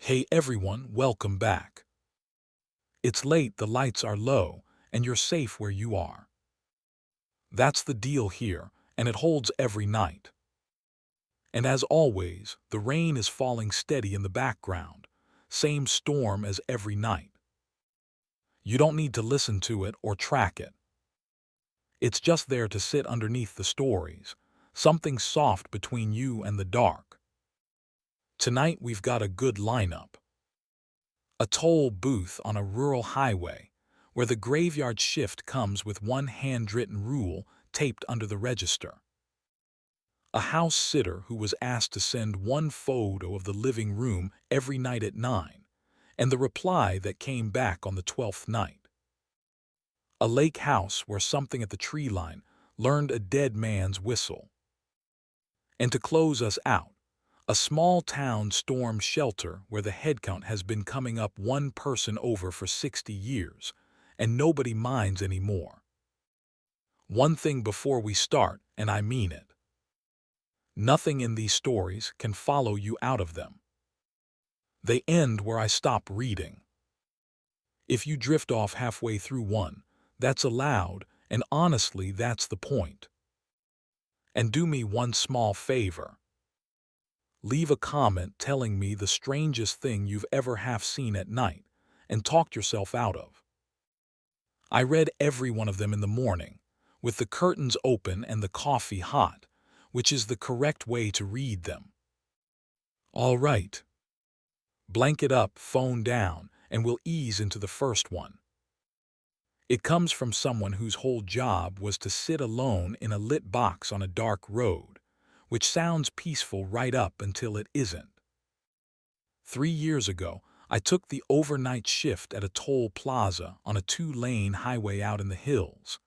Hey everyone, welcome back. It's late, the lights are low, and you're safe where you are. That's the deal here, and it holds every night. And as always, the rain is falling steady in the background, same storm as every night. You don't need to listen to it or track it. It's just there to sit underneath the stories, something soft between you and the dark. Tonight we've got a good lineup. A toll booth on a rural highway, where the graveyard shift comes with one handwritten rule taped under the register. A house sitter who was asked to send one photo of the living room every night at 9, and the reply that came back on the 12th night. A lake house where something at the tree line learned a dead man's whistle. And to close us out, a small town storm shelter where the headcount has been coming up one person over for 60 years, and nobody minds anymore. One thing before we start, and I mean it. Nothing in these stories can follow you out of them. They end where I stop reading. If you drift off halfway through one, that's allowed, and honestly, that's the point. And do me one small favor. Leave a comment telling me the strangest thing you've ever half seen at night and talked yourself out of. I read every one of them in the morning, with the curtains open and the coffee hot, which is the correct way to read them. All right. Blanket up, phone down, and we'll ease into the first one. It comes from someone whose whole job was to sit alone in a lit box on a dark road, which sounds peaceful right up until it isn't. 3 years ago, I took the overnight shift at a toll plaza on a 2-lane highway out in the hills,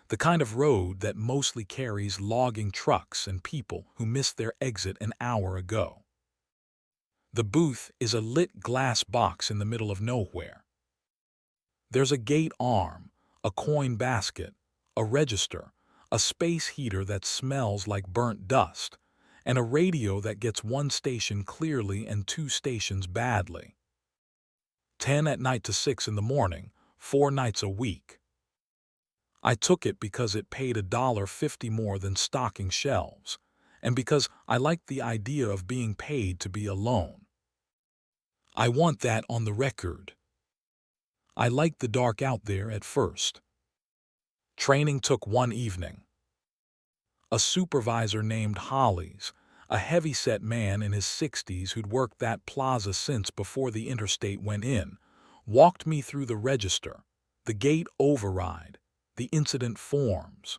the kind of road that mostly carries logging trucks and people who missed their exit an hour ago. The booth is a lit glass box in the middle of nowhere. There's a gate arm, a coin basket, a register, a space heater that smells like burnt dust, and a radio that gets one station clearly and two stations badly. 10 at night to 6 in the morning, 4 nights a week. I took it because it paid $1.50 more than stocking shelves, and because I liked the idea of being paid to be alone. I want that on the record. I liked the dark out there at first. Training took one evening. A supervisor named Hollies, a heavy-set man in his 60s who'd worked that plaza since before the interstate went in, walked me through the register, the gate override, the incident forms.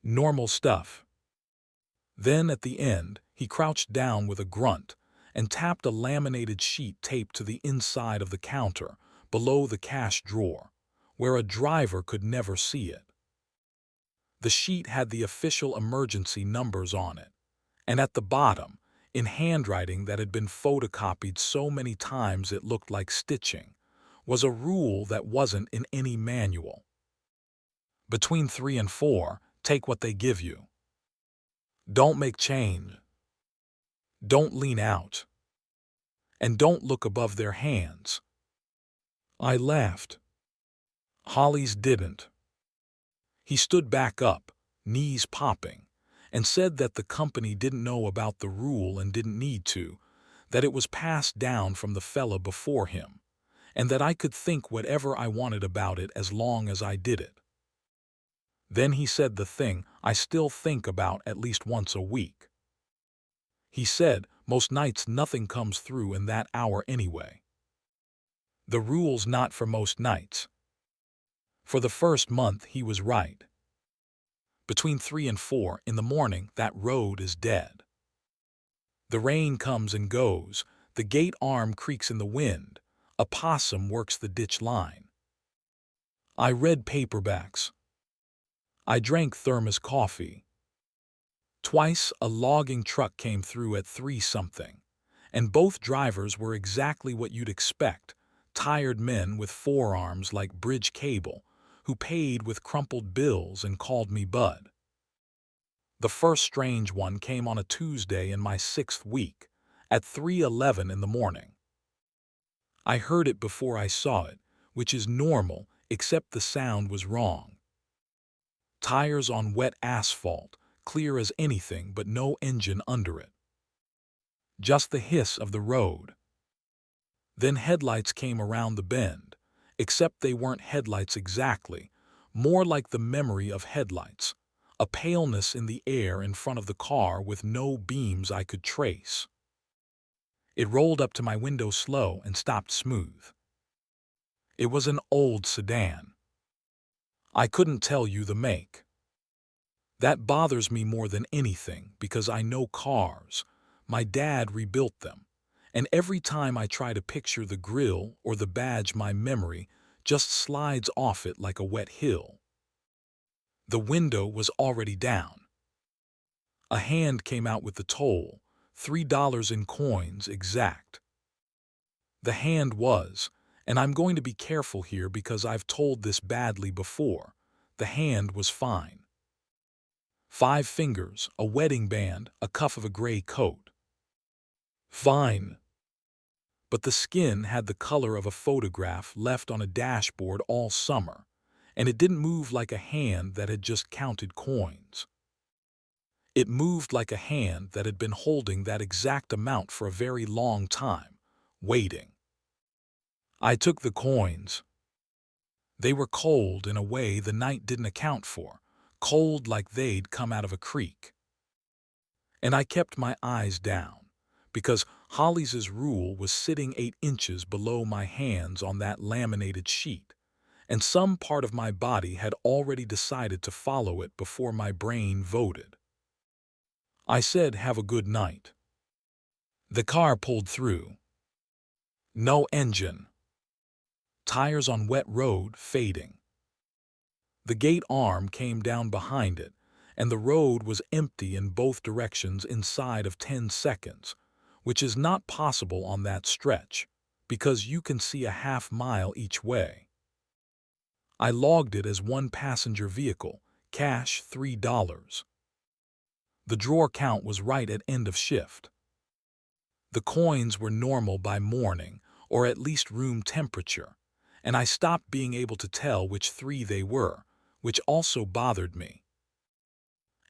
Normal stuff. Then at the end, he crouched down with a grunt and tapped a laminated sheet taped to the inside of the counter, below the cash drawer, where a driver could never see it. The sheet had the official emergency numbers on it, and at the bottom, in handwriting that had been photocopied so many times it looked like stitching, was a rule that wasn't in any manual. Between 3 and 4, take what they give you. Don't make change. Don't lean out. And don't look above their hands. I laughed. Hollies didn't. He stood back up, knees popping, and said that the company didn't know about the rule and didn't need to, that it was passed down from the fella before him, and that I could think whatever I wanted about it as long as I did it. Then he said the thing I still think about at least once a week. He said most nights nothing comes through in that hour anyway. The rule's not for most nights. For the first month he was right. Between 3 and 4 in the morning that road is dead. The rain comes and goes, the gate arm creaks in the wind, a possum works the ditch line. I read paperbacks. I drank thermos coffee. Twice a logging truck came through at 3-something, and both drivers were exactly what you'd expect, tired men with forearms like bridge cable, who paid with crumpled bills and called me Bud. The first strange one came on a Tuesday in my 6th week, at 3:11 in the morning. I heard it before I saw it, which is normal, except the sound was wrong. Tires on wet asphalt, clear as anything but no engine under it. Just the hiss of the road. Then headlights came around the bend, except they weren't headlights exactly, more like the memory of headlights, a paleness in the air in front of the car with no beams I could trace. It rolled up to my window slow and stopped smooth. It was an old sedan. I couldn't tell you the make. That bothers me more than anything because I know cars. My dad rebuilt them, and every time I try to picture the grille or the badge, my memory just slides off it like a wet hill. The window was already down. A hand came out with the toll, $3 in coins exact. The hand was, and I'm going to be careful here because I've told this badly before, the hand was fine. 5 fingers, a wedding band, a cuff of a gray coat. Fine. But the skin had the color of a photograph left on a dashboard all summer, and it didn't move like a hand that had just counted coins. It moved like a hand that had been holding that exact amount for a very long time, waiting. I took the coins. They were cold in a way the night didn't account for, cold like they'd come out of a creek. And I kept my eyes down, because Holly's rule was sitting 8 inches below my hands on that laminated sheet, and some part of my body had already decided to follow it before my brain voted. I said, "Have a good night." The car pulled through. No engine. Tires on wet road fading. The gate arm came down behind it, and the road was empty in both directions inside of 10 seconds, which is not possible on that stretch, because you can see a half-mile each way. I logged it as one passenger vehicle, cash $3. The drawer count was right at end of shift. The coins were normal by morning, or at least room temperature, and I stopped being able to tell which 3 they were, which also bothered me.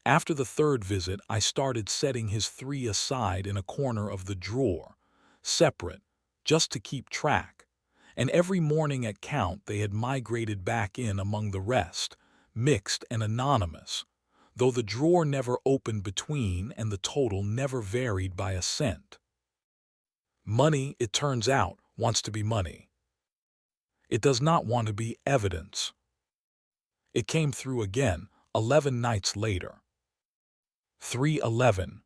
After the 3rd visit, I started setting his 3 aside in a corner of the drawer, separate, just to keep track, and every morning at count they had migrated back in among the rest, mixed and anonymous, though the drawer never opened between and the total never varied by a cent. Money, it turns out, wants to be money. It does not want to be evidence. It came through again, 11 nights later. 311.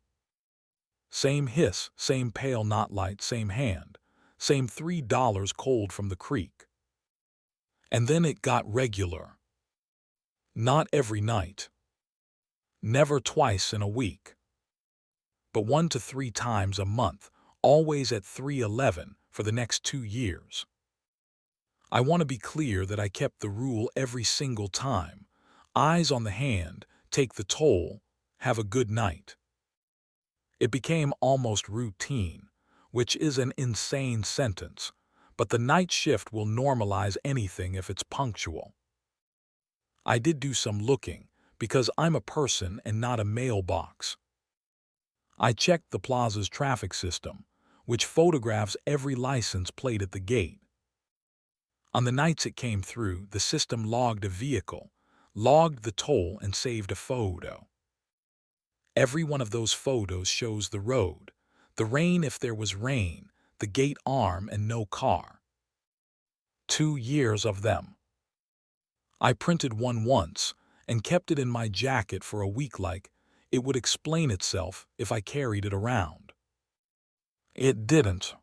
Same hiss, same pale knot light, same hand, same $3 cold from the creek. And then it got regular. Not every night. Never twice in a week. But 1 to 3 times a month, always at 311 for the next 2 years. I want to be clear that I kept the rule every single time. Eyes on the hand, take the toll, have a good night. It became almost routine, which is an insane sentence, but the night shift will normalize anything if it's punctual. I did do some looking, because I'm a person and not a mailbox. I checked the plaza's traffic system, which photographs every license plate at the gate. On the nights it came through, the system logged a vehicle, logged the toll, and saved a photo. Every one of those photos shows the road, the rain if there was rain, the gate arm, and no car. 2 years of them. I printed one once and kept it in my jacket for a week like it would explain itself if I carried it around. It didn't.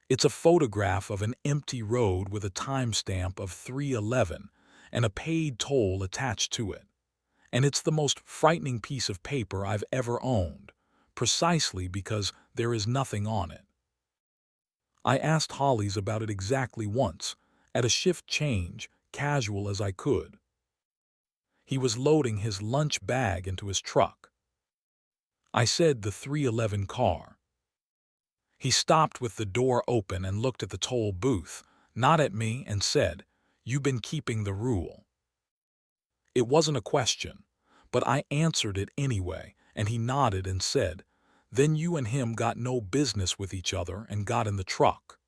It's a photograph of an empty road with a timestamp of 311 and a paid toll attached to it. And it's the most frightening piece of paper I've ever owned, precisely because there is nothing on it. I asked Holly's about it exactly once, at a shift change, casual as I could. He was loading his lunch bag into his truck. I said the 311 car. He stopped with the door open and looked at the toll booth, not at me, and said, "You've been keeping the rule." It wasn't a question, but I answered it anyway, and he nodded and said, "Then you and him got no business with each other," and got in the truck.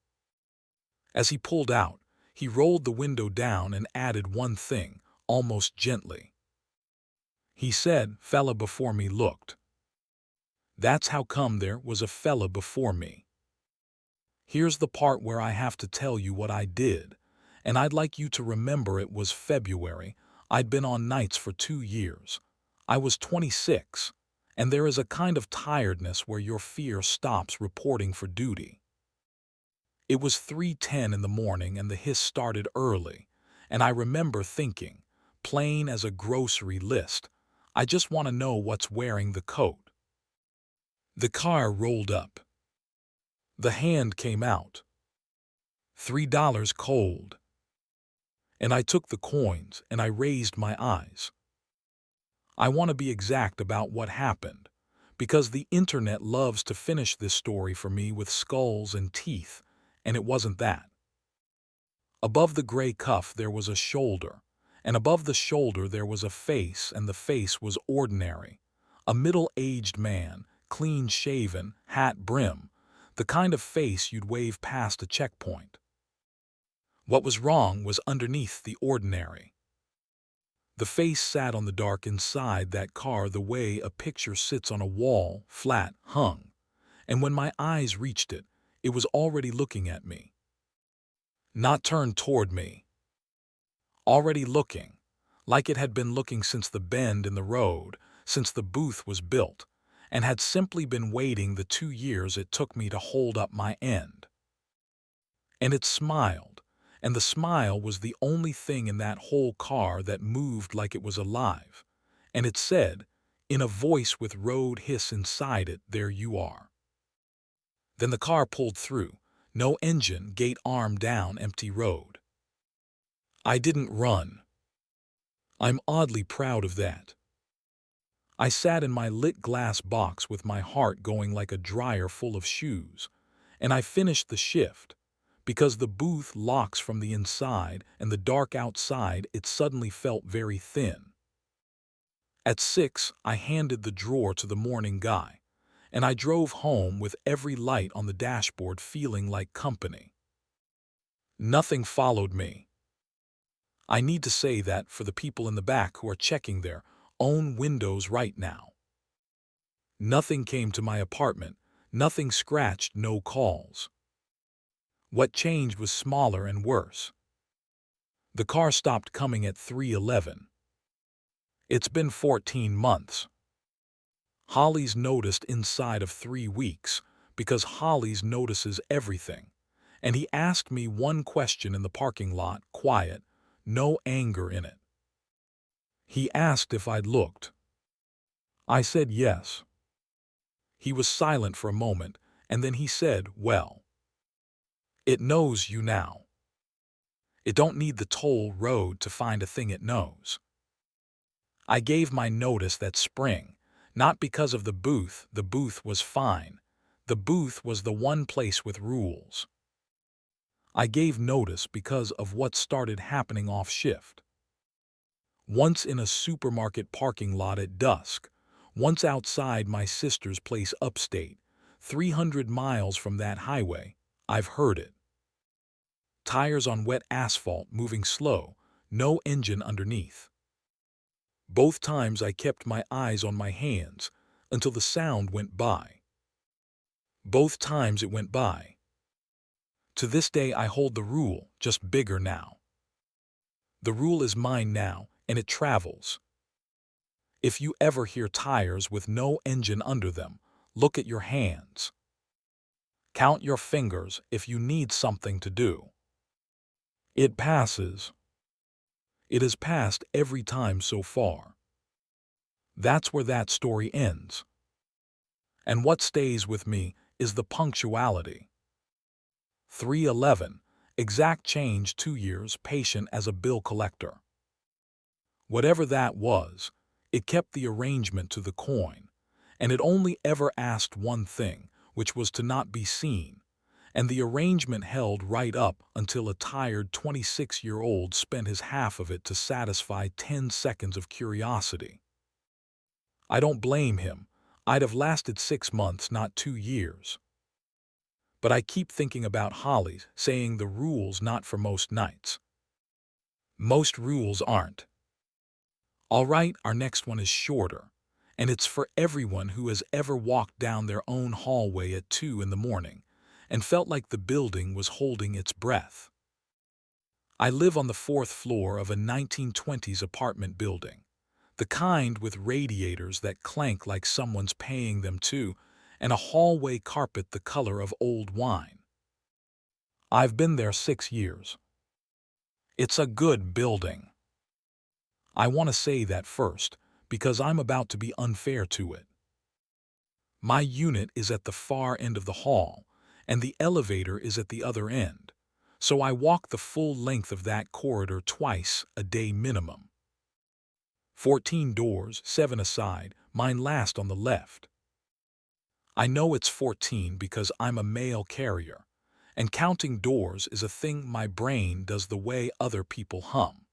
As he pulled out, he rolled the window down and added one thing, almost gently. He said, "Fella before me looked. That's how come there was a fella before me." Here's the part where I have to tell you what I did, and I'd like you to remember it was February. I'd been on nights for 2 years. I was 26, and there is a kind of tiredness where your fear stops reporting for duty. It was 3:10 in the morning and the hiss started early, and I remember thinking, plain as a grocery list, I just want to know what's wearing the coat. The car rolled up. The hand came out. $3 cold. And I took the coins and I raised my eyes. I want to be exact about what happened, because the internet loves to finish this story for me with skulls and teeth, and it wasn't that. Above the gray cuff there was a shoulder, and above the shoulder there was a face, and the face was ordinary. A middle-aged man, clean-shaven, hat brim, the kind of face you'd wave past a checkpoint. What was wrong was underneath the ordinary. The face sat on the dark inside that car the way a picture sits on a wall, flat, hung, and when my eyes reached it, it was already looking at me. Not turned toward me. Already looking, like it had been looking since the bend in the road, since the booth was built, and had simply been waiting the 2 years it took me to hold up my end. And it smiled, and the smile was the only thing in that whole car that moved like it was alive, and it said, in a voice with road hiss inside it, "There you are." Then the car pulled through, no engine, gate arm down, empty road. I didn't run. I'm oddly proud of that. I sat in my lit glass box with my heart going like a dryer full of shoes, and I finished the shift. Because the booth locks from the inside and the dark outside, it suddenly felt very thin. At 6, I handed the drawer to the morning guy, and I drove home with every light on the dashboard feeling like company. Nothing followed me. I need to say that for the people in the back who are checking their own windows right now. Nothing came to my apartment, nothing scratched, no calls. What changed was smaller and worse. The car stopped coming at 3:11. It's been 14 months. Holly's noticed inside of 3 weeks, because Holly's notices everything. And he asked me one question in the parking lot, quiet, no anger in it. He asked if I'd looked. I said yes. He was silent for a moment, and then he said, "Well, it knows you now. It don't need the toll road to find a thing it knows." I gave my notice that spring, not because of the booth was fine. The booth was the one place with rules. I gave notice because of what started happening off shift. Once in a supermarket parking lot at dusk, once outside my sister's place upstate, 300 miles from that highway, I've heard it. Tires on wet asphalt moving slow, no engine underneath. Both times I kept my eyes on my hands until the sound went by. Both times it went by. To this day I hold the rule, just bigger now. The rule is mine now, and it travels. If you ever hear tires with no engine under them, look at your hands. Count your fingers if you need something to do. It passes. It has passed every time so far. That's where that story ends. And what stays with me is the punctuality. 3:11, exact change, 2 years, patient as a bill collector. Whatever that was, it kept the arrangement to the coin, and it only ever asked one thing, which was to not be seen, and the arrangement held right up until a tired 26-year-old spent his half of it to satisfy 10 seconds of curiosity. I don't blame him. I'd have lasted 6 months, not 2 years. But I keep thinking about Holly's saying the rule's not for most nights. Most rules aren't. All right, our next one is shorter, and it's for everyone who has ever walked down their own hallway at 2 in the morning and felt like the building was holding its breath. I live on the 4th floor of a 1920s apartment building, the kind with radiators that clank like someone's paying them to, and a hallway carpet the color of old wine. I've been there 6 years. It's a good building. I want to say that first, because I'm about to be unfair to it. My unit is at the far end of the hall, and the elevator is at the other end, so I walk the full length of that corridor twice a day minimum. 14 doors, 7 aside, mine last on the left. I know it's 14 because I'm a mail carrier, and counting doors is a thing my brain does the way other people hum.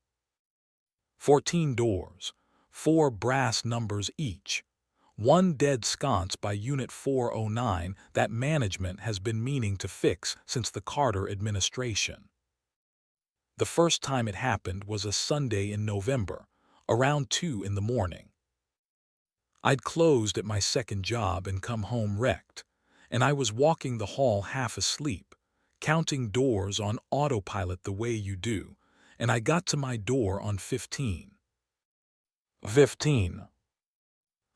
14 doors, 4 brass numbers each, one dead sconce by Unit 409 that management has been meaning to fix since the Carter administration. The first time it happened was a Sunday in November, around 2 in the morning. I'd closed at my second job and come home wrecked, and I was walking the hall half asleep, counting doors on autopilot the way you do, and I got to my door on 15. 15.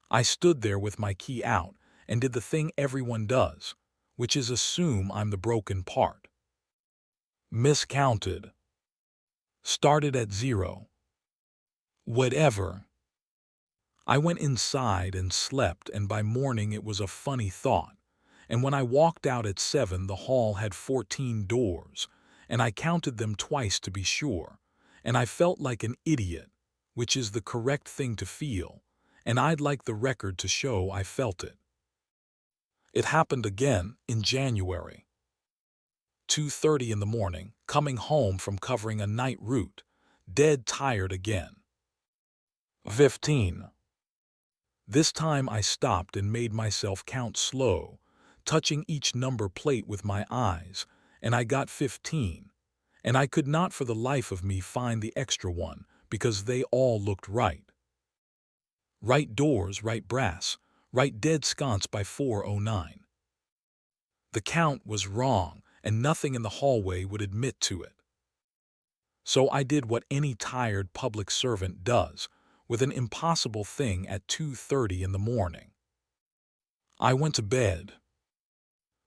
I stood there with my key out and did the thing everyone does, which is assume I'm the broken part. Miscounted. Started at 0. Whatever. I went inside and slept, and by morning it was a funny thought, and when I walked out at 7 the hall had 14 doors, and I counted them twice to be sure, and I felt like an idiot, which is the correct thing to feel, and I'd like the record to show I felt it. It happened again in January. 2:30 in the morning, coming home from covering a night route, dead tired again. 15. This time I stopped and made myself count slow, touching each number plate with my eyes, and I got 15, and I could not for the life of me find the extra one because they all looked right. Right doors, right brass, right dead sconce by 409. The count was wrong, and nothing in the hallway would admit to it. So I did what any tired public servant does, with an impossible thing at 2:30 in the morning. I went to bed.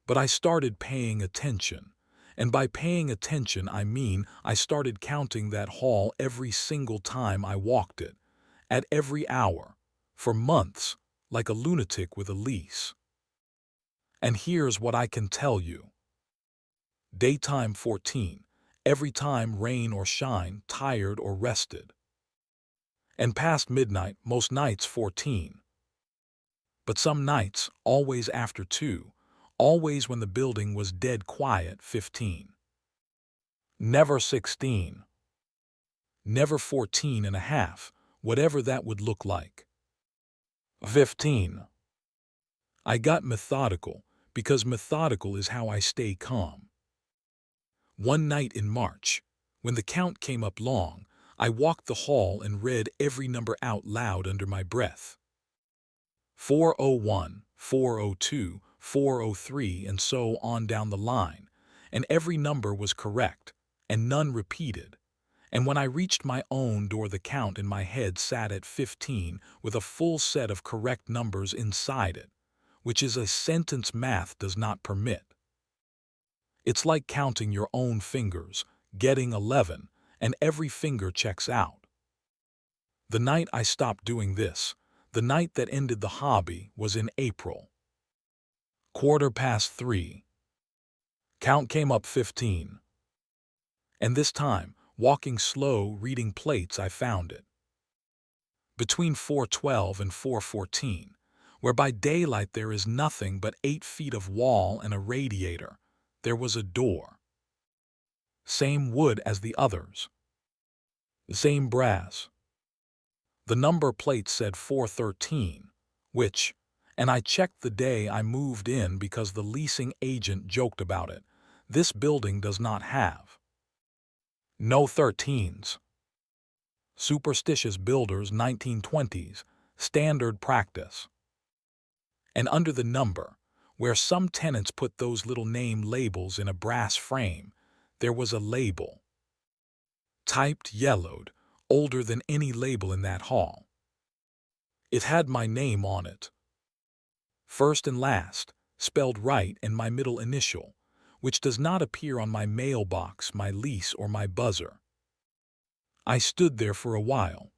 But I started paying attention, and by paying attention I mean I started counting that hall every single time I walked it, at every hour, for months, like a lunatic with a lease. And here's what I can tell you. Daytime 14, every time rain or shine, tired or rested. And past midnight, most nights 14. But some nights, always after 2, always when the building was dead quiet, 15. Never 16. Never 14 and a half, whatever that would look like. 15. I got methodical, because methodical is how I stay calm. One night in March, when the count came up long, I walked the hall and read every number out loud under my breath. 401, 402, 403, and so on down the line, and every number was correct, and none repeated. And when I reached my own door, the count in my head sat at 15 with a full set of correct numbers inside it, which is a sentence math does not permit. It's like counting your own fingers, getting 11, and every finger checks out. The night I stopped doing this, the night that ended the hobby, was in April. 3:15. Count came up 15. And this time, walking slow, reading plates, I found it. Between 4:12 and 4:14, where by daylight there is nothing but 8 feet of wall and a radiator, there was a door. Same wood as the others. Same brass. The number plate said 413, which, and I checked the day I moved in because the leasing agent joked about it, this building does not have. No 13s. Superstitious builders 1920s, standard practice. And under the number, where some tenants put those little name labels in a brass frame, there was a label. Typed yellowed, older than any label in that hall. It had my name on it. First and last, spelled right, and my middle initial, which does not appear on my mailbox, my lease, or my buzzer. I stood there for a while.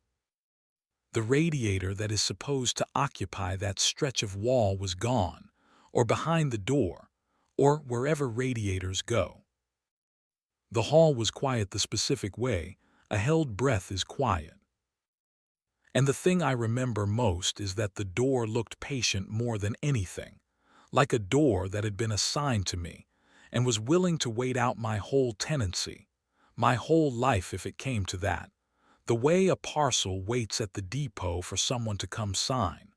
The radiator that is supposed to occupy that stretch of wall was gone, or behind the door, or wherever radiators go. The hall was quiet the specific way a held breath is quiet. And the thing I remember most is that the door looked patient more than anything, like a door that had been assigned to me and was willing to wait out my whole tenancy, my whole life if it came to that, the way a parcel waits at the depot for someone to come sign.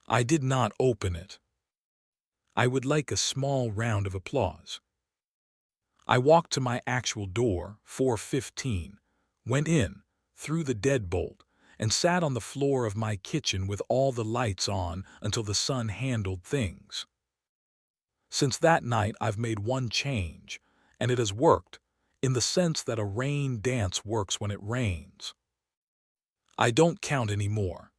I did not open it. I would like a small round of applause. I walked to my actual door, 415, went in, threw the deadbolt, and sat on the floor of my kitchen with all the lights on until the sun handled things. Since that night I've made one change, and it has worked, in the sense that a rain dance works when it rains. I don't count anymore.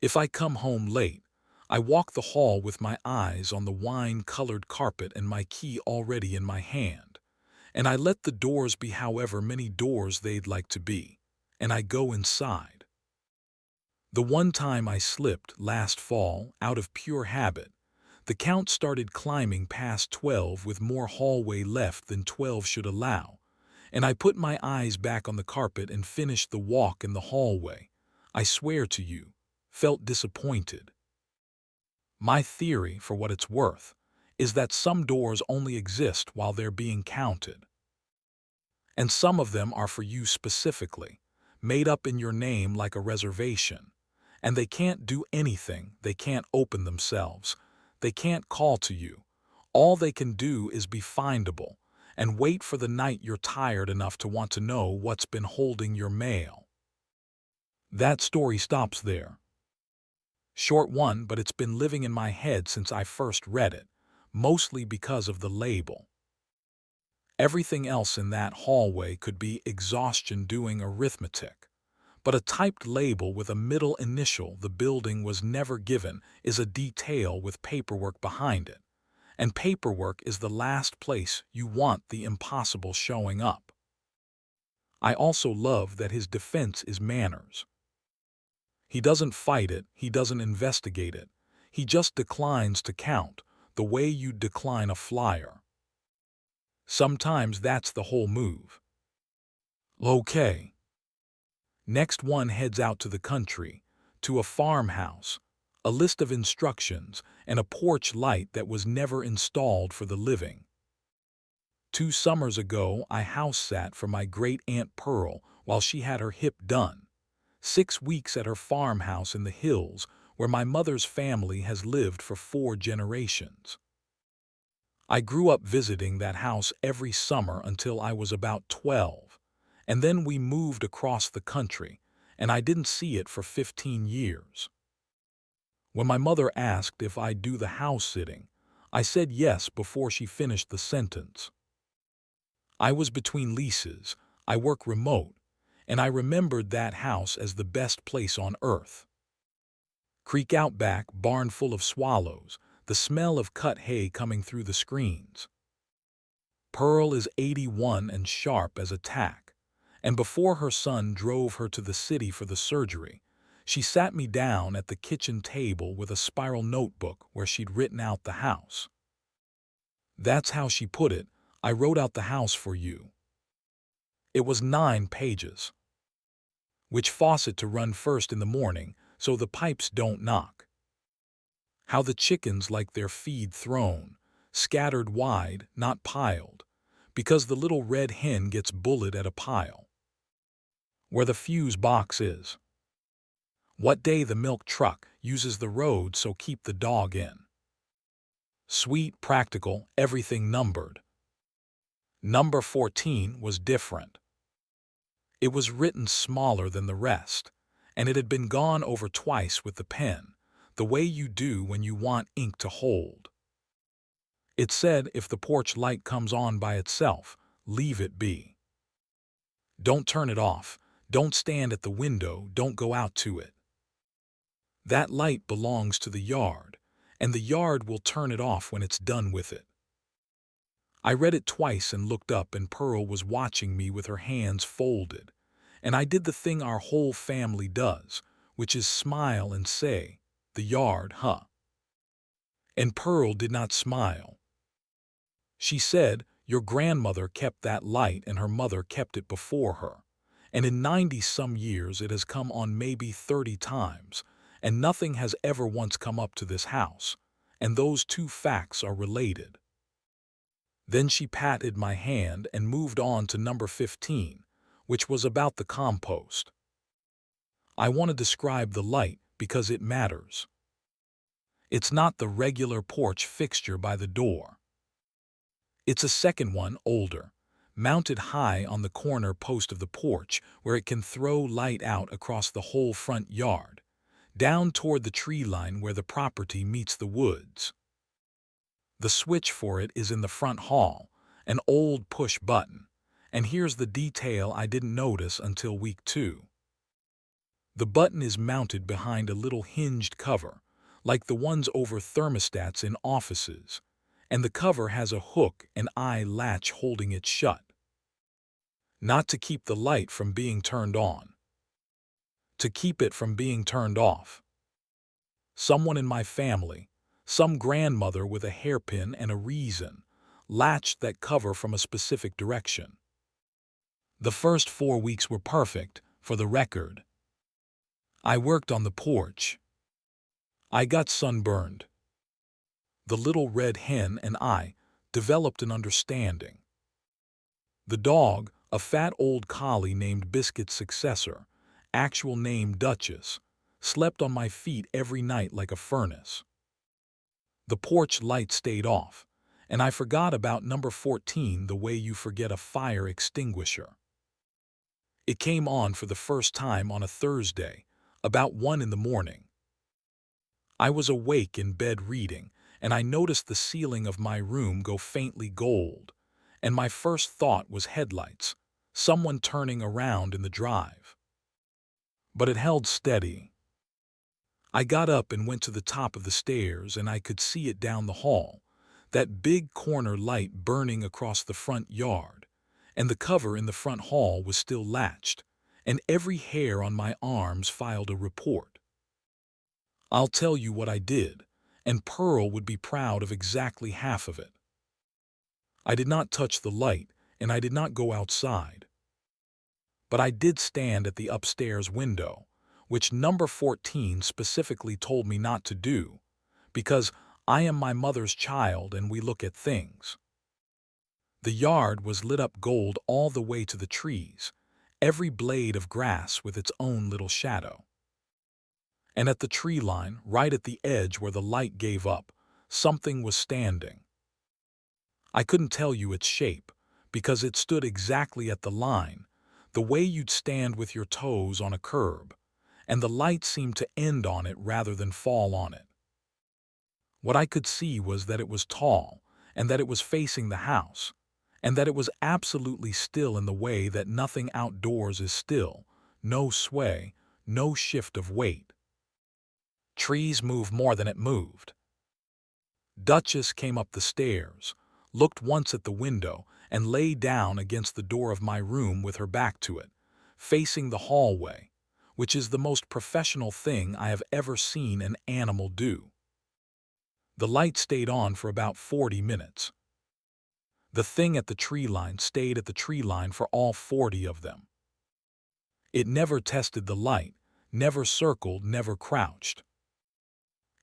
If I come home late, I walk the hall with my eyes on the wine-colored carpet and my key already in my hand, and I let the doors be however many doors they'd like to be, and I go inside. The one time I slipped last fall out of pure habit, the count started climbing past 12 with more hallway left than 12 should allow, and I put my eyes back on the carpet and finished the walk in the hallway. I swear to you, felt disappointed. My theory, for what it's worth, is that some doors only exist while they're being counted. And some of them are for you specifically, made up in your name like a reservation. And they can't do anything, they can't open themselves, they can't call to you. All they can do is be findable, and wait for the night you're tired enough to want to know what's been holding your mail. That story stops there. Short one, but it's been living in my head since I first read it, mostly because of the label. Everything else in that hallway could be exhaustion doing arithmetic. But a typed label with a middle initial the building was never given is a detail with paperwork behind it. And paperwork is the last place you want the impossible showing up. I also love that his defense is manners. He doesn't fight it, he doesn't investigate it. He just declines to count, the way you'd decline a flyer. Sometimes that's the whole move. Okay. Next one heads out to the country, to a farmhouse, a list of instructions, and a porch light that was never installed for the living. 2 summers ago I house sat for my great-aunt Pearl while she had her hip done. 6 weeks at her farmhouse in the hills where my mother's family has lived for 4 generations. I grew up visiting that house every summer until I was about 12, and then we moved across the country, and I didn't see it for 15 years. When my mother asked if I'd do the house sitting, I said yes before she finished the sentence. I was between leases, I work remote, and I remembered that house as the best place on earth. Creek out back, barn full of swallows, the smell of cut hay coming through the screens. Pearl is 81 and sharp as a tack, and before her son drove her to the city for the surgery, she sat me down at the kitchen table with a spiral notebook where she'd written out the house. That's how she put it, I wrote out the house for you. It was 9 pages. Which faucet to run first in the morning so the pipes don't knock. How the chickens like their feed thrown, scattered wide, not piled, because the little red hen gets bullied at a pile. Where the fuse box is. What day the milk truck uses the road, so keep the dog in. Sweet, practical, everything numbered. Number 14 was different. It was written smaller than the rest, and it had been gone over twice with the pen, the way you do when you want ink to hold. It said if the porch light comes on by itself, leave it be. Don't turn it off, don't stand at the window, don't go out to it. That light belongs to the yard, and the yard will turn it off when it's done with it. I read it twice and looked up, and Pearl was watching me with her hands folded, and I did the thing our whole family does, which is smile and say, "The yard, huh?" And Pearl did not smile. She said, "Your grandmother kept that light and her mother kept it before her, and in 90-some years it has come on maybe 30 times, and nothing has ever once come up to this house, and those two facts are related." Then she patted my hand and moved on to number 15, which was about the compost. I want to describe the light because it matters. It's not the regular porch fixture by the door. It's a second one, older, mounted high on the corner post of the porch where it can throw light out across the whole front yard, down toward the tree line where the property meets the woods. The switch for it is in the front hall, an old push button, and here's the detail I didn't notice until week 2. The button is mounted behind a little hinged cover, like the ones over thermostats in offices, and the cover has a hook and eye latch holding it shut. Not to keep the light from being turned on. To keep it from being turned off. Someone in my family, some grandmother with a hairpin and a reason, latched that cover from a specific direction. The first 4 weeks were perfect, for the record. I worked on the porch. I got sunburned. The little red hen and I developed an understanding. The dog, a fat old collie named Biscuit's successor, actual name Duchess, slept on my feet every night like a furnace. The porch light stayed off, and I forgot about number 14 the way you forget a fire extinguisher. It came on for the first time on a Thursday, about 1 in the morning. I was awake in bed reading, and I noticed the ceiling of my room go faintly gold, and my first thought was headlights, someone turning around in the drive. But it held steady. I got up and went to the top of the stairs, and I could see it down the hall, that big corner light burning across the front yard, and the cover in the front hall was still latched, and every hair on my arms filed a report. I'll tell you what I did, and Pearl would be proud of exactly half of it. I did not touch the light, and I did not go outside. But I did stand at the upstairs window, which number 14 specifically told me not to do, because I am my mother's child and we look at things. The yard was lit up gold all the way to the trees, every blade of grass with its own little shadow. And at the tree line, right at the edge where the light gave up, something was standing. I couldn't tell you its shape, because it stood exactly at the line, the way you'd stand with your toes on a curb, and the light seemed to end on it rather than fall on it. What I could see was that it was tall, and that it was facing the house, and that it was absolutely still in the way that nothing outdoors is still, no sway, no shift of weight. Trees move more than it moved. Duchess came up the stairs, looked once at the window, and lay down against the door of my room with her back to it, facing the hallway, which is the most professional thing I have ever seen an animal do. The light stayed on for about 40 minutes. The thing at the tree line stayed at the tree line for all 40 of them. It never tested the light, never circled, never crouched.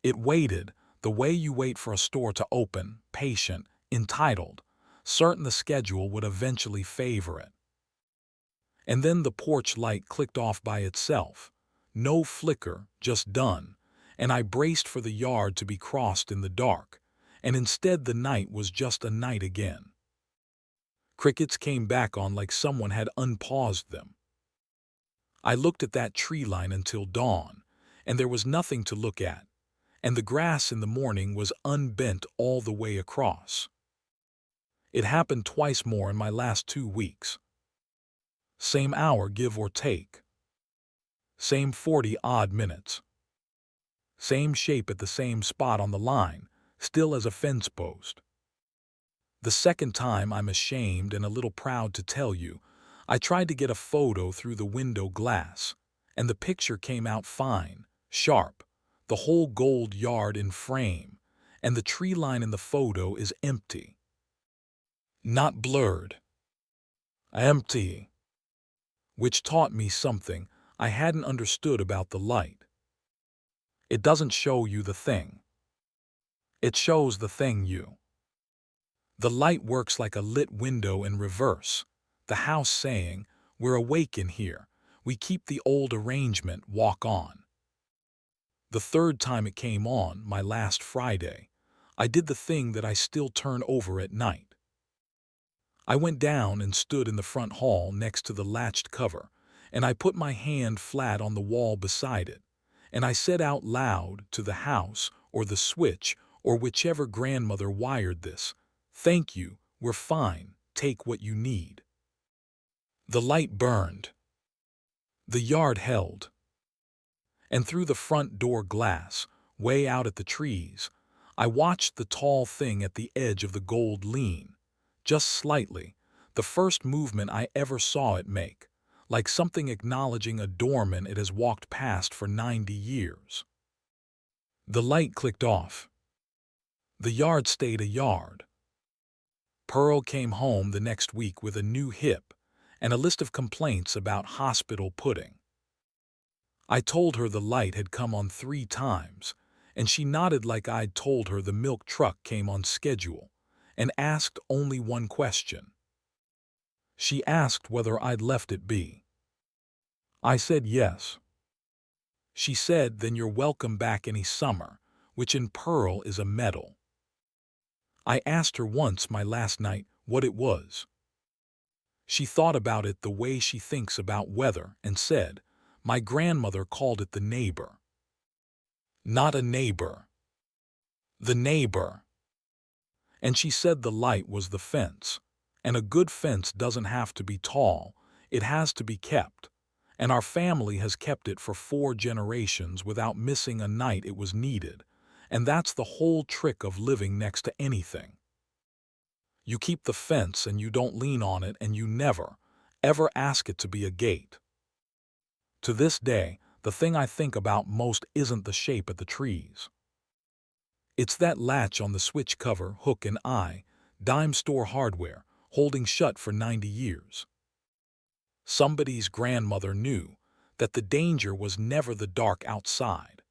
It waited, The way you wait for a store to open, patient, entitled, certain the schedule would eventually favor it. And then the porch light clicked off by itself. No flicker, just done, and I braced for the yard to be crossed in the dark, and instead the night was just a night again. Crickets came back on like someone had unpaused them. I looked at that tree line until dawn, and there was nothing to look at, and the grass in the morning was unbent all the way across. It happened twice more in my last 2 weeks. Same hour, give or take. Same 40-odd minutes. Same shape at the same spot on the line, still as a fence post. The second time, I'm ashamed and a little proud to tell you, I tried to get a photo through the window glass, and the picture came out fine, sharp, the whole gold yard in frame, and the tree line in the photo is empty. Not blurred. Empty. Which taught me something I hadn't understood about the light. It doesn't show you the thing. It shows the thing you. The light works like a lit window in reverse, the house saying, "We're awake in here, we keep the old arrangement, walk on." The third time it came on, my last Friday, I did the thing that I still turn over at night. I went down and stood in the front hall next to the latched cover, and I put my hand flat on the wall beside it, and I said out loud to the house or the switch or whichever grandmother wired this, "Thank you, we're fine, take what you need." The light burned. The yard held. And through the front door glass, way out at the trees, I watched the tall thing at the edge of the gold lean, just slightly, the first movement I ever saw it make, like something acknowledging a doorman it has walked past for 90 years. The light clicked off. The yard stayed a yard. Pearl came home the next week with a new hip and a list of complaints about hospital pudding. I told her the light had come on 3 times, and she nodded like I'd told her the milk truck came on schedule, and asked only one question. She asked whether I'd left it be. I said yes. She said, "Then you're welcome back any summer," which in Pearl is a medal. I asked her once my last night what it was. She thought about it the way she thinks about weather and said, "My grandmother called it the neighbor." Not a neighbor. The neighbor. And she said the light was the fence. And a good fence doesn't have to be tall, it has to be kept. And our family has kept it for 4 generations without missing a night it was needed. And that's the whole trick of living next to anything. You keep the fence and you don't lean on it, and you never, ever ask it to be a gate. To this day, the thing I think about most isn't the shape of the trees. It's that latch on the switch cover, hook and eye, dime store hardware, holding shut for 90 years. Somebody's grandmother knew that the danger was never the dark outside.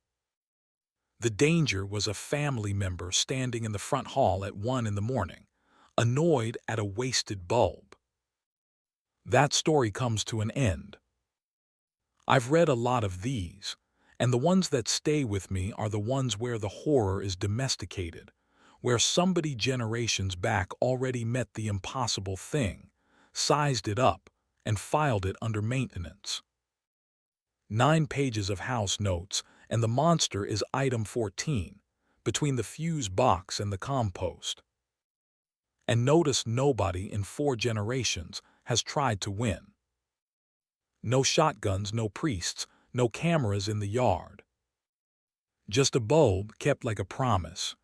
The danger was a family member standing in the front hall at 1 in the morning, annoyed at a wasted bulb. That story comes to an end. I've read a lot of these, and the ones that stay with me are the ones where the horror is domesticated, where somebody generations back already met the impossible thing, sized it up, and filed it under maintenance. 9 pages of house notes, and the monster is item 14, between the fuse box and the compost. And notice nobody in 4 generations has tried to win. No shotguns, no priests, no cameras in the yard. Just a bulb kept like a promise.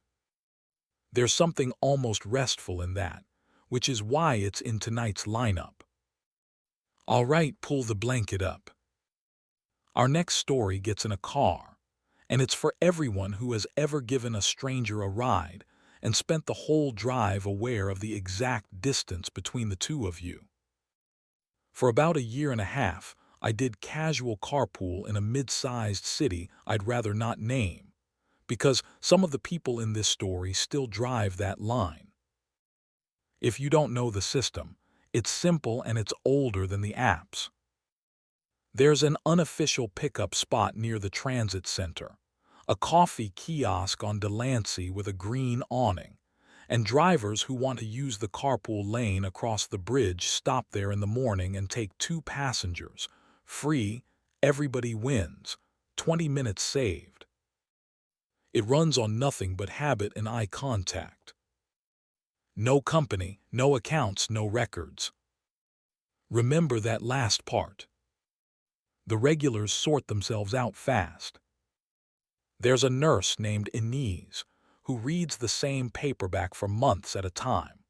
There's something almost restful in that, which is why it's in tonight's lineup. All right, pull the blanket up. Our next story gets in a car, and it's for everyone who has ever given a stranger a ride and spent the whole drive aware of the exact distance between the two of you. For about a year and a half, I did casual carpool in a mid-sized city I'd rather not name, because some of the people in this story still drive that line. If you don't know the system, it's simple and it's older than the apps. There's an unofficial pickup spot near the transit center, a coffee kiosk on Delancey with a green awning, and drivers who want to use the carpool lane across the bridge stop there in the morning and take 2 passengers. Free, everybody wins, 20 minutes saved. It runs on nothing but habit and eye contact. No company, no accounts, no records. Remember that last part. The regulars sort themselves out fast. There's a nurse named Inez who reads the same paperback for months at a time.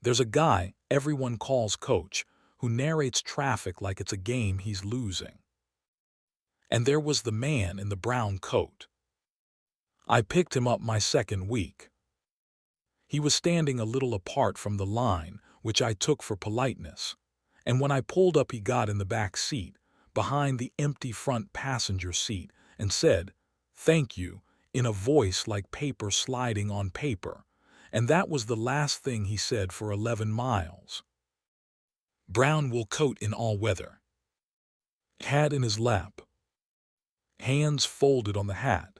There's a guy everyone calls Coach who narrates traffic like it's a game he's losing. And there was the man in the brown coat. I picked him up my second week. He was standing a little apart from the line, which I took for politeness, and when I pulled up he got in the back seat, behind the empty front passenger seat, and said, "Thank you," in a voice like paper sliding on paper, and that was the last thing he said for 11 miles. Brown wool coat in all weather. Hat in his lap. Hands folded on the hat.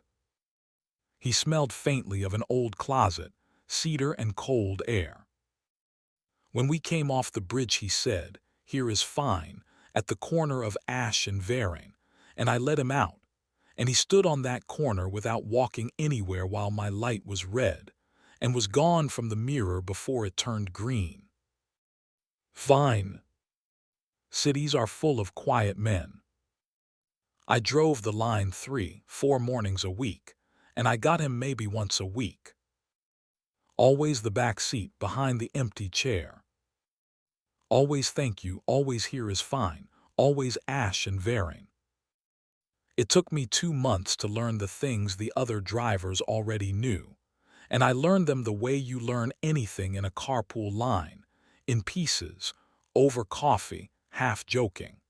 He smelled faintly of an old closet, cedar and cold air. When we came off the bridge he said, "Here is fine," at the corner of Ash and Varing, and I let him out, and he stood on that corner without walking anywhere while my light was red, and was gone from the mirror before it turned green. Fine. Cities are full of quiet men. I drove the line 3-4 mornings a week, and I got him maybe once a week. Always the back seat behind the empty chair. Always thank you, always here is fine, always Ash and Varing. It took me 2 months to learn the things the other drivers already knew, and I learned them the way you learn anything in a carpool line, in pieces, over coffee, half joking.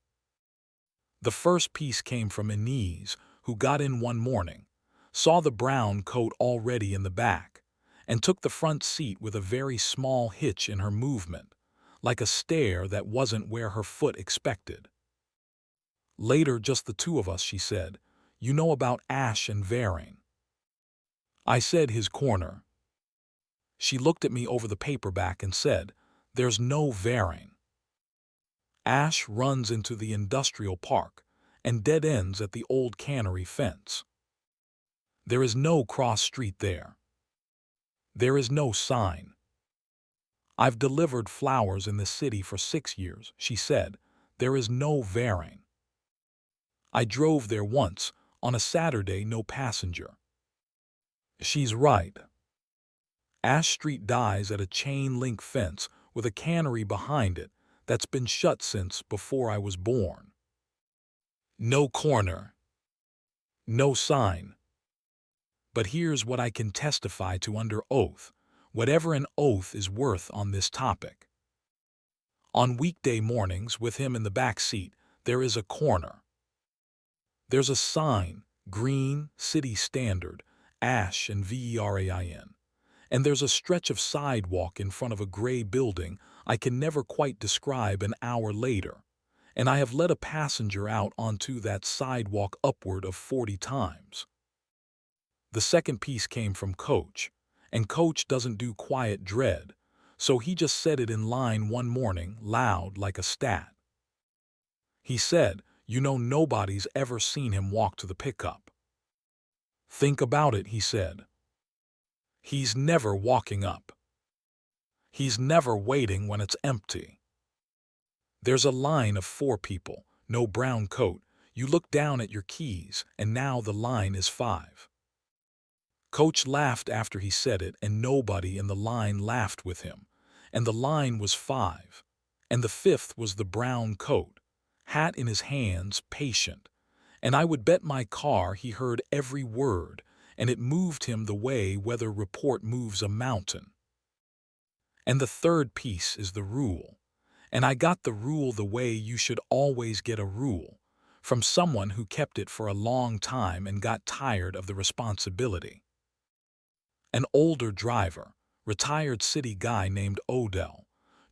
The first piece came from Inez, who got in one morning, saw the brown coat already in the back, and took the front seat with a very small hitch in her movement, like a stair that wasn't where her foot expected. Later, just the 2 of us, she said, "You know about Ash and Varing?" I said his corner. She looked at me over the paperback and said, "There's no Varing. Ash runs into the industrial park and dead ends at the old cannery fence. There is no cross street there. There is no sign. I've delivered flowers in the city for 6 years," she said. "There is no Varing. I drove there once, on a Saturday, no passenger." She's right. Ash Street dies at a chain-link fence with a cannery behind it that's been shut since before I was born. No corner. No sign. But here's what I can testify to under oath, whatever an oath is worth on this topic. On weekday mornings, with him in the back seat, there is a corner. There's a sign, green, city standard, Ash and Varin, and there's a stretch of sidewalk in front of a gray building I can never quite describe an hour later, and I have let a passenger out onto that sidewalk upward of 40 times. The second piece came from Coach, and Coach doesn't do quiet dread, so he just said it in line one morning, loud like a stat. He said, "You know, nobody's ever seen him walk to the pickup." "Think about it," he said. "He's never walking up. He's never waiting when it's empty. There's a line of 4 people, no brown coat. You look down at your keys, and now the line is 5. Coach laughed after he said it, and nobody in the line laughed with him, and the line was 5, and the 5th was the brown coat, hat in his hands, patient, and I would bet my car he heard every word, and it moved him the way weather report moves a mountain. And the third piece is the rule, and I got the rule the way you should always get a rule, from someone who kept it for a long time and got tired of the responsibility. An older driver, retired city guy named Odell,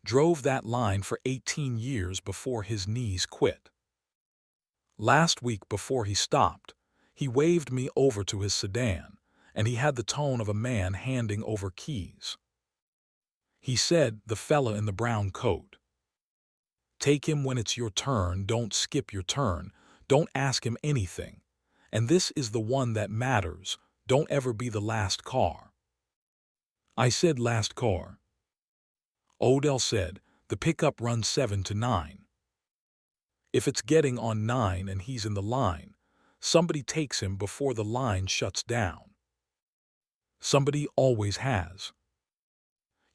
drove that line for 18 years before his knees quit. Last week before he stopped, he waved me over to his sedan, and he had the tone of a man handing over keys. He said, "The fella in the brown coat. Take him when it's your turn, don't skip your turn, don't ask him anything. And this is the one that matters, don't ever be the last car." I said, "Last car?" Odell said, "The pickup runs 7 to 9. If it's getting on 9 and he's in the line, somebody takes him before the line shuts down. Somebody always has.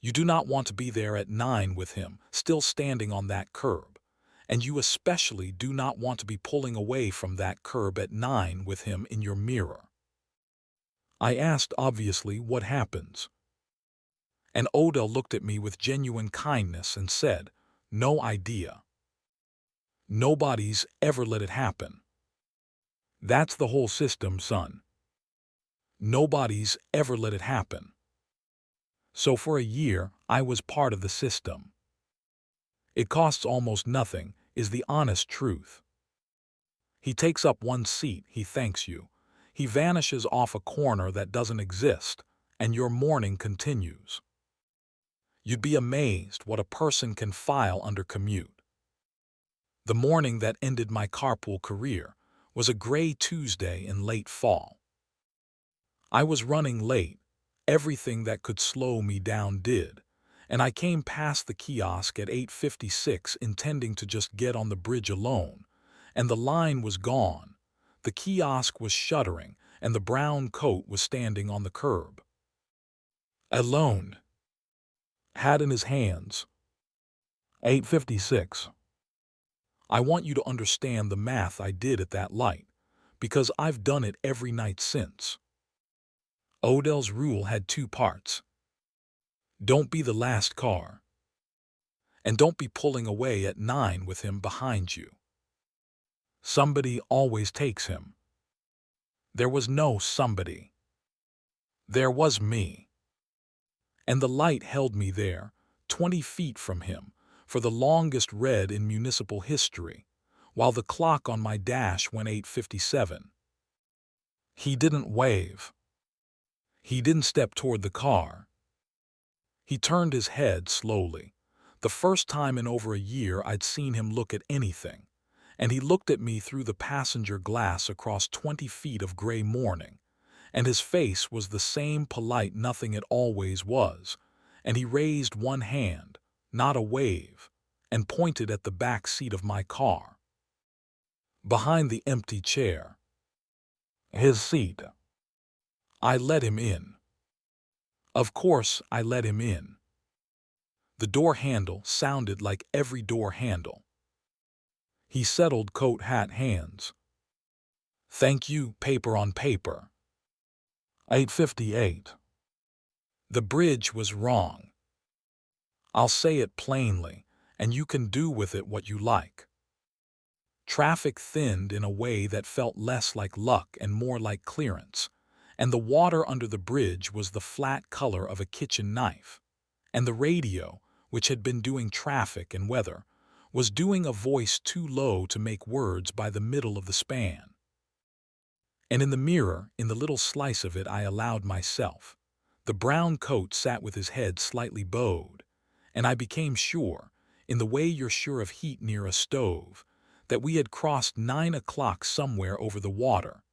You do not want to be there at 9 with him, still standing on that curb, and you especially do not want to be pulling away from that curb at 9 with him in your mirror." I asked, obviously, what happens. And Odell looked at me with genuine kindness and said, "No idea. Nobody's ever let it happen. That's the whole system, son. Nobody's ever let it happen. So for a year, I was part of the system. It costs almost nothing, is the honest truth. He takes up one seat, he thanks you. He vanishes off a corner that doesn't exist, and your morning continues. You'd be amazed what a person can file under commute. The morning that ended my carpool career was a gray Tuesday in late fall. I was running late. Everything that could slow me down did, and I came past the kiosk at 8:56 intending to just get on the bridge alone, and the line was gone. The kiosk was shuttering, and the brown coat was standing on the curb. Alone. Hat in his hands. 8:56. I want you to understand the math I did at that light, because I've done it every night since. Odell's rule had 2 parts. Don't be the last car. And don't be pulling away at 9 with him behind you. Somebody always takes him. There was no somebody. There was me. And the light held me there, 20 feet from him, for the longest red in municipal history, while the clock on my dash went 8:57. He didn't wave. He didn't step toward the car. He turned his head slowly, the first time in over a year I'd seen him look at anything, and he looked at me through the passenger glass across 20 feet of gray morning, and his face was the same polite nothing it always was, and he raised one hand, not a wave, and pointed at the back seat of my car. Behind the empty chair. His seat. I let him in. Of course, I let him in. The door handle sounded like every door handle. He settled coat, hat, hands. Thank you, paper on paper. 8:58. The bridge was wrong. I'll say it plainly, and you can do with it what you like. Traffic thinned in a way that felt less like luck and more like clearance, and the water under the bridge was the flat color of a kitchen knife, and the radio, which had been doing traffic and weather, was doing a voice too low to make words by the middle of the span. And in the mirror, in the little slice of it I allowed myself, the brown coat sat with his head slightly bowed, and I became sure, in the way you're sure of heat near a stove, that we had crossed 9 o'clock somewhere over the water,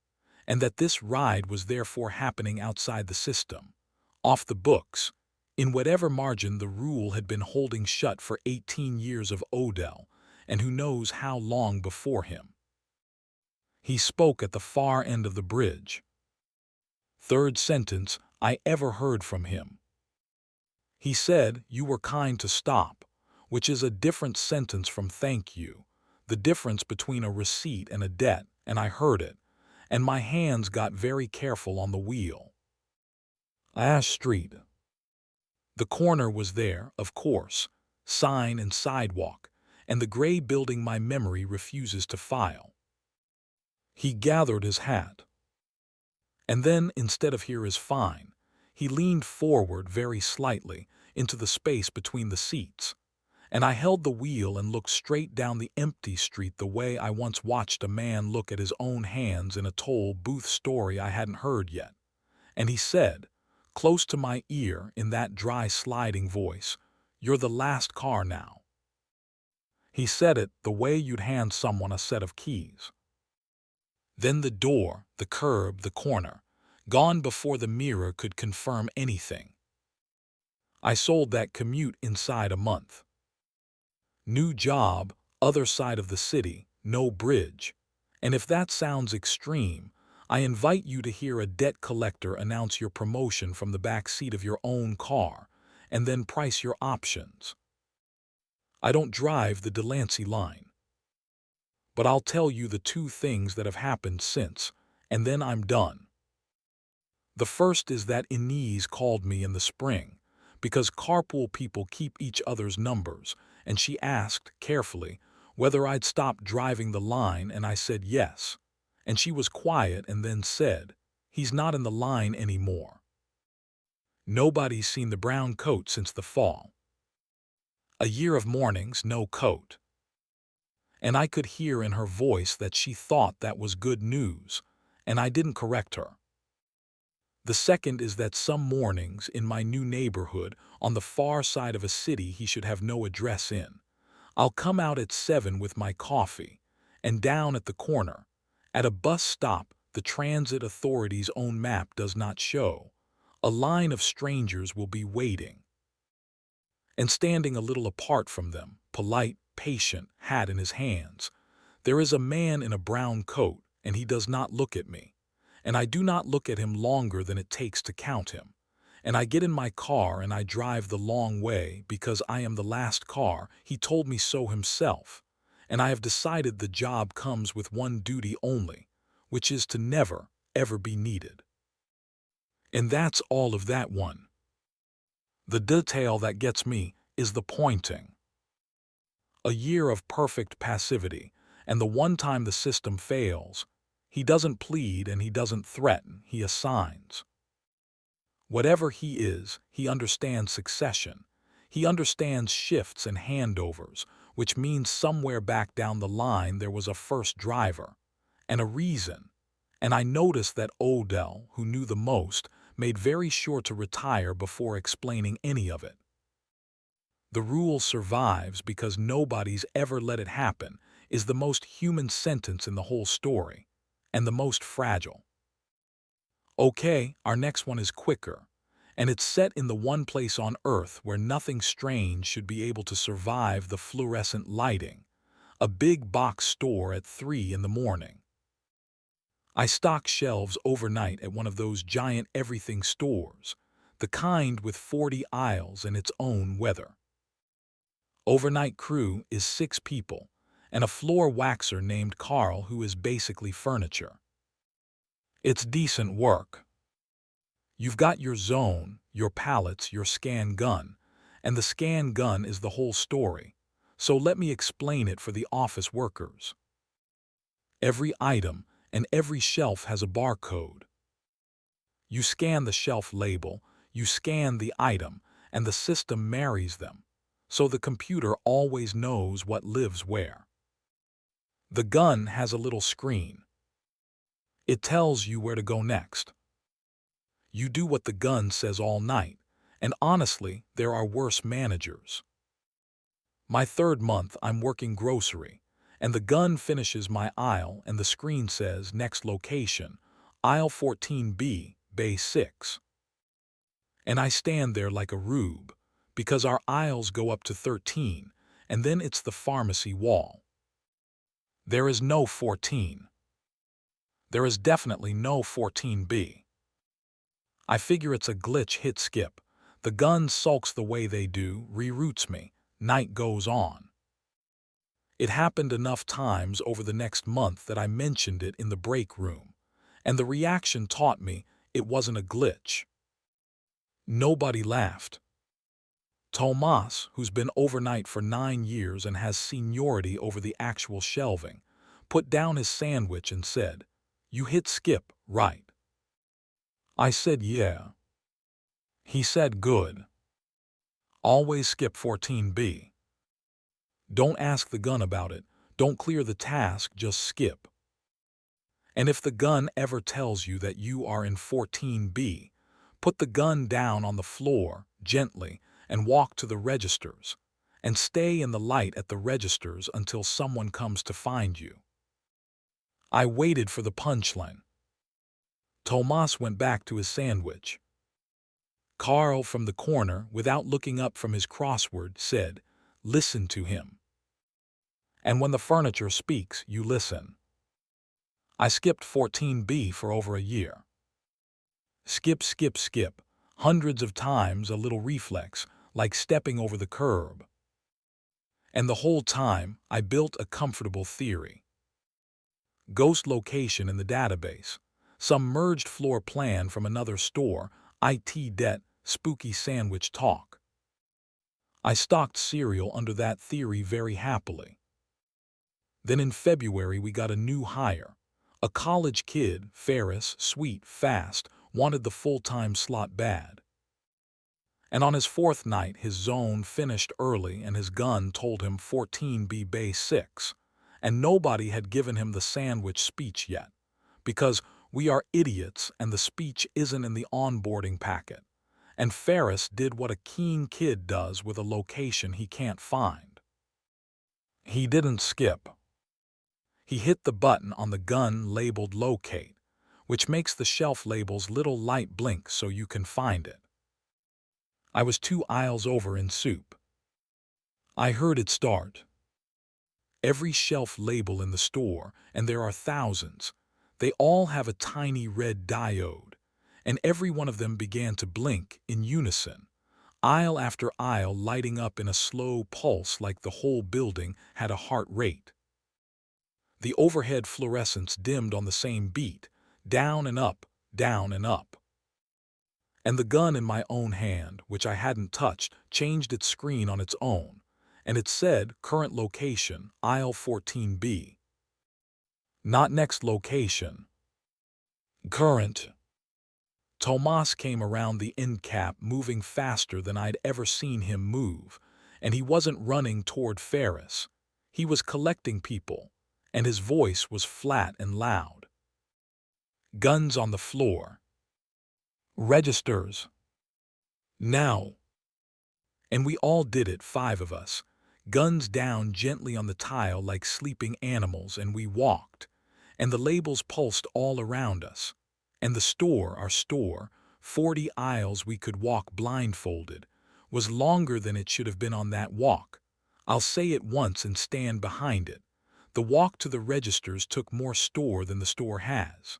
and that this ride was therefore happening outside the system, off the books, in whatever margin the rule had been holding shut for 18 years of Odell, and who knows how long before him. He spoke at the far end of the bridge. Third sentence I ever heard from him. He said, "You were kind to stop," which is a different sentence from "thank you," the difference between a receipt and a debt, and I heard it, and my hands got very careful on the wheel. Ash Street. The corner was there, of course, sign and sidewalk, and the gray building my memory refuses to file. He gathered his hat. And then, instead of "here is fine," he leaned forward very slightly into the space between the seats, and I held the wheel and looked straight down the empty street the way I once watched a man look at his own hands in a toll booth story I hadn't heard yet. And he said, close to my ear in that dry sliding voice, "You're the last car now." He said it the way you'd hand someone a set of keys. Then the door, the curb, the corner, gone before the mirror could confirm anything. I sold that commute inside a month. New job, other side of the city, no bridge. And if that sounds extreme, I invite you to hear a debt collector announce your promotion from the back seat of your own car, and then price your options. I don't drive the Delancey line. But I'll tell you the two things that have happened since, and then I'm done. The first is that Inez called me in the spring, because carpool people keep each other's numbers, and she asked, carefully, whether I'd stopped driving the line, and I said yes. And she was quiet and then said, "He's not in the line anymore. Nobody's seen the brown coat since the fall. A year of mornings, no coat." And I could hear in her voice that she thought that was good news, and I didn't correct her. The second is that some mornings in my new neighborhood on the far side of a city he should have no address in, I'll come out at 7 with my coffee, and down at the corner, at a bus stop the transit authority's own map does not show, a line of strangers will be waiting. And standing a little apart from them, polite, patient, hat in his hands, there is a man in a brown coat, and he does not look at me. And I do not look at him longer than it takes to count him. And I get in my car and I drive the long way because I am the last car. He told me so himself. And I have decided the job comes with one duty only, which is to never, ever be needed. And that's all of that one. The detail that gets me is the pointing. A year of perfect passivity, and the one time the system fails, he doesn't plead and he doesn't threaten, he assigns. Whatever he is, he understands succession. He understands shifts and handovers, which means somewhere back down the line there was a first driver, and a reason. And I noticed that Odell, who knew the most, made very sure to retire before explaining any of it. The rule survives because nobody's ever let it happen is the most human sentence in the whole story, and the most fragile. Okay, our next one is quicker, and it's set in the one place on Earth where nothing strange should be able to survive the fluorescent lighting, a big box store at 3 in the morning. I stock shelves overnight at one of those giant everything stores, the kind with 40 aisles and its own weather. Overnight crew is 6 people, and a floor waxer named Carl who is basically furniture. It's decent work. You've got your zone, your pallets, your scan gun, and the scan gun is the whole story, so let me explain it for the office workers. Every item and every shelf has a barcode. You scan the shelf label, you scan the item, and the system marries them, so the computer always knows what lives where. The gun has a little screen. It tells you where to go next. You do what the gun says all night, and honestly, there are worse managers. My 3rd month, I'm working grocery, and the gun finishes my aisle and the screen says next location, aisle 14B, bay 6. And I stand there like a rube, because our aisles go up to 13, and then it's the pharmacy wall. There is no 14. There is definitely no 14B. I figure it's a glitch hit skip. The gun sulks the way they do, reroutes me. Night goes on. It happened enough times over the next month that I mentioned it in the break room, and the reaction taught me it wasn't a glitch. Nobody laughed. Tomas, who's been overnight for 9 years and has seniority over the actual shelving, put down his sandwich and said, "You hit skip, right?" I said, "Yeah." He said, "Good. Always skip 14B. Don't ask the gun about it. Don't clear the task, just skip. And if the gun ever tells you that you are in 14B, put the gun down on the floor, gently, and walk to the registers, and stay in the light at the registers until someone comes to find you." I waited for the punchline. Tomas went back to his sandwich. Carl from the corner, without looking up from his crossword, said, "Listen to him. And when the furniture speaks, you listen." I skipped 14B for over a year. Skip, skip, skip, hundreds of times, a little reflex, like stepping over the curb. And the whole time, I built a comfortable theory. Ghost location in the database, some merged floor plan from another store, IT debt, spooky sandwich talk. I stocked cereal under that theory very happily. Then in February we got a new hire. A college kid, Ferris, sweet, fast, wanted the full-time slot bad. And on his fourth night his zone finished early and his gun told him 14B base 6. And nobody had given him the sandwich speech yet, because we are idiots and the speech isn't in the onboarding packet. And Ferris did what a keen kid does with a location he can't find. He didn't skip. He hit the button on the gun labeled locate, which makes the shelf label's little light blink so you can find it. I was 2 aisles over in soup. I heard it start. Every shelf label in the store, and there are thousands, they all have a tiny red diode, and every one of them began to blink in unison, aisle after aisle lighting up in a slow pulse like the whole building had a heart rate. The overhead fluorescence dimmed on the same beat, down and up, down and up. And the gun in my own hand, which I hadn't touched, changed its screen on its own, and it said current location, aisle 14B. Not next location. Current. Tomas came around the end cap moving faster than I'd ever seen him move, and he wasn't running toward Ferris. He was collecting people, and his voice was flat and loud. Guns on the floor. Registers. Now. And we all did it, 5 of us. Guns down gently on the tile like sleeping animals, and we walked. And the labels pulsed all around us. And the store, our store, 40 aisles we could walk blindfolded, was longer than it should have been on that walk. I'll say it once and stand behind it. The walk to the registers took more store than the store has.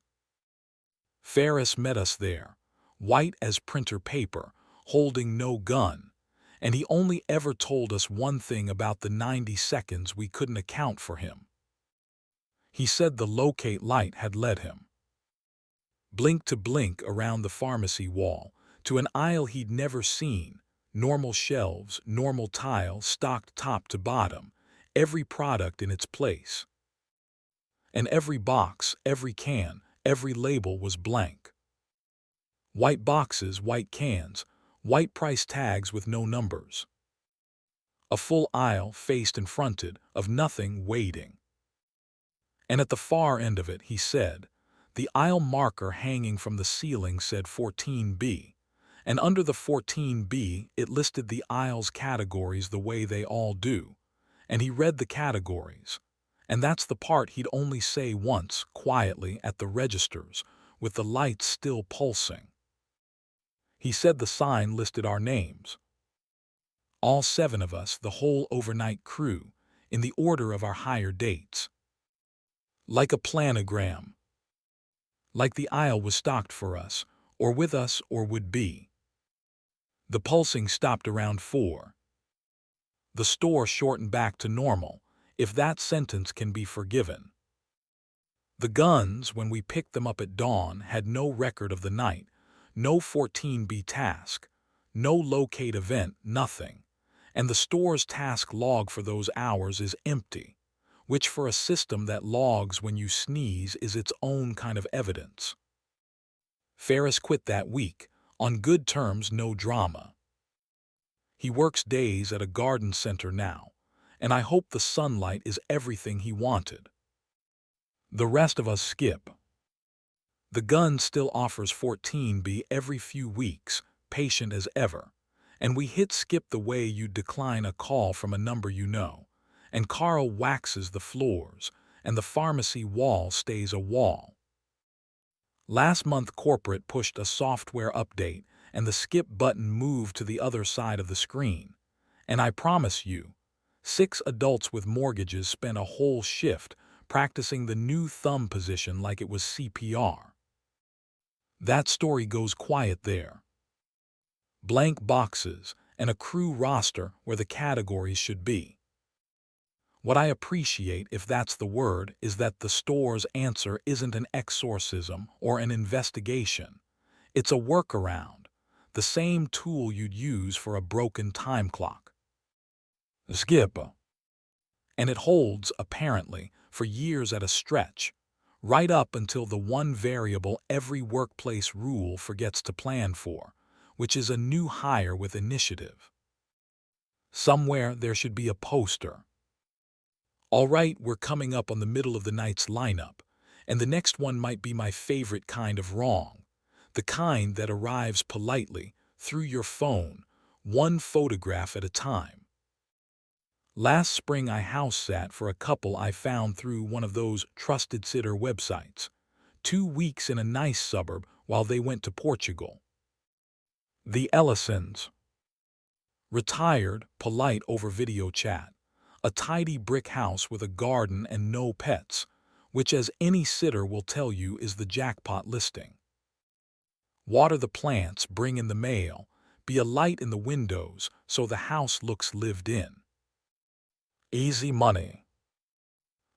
Ferris met us there, white as printer paper, holding no gun. And he only ever told us one thing about the 90 seconds we couldn't account for him. He said the locate light had led him. Blink to blink around the pharmacy wall, to an aisle he'd never seen, normal shelves, normal tile, stocked top to bottom, every product in its place. And every box, every can, every label was blank. White boxes, white cans, white price tags with no numbers. A full aisle faced and fronted, of nothing waiting. And at the far end of it, he said, the aisle marker hanging from the ceiling said 14B, and under the 14B it listed the aisle's categories the way they all do, and he read the categories. And that's the part he'd only say once, quietly, at the registers, with the lights still pulsing. He said the sign listed our names. All 7 of us, the whole overnight crew, in the order of our hire dates. Like a planogram. Like the aisle was stocked for us, or with us, or would be. The pulsing stopped around 4. The store shortened back to normal, if that sentence can be forgiven. The guns, when we picked them up at dawn, had no record of the night, no 14B task, no locate event, nothing. And the store's task log for those hours is empty. which for a system that logs when you sneeze is its own kind of evidence. Ferris quit that week, on good terms, no drama. He works days at a garden center now, and I hope the sunlight is everything he wanted. The rest of us skip. The gun still offers 14B every few weeks, patient as ever, and we hit skip the way you'd decline a call from a number you know, and Carl waxes the floors, and the pharmacy wall stays a wall. Last month corporate pushed a software update and the skip button moved to the other side of the screen, and I promise you, 6 adults with mortgages spent a whole shift practicing the new thumb position like it was CPR. That story goes quiet there. Blank boxes and a crew roster where the categories should be. What I appreciate, if that's the word, is that the store's answer isn't an exorcism or an investigation. It's a workaround, the same tool you'd use for a broken time clock. Skip. And it holds, apparently, for years at a stretch, right up until the one variable every workplace rule forgets to plan for, which is a new hire with initiative. Somewhere there should be a poster. All right, we're coming up on the middle of the night's lineup, and the next one might be my favorite kind of wrong, the kind that arrives politely, through your phone, one photograph at a time. Last spring I house sat for a couple I found through one of those trusted sitter websites. 2 weeks in a nice suburb while they went to Portugal. The Ellisons. Retired, polite over video chat. A tidy brick house with a garden and no pets, which as any sitter will tell you is the jackpot listing. Water the plants, bring in the mail, be a light in the windows so the house looks lived in. Easy money.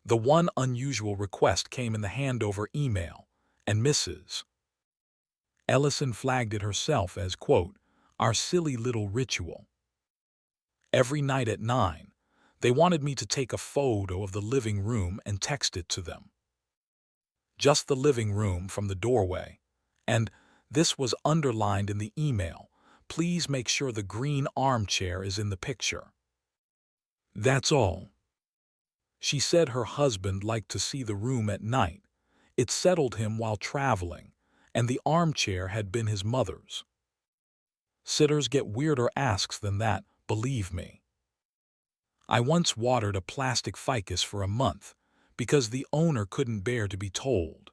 The one unusual request came in the handover email, and Mrs. Ellison flagged it herself as, quote, our silly little ritual. Every night at 9, they wanted me to take a photo of the living room and text it to them. Just the living room from the doorway, and this was underlined in the email, please make sure the green armchair is in the picture. That's all. She said her husband liked to see the room at night. It settled him while traveling, and the armchair had been his mother's. Sitters get weirder asks than that, believe me. I once watered a plastic ficus for a month because the owner couldn't bear to be told.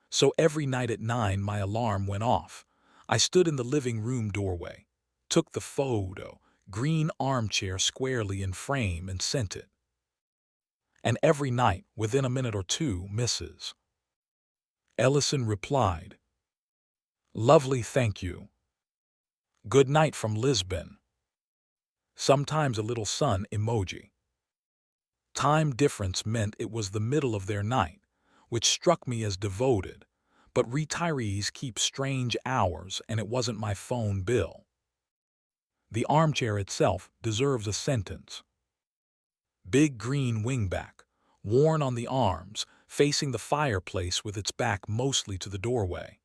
So every night at 9 my alarm went off. I stood in the living room doorway, took the photo, green armchair squarely in frame, and sent it. And every night, within a minute or two, Mrs. Ellison replied, lovely, thank you. Good night from Lisbon. Sometimes a little sun emoji. Time difference meant it was the middle of their night, which struck me as devoted, but retirees keep strange hours and it wasn't my phone bill. The armchair itself deserves a sentence. Big green wingback, worn on the arms, facing the fireplace with its back mostly to the doorway.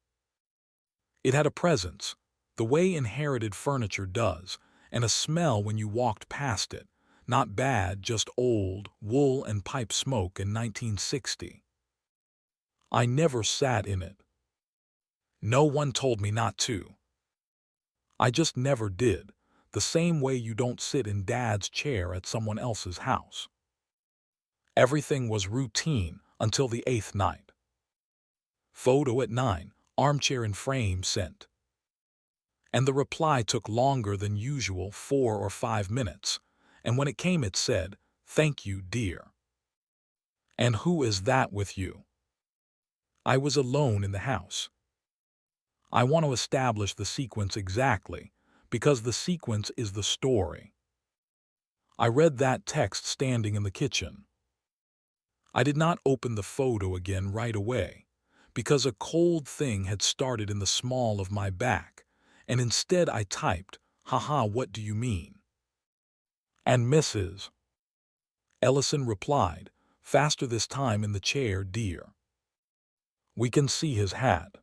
It had a presence, the way inherited furniture does, and a smell when you walked past it. Not bad, just old, wool and pipe smoke in 1960. I never sat in it. No one told me not to. I just never did, the same way you don't sit in Dad's chair at someone else's house. Everything was routine until the 8th night. Photo at 9, armchair in frame sent. And the reply took longer than usual, 4 or 5 minutes, and when it came it said, thank you, dear. And who is that with you? I was alone in the house. I want to establish the sequence exactly, because the sequence is the story. I read that text standing in the kitchen. I did not open the photo again right away, because a cold thing had started in the small of my back, and instead I typed, haha, what do you mean? And Mrs. Ellison replied, faster this time in the chair, dear. We can see his hat.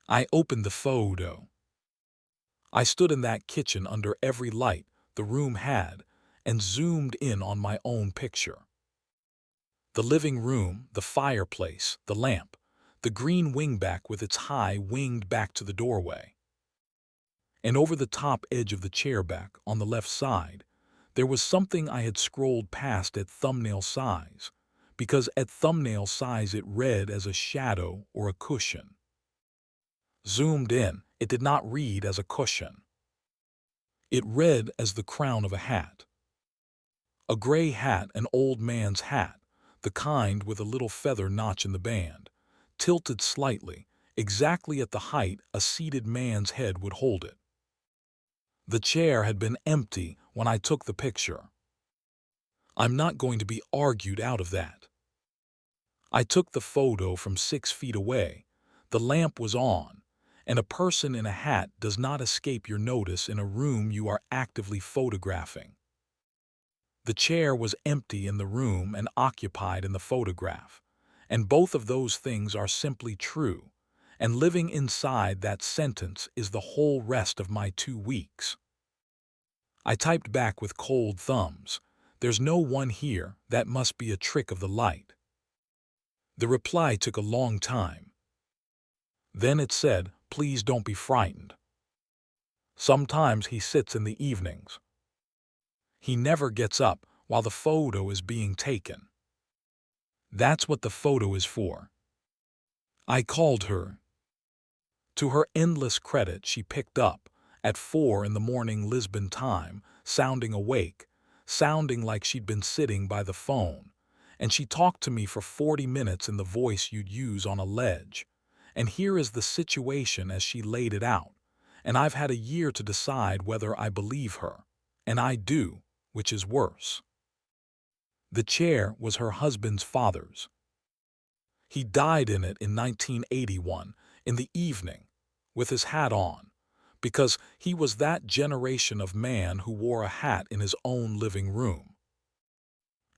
I opened the photo. I stood in that kitchen under every light the room had and zoomed in on my own picture. The living room, the fireplace, the lamp, the green wingback with its high winged back to the doorway. And over the top edge of the chair back, on the left side, there was something I had scrolled past at thumbnail size, because at thumbnail size it read as a shadow or a cushion. Zoomed in, it did not read as a cushion. It read as the crown of a hat. A gray hat, an old man's hat, the kind with a little feather notch in the band, tilted slightly, exactly at the height a seated man's head would hold it. The chair had been empty when I took the picture. I'm not going to be argued out of that. I took the photo from 6 feet away. The lamp was on, and a person in a hat does not escape your notice in a room you are actively photographing. The chair was empty in the room and occupied in the photograph, and both of those things are simply true, and living inside that sentence is the whole rest of my 2 weeks. I typed back with cold thumbs, "There's no one here, that must be a trick of the light." The reply took a long time. Then it said, "Please don't be frightened. Sometimes he sits in the evenings. He never gets up while the photo is being taken. That's what the photo is for." I called her. To her endless credit, she picked up, at 4 in the morning Lisbon time, sounding awake, sounding like she'd been sitting by the phone, and she talked to me for 40 minutes in the voice you'd use on a ledge. And here is the situation as she laid it out, and I've had a year to decide whether I believe her, and I do, which is worse. The chair was her husband's father's. He died in it in 1981, in the evening, with his hat on, because he was that generation of man who wore a hat in his own living room.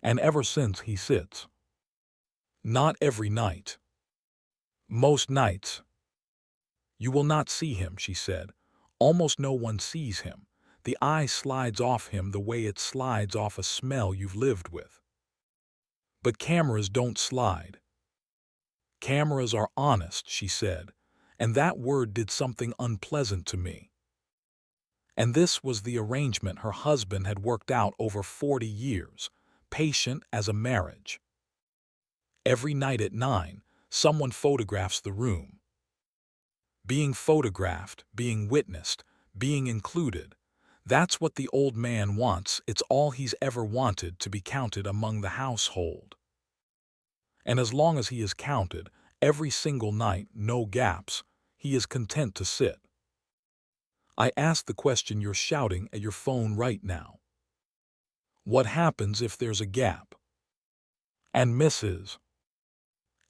And ever since he sits. Not every night. Most nights. You will not see him, she said. Almost no one sees him. The eye slides off him the way it slides off a smell you've lived with. But cameras don't slide. Cameras are honest, she said, and that word did something unpleasant to me. And this was the arrangement her husband had worked out over 40 years, patient as a marriage. Every night at 9, someone photographs the room. Being photographed, being witnessed, being included, that's what the old man wants. It's all he's ever wanted, to be counted among the household. And as long as he is counted, every single night, no gaps, he is content to sit. I ask the question you're shouting at your phone right now. What happens if there's a gap? And Mrs.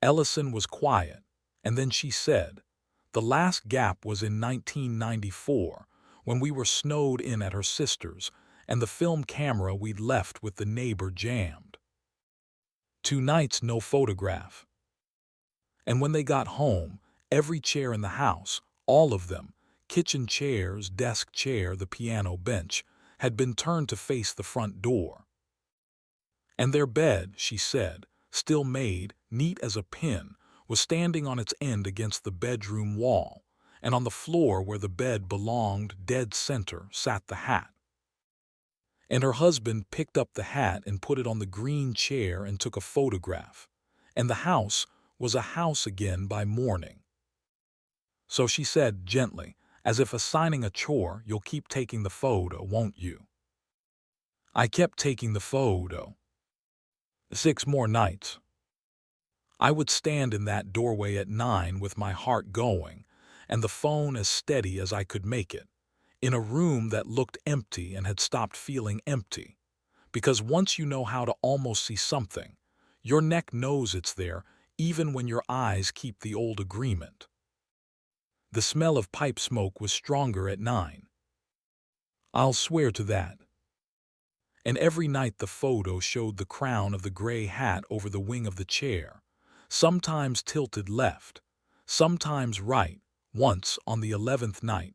Ellison was quiet, and then she said, "The last gap was in 1994, when we were snowed in at her sister's, and the film camera we'd left with the neighbor jammed. 2 nights, no photograph. And when they got home, every chair in the house, all of them, kitchen chairs, desk chair, the piano bench, had been turned to face the front door. And their bed," she said, "still made, neat as a pin, was standing on its end against the bedroom wall, and on the floor where the bed belonged, dead center, sat the hat. And her husband picked up the hat and put it on the green chair and took a photograph, and the house was a house again by morning. So," she said gently, as if assigning a chore, "you'll keep taking the photo, won't you?" I kept taking the photo. 6 more nights. I would stand in that doorway at 9 with my heart going, and the phone as steady as I could make it, in a room that looked empty and had stopped feeling empty. Because once you know how to almost see something, your neck knows it's there, even when your eyes keep the old agreement. The smell of pipe smoke was stronger at 9. I'll swear to that. And every night the photo showed the crown of the gray hat over the wing of the chair, sometimes tilted left, sometimes right, once, on the 11th night,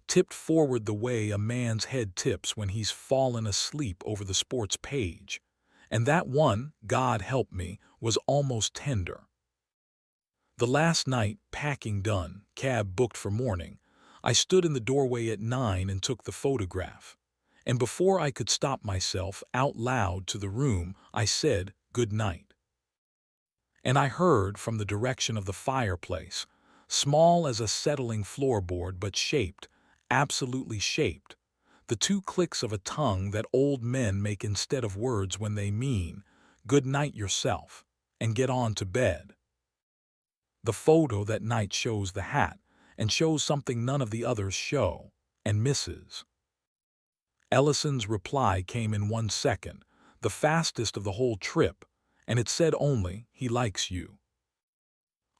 tipped forward the way a man's head tips when he's fallen asleep over the sports page. And that one, God help me, was almost tender. The last night, packing done, cab booked for morning, I stood in the doorway at 9 and took the photograph. And before I could stop myself, out loud to the room, I said, "Good night." And I heard from the direction of the fireplace, small as a settling floorboard but shaped, absolutely shaped, the two clicks of a tongue that old men make instead of words when they mean, "Good night yourself," and get on to bed. The photo that night shows the hat, and shows something none of the others show, and misses. Ellison's reply came in 1 second, the fastest of the whole trip, and it said only, "He likes you."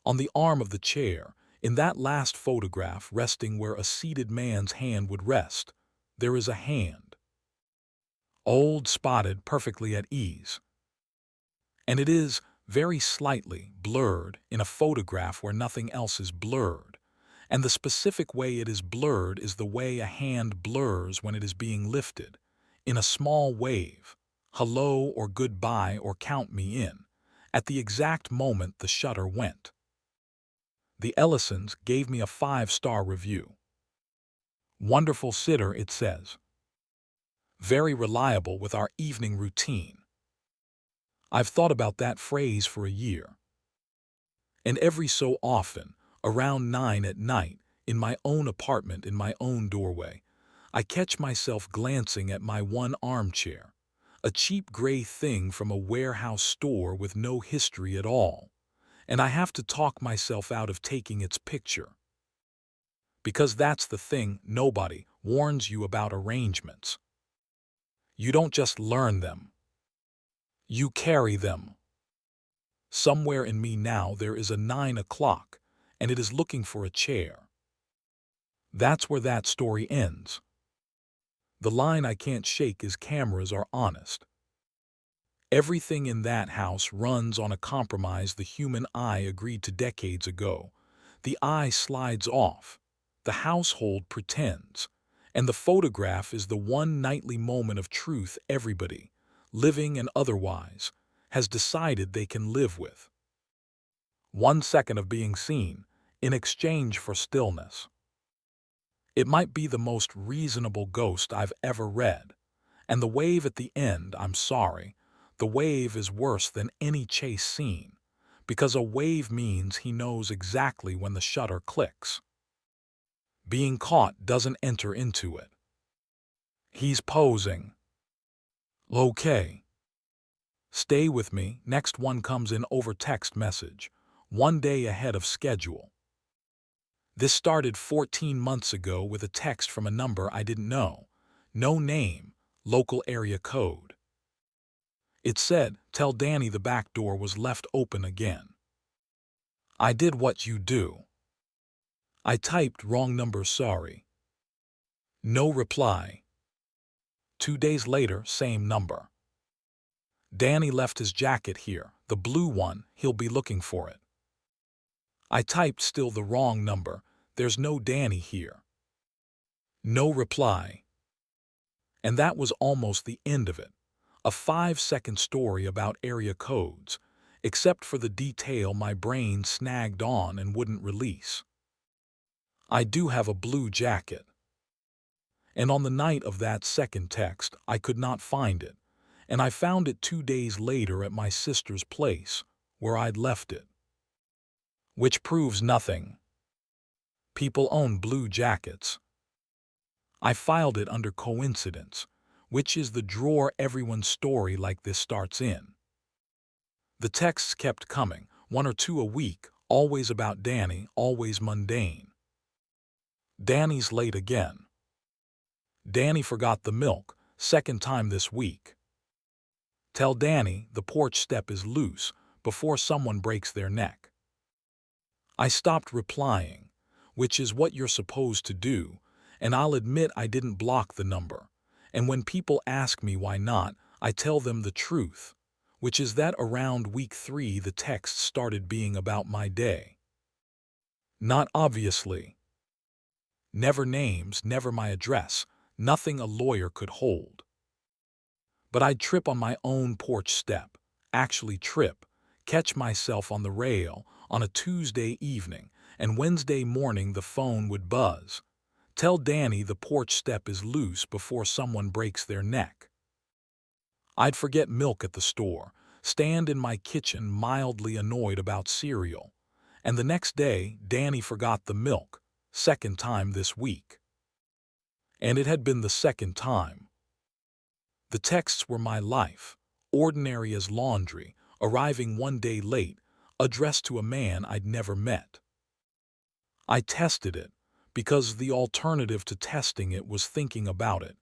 On the arm of the chair, in that last photograph resting where a seated man's hand would rest, there is a hand. Old, spotted, perfectly at ease. And it is, very slightly, blurred in a photograph where nothing else is blurred. And the specific way it is blurred is the way a hand blurs when it is being lifted, in a small wave, hello or goodbye or count me in, at the exact moment the shutter went. The Ellisons gave me a 5-star review. "Wonderful sitter," it says. "Very reliable with our evening routine." I've thought about that phrase for a year. And every so often, around 9 at night, in my own apartment in my own doorway, I catch myself glancing at my one armchair, a cheap gray thing from a warehouse store with no history at all, and I have to talk myself out of taking its picture. Because that's the thing, nobody warns you about arrangements. You don't just learn them. You carry them. Somewhere in me now there is a 9 o'clock, and it is looking for a chair. That's where that story ends. The line I can't shake is cameras are honest. Everything in that house runs on a compromise the human eye agreed to decades ago. The eye slides off. The household pretends. And the photograph is the one nightly moment of truth everybody, living and otherwise, has decided they can live with. 1 second of being seen, in exchange for stillness. It might be the most reasonable ghost I've ever read. And the wave at the end, I'm sorry, the wave is worse than any chase scene, because a wave means he knows exactly when the shutter clicks. Being caught doesn't enter into it. He's posing. Okay. Stay with me, next one comes in over text message, 1 day ahead of schedule. This started 14 months ago with a text from a number I didn't know. No name, local area code. It said, "Tell Danny the back door was left open again." I did what you do. I typed wrong number, sorry. No reply. 2 days later, same number. Danny left his jacket here, the blue one, he'll be looking for it. I typed still the wrong number, there's no Danny here. No reply. And that was almost the end of it. A 5-second story about area codes, except for the detail my brain snagged on and wouldn't release. I do have a blue jacket. And on the night of that second text, I could not find it, and I found it 2 days later at my sister's place, where I'd left it. Which proves nothing. People own blue jackets. I filed it under coincidence, which is the drawer everyone's story like this starts in. The texts kept coming, 1 or 2 a week, always about Danny, always mundane. Danny's late again. Danny forgot the milk, 2nd time this week. Tell Danny the porch step is loose before someone breaks their neck. I stopped replying, which is what you're supposed to do, and I'll admit I didn't block the number, And when people ask me why not, I tell them the truth, which is that around week 3 the texts started being about my day. Not obviously. Never names, never my address, nothing a lawyer could hold. But I'd trip on my own porch step, actually trip, catch myself on the rail on a Tuesday evening, and Wednesday morning the phone would buzz. Tell Danny the porch step is loose before someone breaks their neck. I'd forget milk at the store, stand in my kitchen mildly annoyed about cereal, and the next day Danny forgot the milk, second time this week. And it had been the second time. The texts were my life, ordinary as laundry, arriving one day late, addressed to a man I'd never met. I tested it, because the alternative to testing it was thinking about it,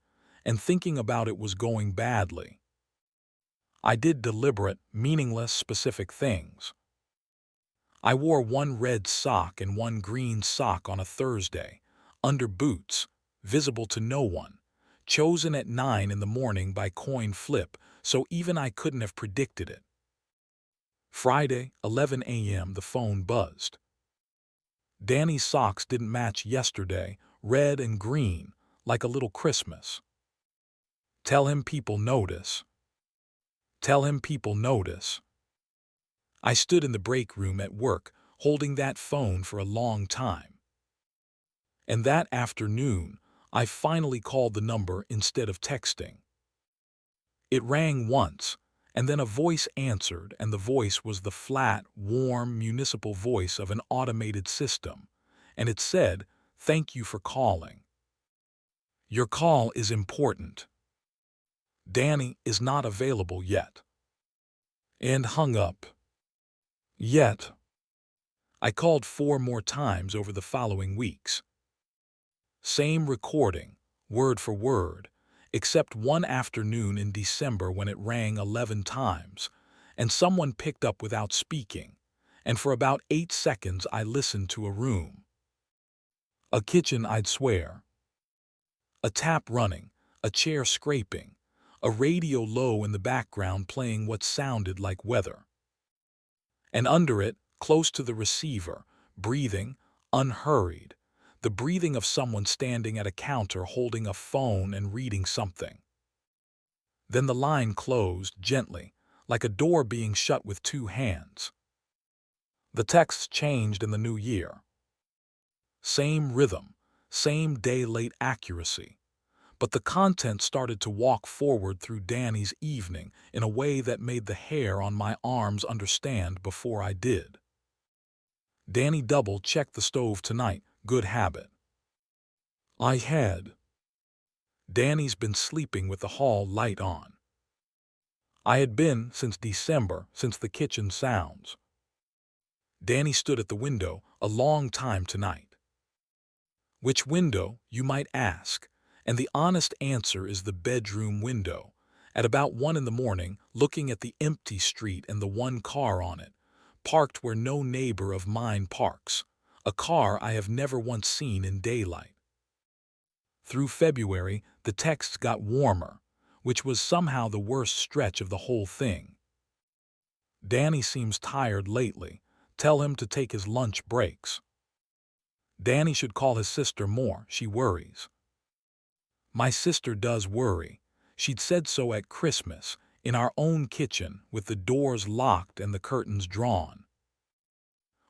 and thinking about it was going badly. I did deliberate, meaningless, specific things. I wore one red sock and one green sock on a Thursday, under boots, visible to no one, chosen at 9 in the morning by coin flip, so even I couldn't have predicted it. Friday, 11 a.m. the phone buzzed. Danny's socks didn't match yesterday, red and green, like a little Christmas. Tell him people notice. Tell him people notice. I stood in the break room at work, holding that phone for a long time. And that afternoon, I finally called the number instead of texting. It rang once, and then a voice answered, and the voice was the flat, warm, municipal voice of an automated system, and it said, "Thank you for calling. Your call is important. Danny is not available yet." And hung up. Yet. I called 4 more times over the following weeks. Same recording, word for word, except one afternoon in December when it rang 11 times, and someone picked up without speaking, and for about 8 seconds I listened to a room. A kitchen, I'd swear. A tap running, a chair scraping, a radio low in the background playing what sounded like weather. And under it, close to the receiver, breathing, unhurried, the breathing of someone standing at a counter holding a phone and reading something. Then the line closed gently, like a door being shut with 2 hands. The texts changed in the new year. Same rhythm, same day-late accuracy, but the content started to walk forward through Danny's evening in a way that made the hair on my arms understand before I did. Danny double-checked the stove tonight, good habit. I had. Danny's been sleeping with the hall light on. I had been since December, since the kitchen sounds. Danny stood at the window a long time tonight. Which window, you might ask, and the honest answer is the bedroom window, at about 1 in the morning, looking at the empty street and the one car on it, parked where no neighbor of mine parks, a car I have never once seen in daylight. Through February, the texts got warmer, which was somehow the worst stretch of the whole thing. Danny seems tired lately. Tell him to take his lunch breaks. Danny should call his sister more, she worries. My sister does worry. She'd said so at Christmas, in our own kitchen, with the doors locked and the curtains drawn.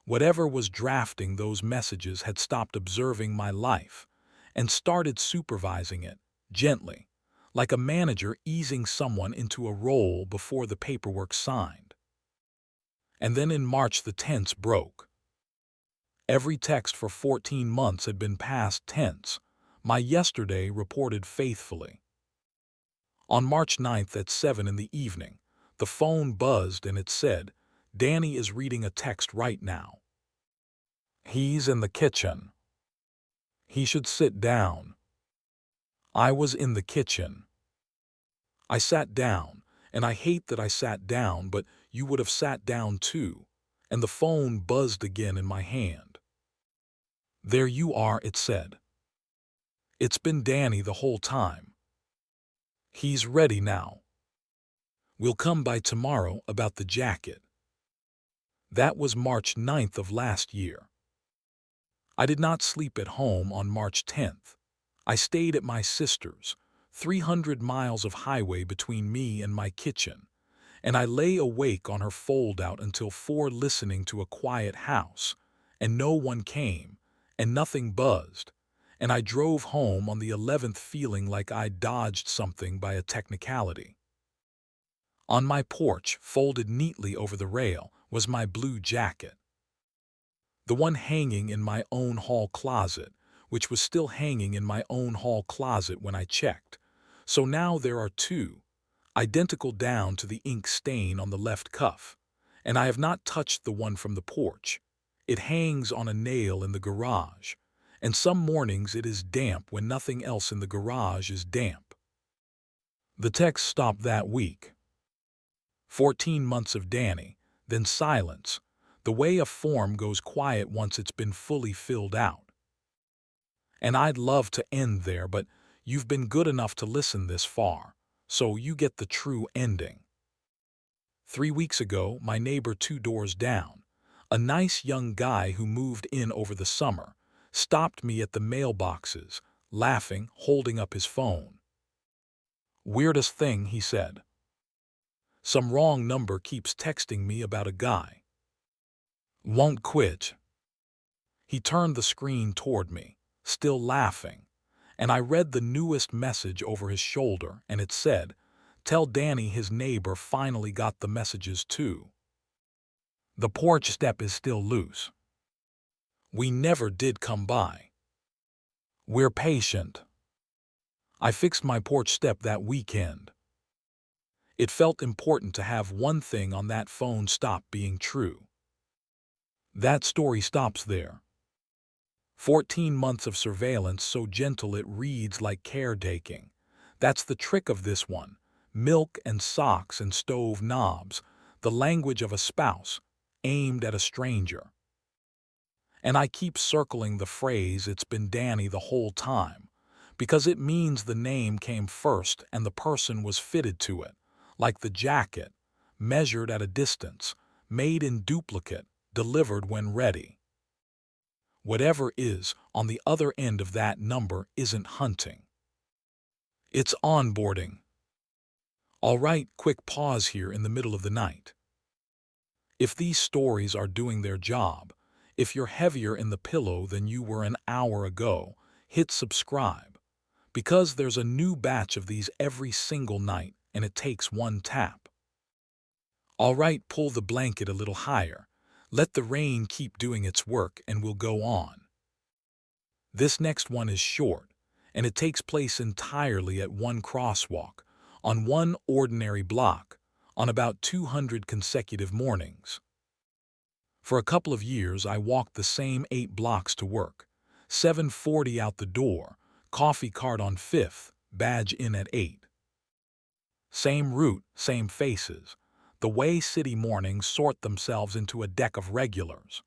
Whatever was drafting those messages had stopped observing my life, and started supervising it, gently, like a manager easing someone into a role before the paperwork signed. And then in March the tense broke. Every text for 14 months had been past tense, my yesterday reported faithfully. On March 9th at 7 in the evening, the phone buzzed and it said, "Danny is reading a text right now. He's in the kitchen. He should sit down." I was in the kitchen. I sat down, and I hate that I sat down, but you would have sat down too, and the phone buzzed again in my hand. "There you are," it said. "It's been Danny the whole time." He's ready now. We'll come by tomorrow about the jacket. That was March 9th of last year. I did not sleep at home on March 10th. I stayed at my sister's, 300 miles of highway between me and my kitchen, and I lay awake on her fold-out until 4 listening to A Quiet House, and no one came, and nothing buzzed, and I drove home on the 11th feeling like I dodged something by a technicality. On my porch, folded neatly over the rail, was my blue jacket. The one hanging in my own hall closet, which was still hanging in my own hall closet when I checked. So now there are 2, identical down to the ink stain on the left cuff, and I have not touched the one from the porch. It hangs on a nail in the garage, and some mornings it is damp when nothing else in the garage is damp. The text stopped that week. 14 months of Danny, then silence, the way a form goes quiet once it's been fully filled out. And I'd love to end there, but you've been good enough to listen this far, so you get the true ending. 3 weeks ago, my neighbor 2 doors down, a nice young guy who moved in over the summer, stopped me at the mailboxes, laughing, holding up his phone. "Weirdest thing," he said. "Some wrong number keeps texting me about a guy. Won't quit." He turned the screen toward me, still laughing, and I read the newest message over his shoulder, and it said, "Tell Danny his neighbor finally got the messages too. The porch step is still loose. We never did come by. We're patient." I fixed my porch step that weekend. It felt important to have one thing on that phone stop being true. That story stops there. 14 months of surveillance so gentle it reads like caretaking. That's the trick of this one. Milk and socks and stove knobs, the language of a spouse, aimed at a stranger. And I keep circling the phrase "it's been Danny the whole time," because it means the name came first and the person was fitted to it, like the jacket, measured at a distance, made in duplicate, delivered when ready. Whatever is on the other end of that number isn't hunting. It's onboarding. All right, quick pause here in the middle of the night. If these stories are doing their job, if you're heavier in the pillow than you were an hour ago, hit subscribe, because there's a new batch of these every single night, and it takes one tap. All right, pull the blanket a little higher. Let the rain keep doing its work, and we'll go on. This next one is short, and it takes place entirely at one crosswalk, on one ordinary block, on about 200 consecutive mornings. For a couple of years, I walked the same 8 blocks to work, 7:40 out the door, coffee cart on 5th, badge in at 8. Same route, same faces, the way city mornings sort themselves into a deck of regulars.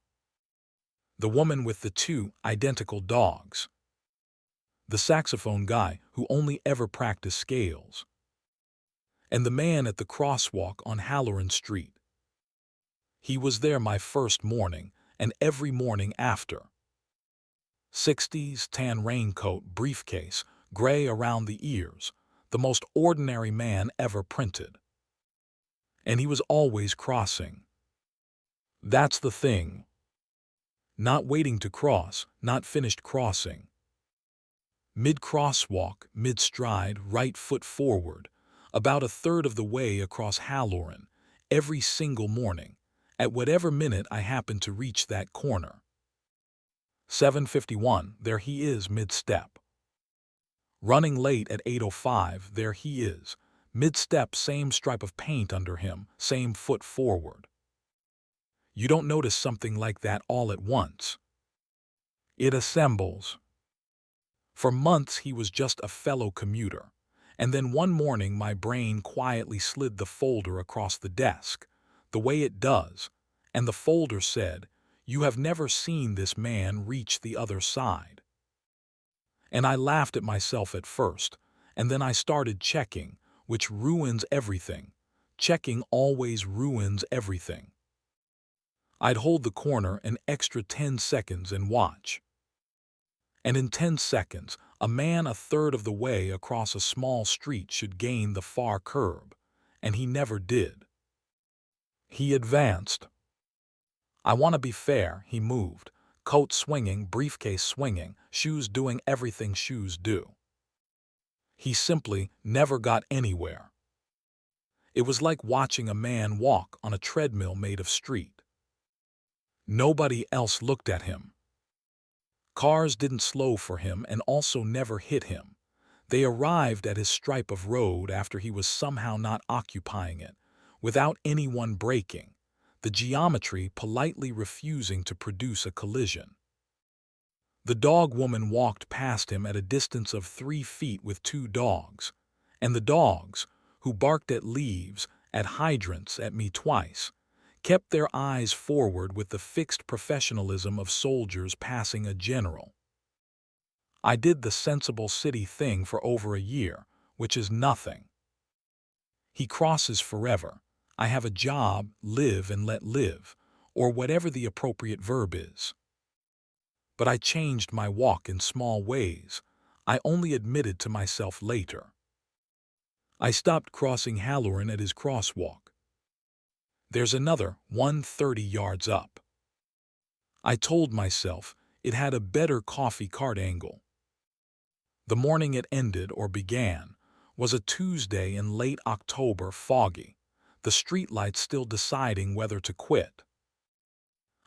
The woman with the 2 identical dogs. The saxophone guy who only ever practiced scales. And the man at the crosswalk on Halloran Street. He was there my first morning and every morning after. 60s, tan raincoat, briefcase, gray around the ears, the most ordinary man ever printed. And he was always crossing. That's the thing. Not waiting to cross, not finished crossing. Mid-crosswalk, mid-stride, right foot forward, about a third of the way across Halloran, every single morning, at whatever minute I happen to reach that corner. 7:51, there he is mid-step. Running late at 8:05, there he is, mid-step, same stripe of paint under him, same foot forward. You don't notice something like that all at once. It assembles. For months he was just a fellow commuter, and then one morning my brain quietly slid the folder across the desk, the way it does, and the folder said, "You have never seen this man reach the other side." And I laughed at myself at first, And then I started checking, which ruins everything. Checking always ruins everything. I'd hold the corner an extra 10 seconds and watch. And in 10 seconds, a man a third of the way across a small street should gain the far curb, and he never did. He advanced. I want to be fair, he moved, coat swinging, briefcase swinging, shoes doing everything shoes do. He simply never got anywhere. It was like watching a man walk on a treadmill made of street. Nobody else looked at him. Cars didn't slow for him and also never hit him. They arrived at his stripe of road after he was somehow not occupying it, without anyone braking, the geometry politely refusing to produce a collision. The dog woman walked past him at a distance of 3 feet with 2 dogs, and the dogs, who barked at leaves, at hydrants, at me twice, kept their eyes forward with the fixed professionalism of soldiers passing a general. I did the sensible city thing for over a year, which is nothing. He crosses forever. I have a job, live and let live, or whatever the appropriate verb is. But I changed my walk in small ways. I only admitted to myself later. I stopped crossing Halloran at his crosswalk. There's another 130 yards up. I told myself it had a better coffee cart angle. The morning it ended or began was a Tuesday in late October, foggy, the streetlights still deciding whether to quit.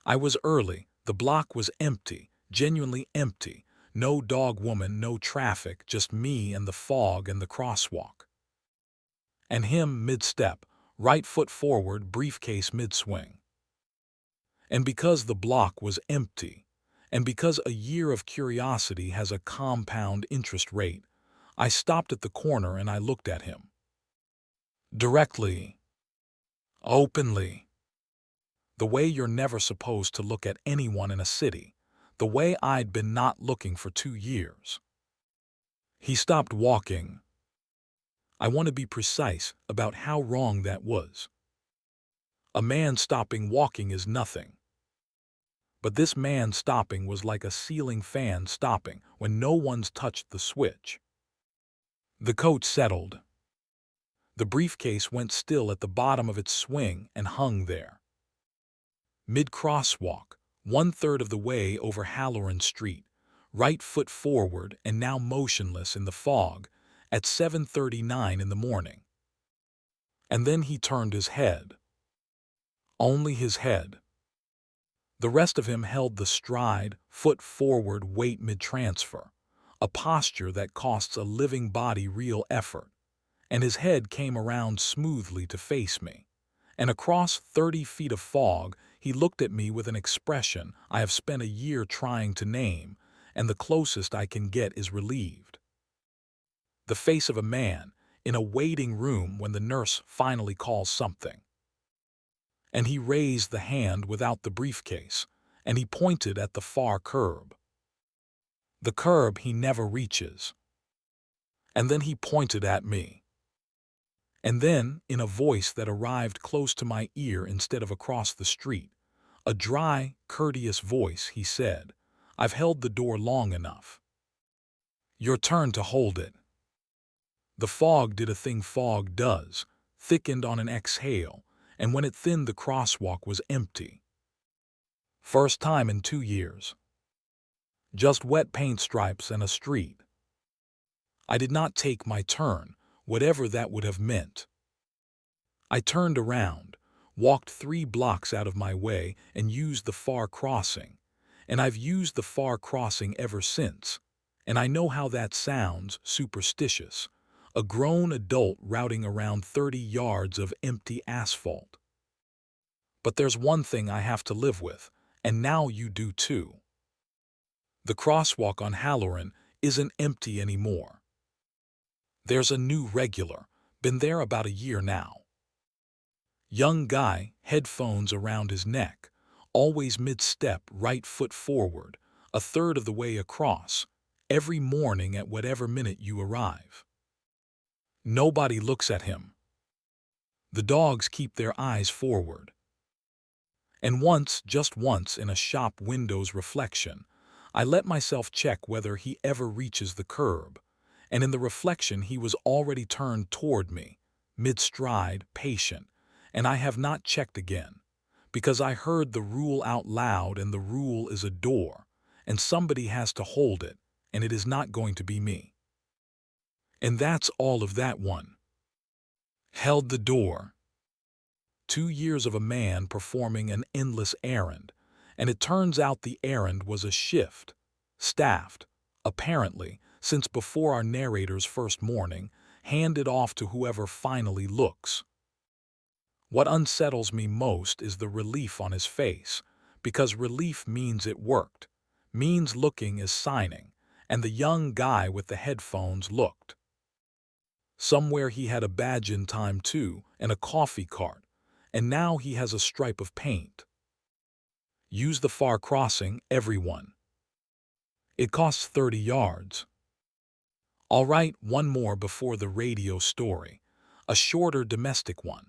I was early, the block was empty, genuinely empty, no dog woman, no traffic, just me and the fog and the crosswalk. And him mid-step, right foot forward, briefcase mid-swing. And because the block was empty, and because a year of curiosity has a compound interest rate, I stopped at the corner and I looked at him. Directly. Openly. The way you're never supposed to look at anyone in a city, the way I'd been not looking for 2 years. He stopped walking. I want to be precise about how wrong that was. A man stopping walking is nothing. But this man stopping was like a ceiling fan stopping when no one's touched the switch. The coat settled. The briefcase went still at the bottom of its swing and hung there. Mid-crosswalk, 1/3 of the way over Halloran Street, right foot forward and now motionless in the fog, at 7:39 in the morning. And then he turned his head. Only his head. The rest of him held the stride, foot forward, weight mid-transfer, a posture that costs a living body real effort, and his head came around smoothly to face me, and across 30 feet of fog he looked at me with an expression I have spent a year trying to name, and the closest I can get is relieved. The face of a man in a waiting room when the nurse finally calls something. And he raised the hand without the briefcase, and he pointed at the far curb. The curb he never reaches. And then he pointed at me. And then, in a voice that arrived close to my ear instead of across the street, a dry, courteous voice, he said, "I've held the door long enough. Your turn to hold it." The fog did a thing fog does, thickened on an exhale, and when it thinned the crosswalk was empty. First time in 2 years. Just wet paint stripes and a street. I did not take my turn, whatever that would have meant. I turned around, walked 3 blocks out of my way and used the far crossing, and I've used the far crossing ever since, and I know how that sounds, superstitious. A grown adult routing around 30 yards of empty asphalt. But there's one thing I have to live with, and now you do too. The crosswalk on Halloran isn't empty anymore. There's a new regular, been there about a year now. Young guy, headphones around his neck, always mid-step, right foot forward, a third of the way across, every morning at whatever minute you arrive. Nobody looks at him. The dogs keep their eyes forward. And once, just once, in a shop window's reflection, I let myself check whether he ever reaches the curb, and in the reflection he was already turned toward me, mid-stride, patient, and I have not checked again, because I heard the rule out loud, and the rule is a door, and somebody has to hold it, and it is not going to be me. And that's all of that one. Held the door. 2 years of a man performing an endless errand, and it turns out the errand was a shift, staffed, apparently, since before our narrator's first morning, handed off to whoever finally looks. What unsettles me most is the relief on his face, because relief means it worked, means looking is signing, and the young guy with the headphones looked. Somewhere he had a badge in time too, and a coffee cart, and now he has a stripe of paint. Use the far crossing, everyone. It costs 30 yards. All right, one more before the radio story, a shorter domestic one,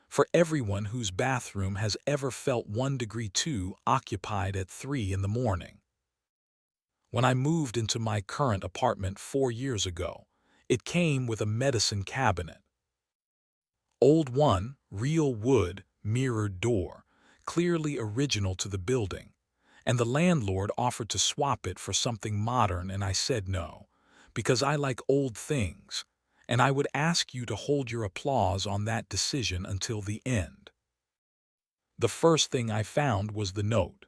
for everyone whose bathroom has ever felt 1 degree too occupied at 3 in the morning. When I moved into my current apartment 4 years ago, it came with a medicine cabinet. Old one, real wood, mirrored door, clearly original to the building, and the landlord offered to swap it for something modern, and I said no, because I like old things, and I would ask you to hold your applause on that decision until the end. The first thing I found was the note.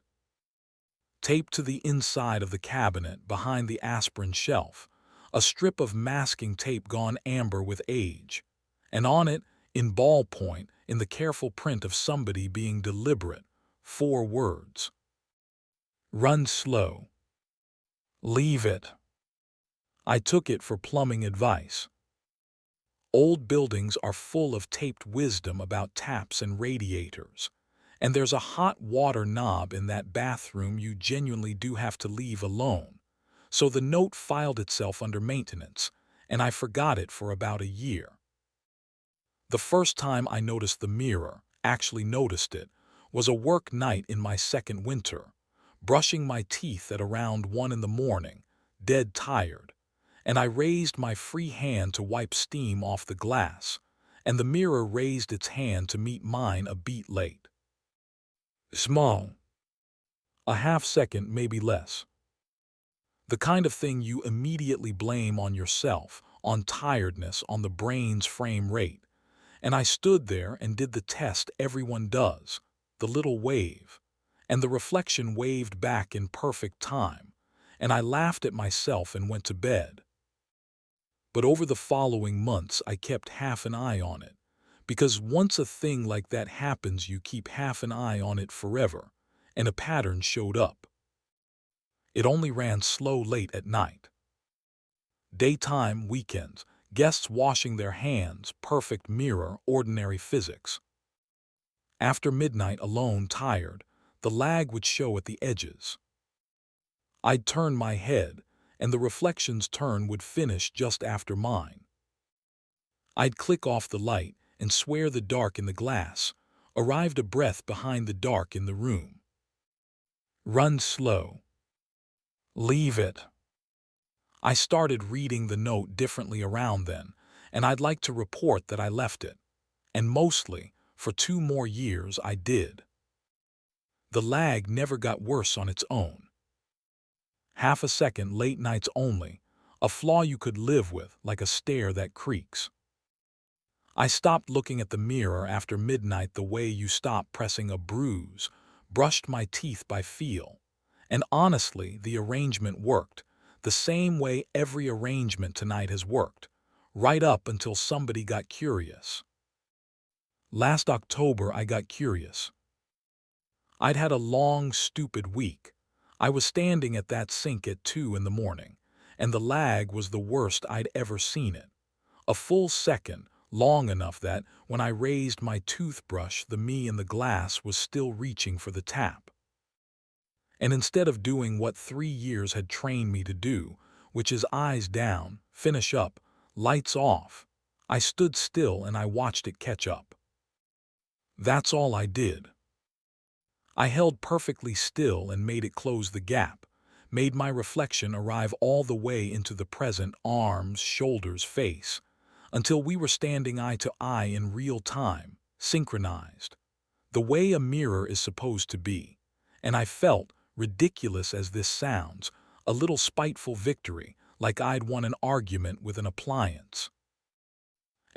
Taped to the inside of the cabinet behind the aspirin shelf, a strip of masking tape gone amber with age, and on it, in ballpoint, in the careful print of somebody being deliberate, 4 words. Run slow. Leave it. I took it for plumbing advice. Old buildings are full of taped wisdom about taps and radiators, and there's a hot water knob in that bathroom you genuinely do have to leave alone. So the note filed itself under maintenance, and I forgot it for about a year. The first time I noticed the mirror, actually noticed it, was a work night in my second winter, brushing my teeth at around 1 in the morning, dead tired, and I raised my free hand to wipe steam off the glass, and the mirror raised its hand to meet mine a beat late. Small. A half second, maybe less. The kind of thing you immediately blame on yourself, on tiredness, on the brain's frame rate. And I stood there and did the test everyone does, the little wave, and the reflection waved back in perfect time, and I laughed at myself and went to bed. But over the following months I kept half an eye on it, because once a thing like that happens you keep half an eye on it forever, and a pattern showed up. It only ran slow late at night. Daytime, weekends, guests washing their hands, perfect mirror, ordinary physics. After midnight, alone, tired, the lag would show at the edges. I'd turn my head, and the reflection's turn would finish just after mine. I'd click off the light and swear the dark in the glass, arrived a breath behind the dark in the room. Run slow. Leave it. I started reading the note differently around then, and I'd like to report that I left it. And mostly, for 2 more years, I did. The lag never got worse on its own. Half a second, late nights only, a flaw you could live with, like a stair that creaks. I stopped looking at the mirror after midnight the way you stop pressing a bruise, brushed my teeth by feel. And honestly, the arrangement worked, the same way every arrangement tonight has worked, right up until somebody got curious. Last October I got curious. I'd had a long, stupid week. I was standing at that sink at 2 in the morning, and the lag was the worst I'd ever seen it. A full second, long enough that, when I raised my toothbrush, the me in the glass was still reaching for the tap. And instead of doing what 3 years had trained me to do, which is eyes down, finish up, lights off, I stood still and I watched it catch up. That's all I did. I held perfectly still and made it close the gap, made my reflection arrive all the way into the present, arms, shoulders, face, until we were standing eye to eye in real time, synchronized, the way a mirror is supposed to be. And I felt, ridiculous as this sounds, a little spiteful victory, like I'd won an argument with an appliance.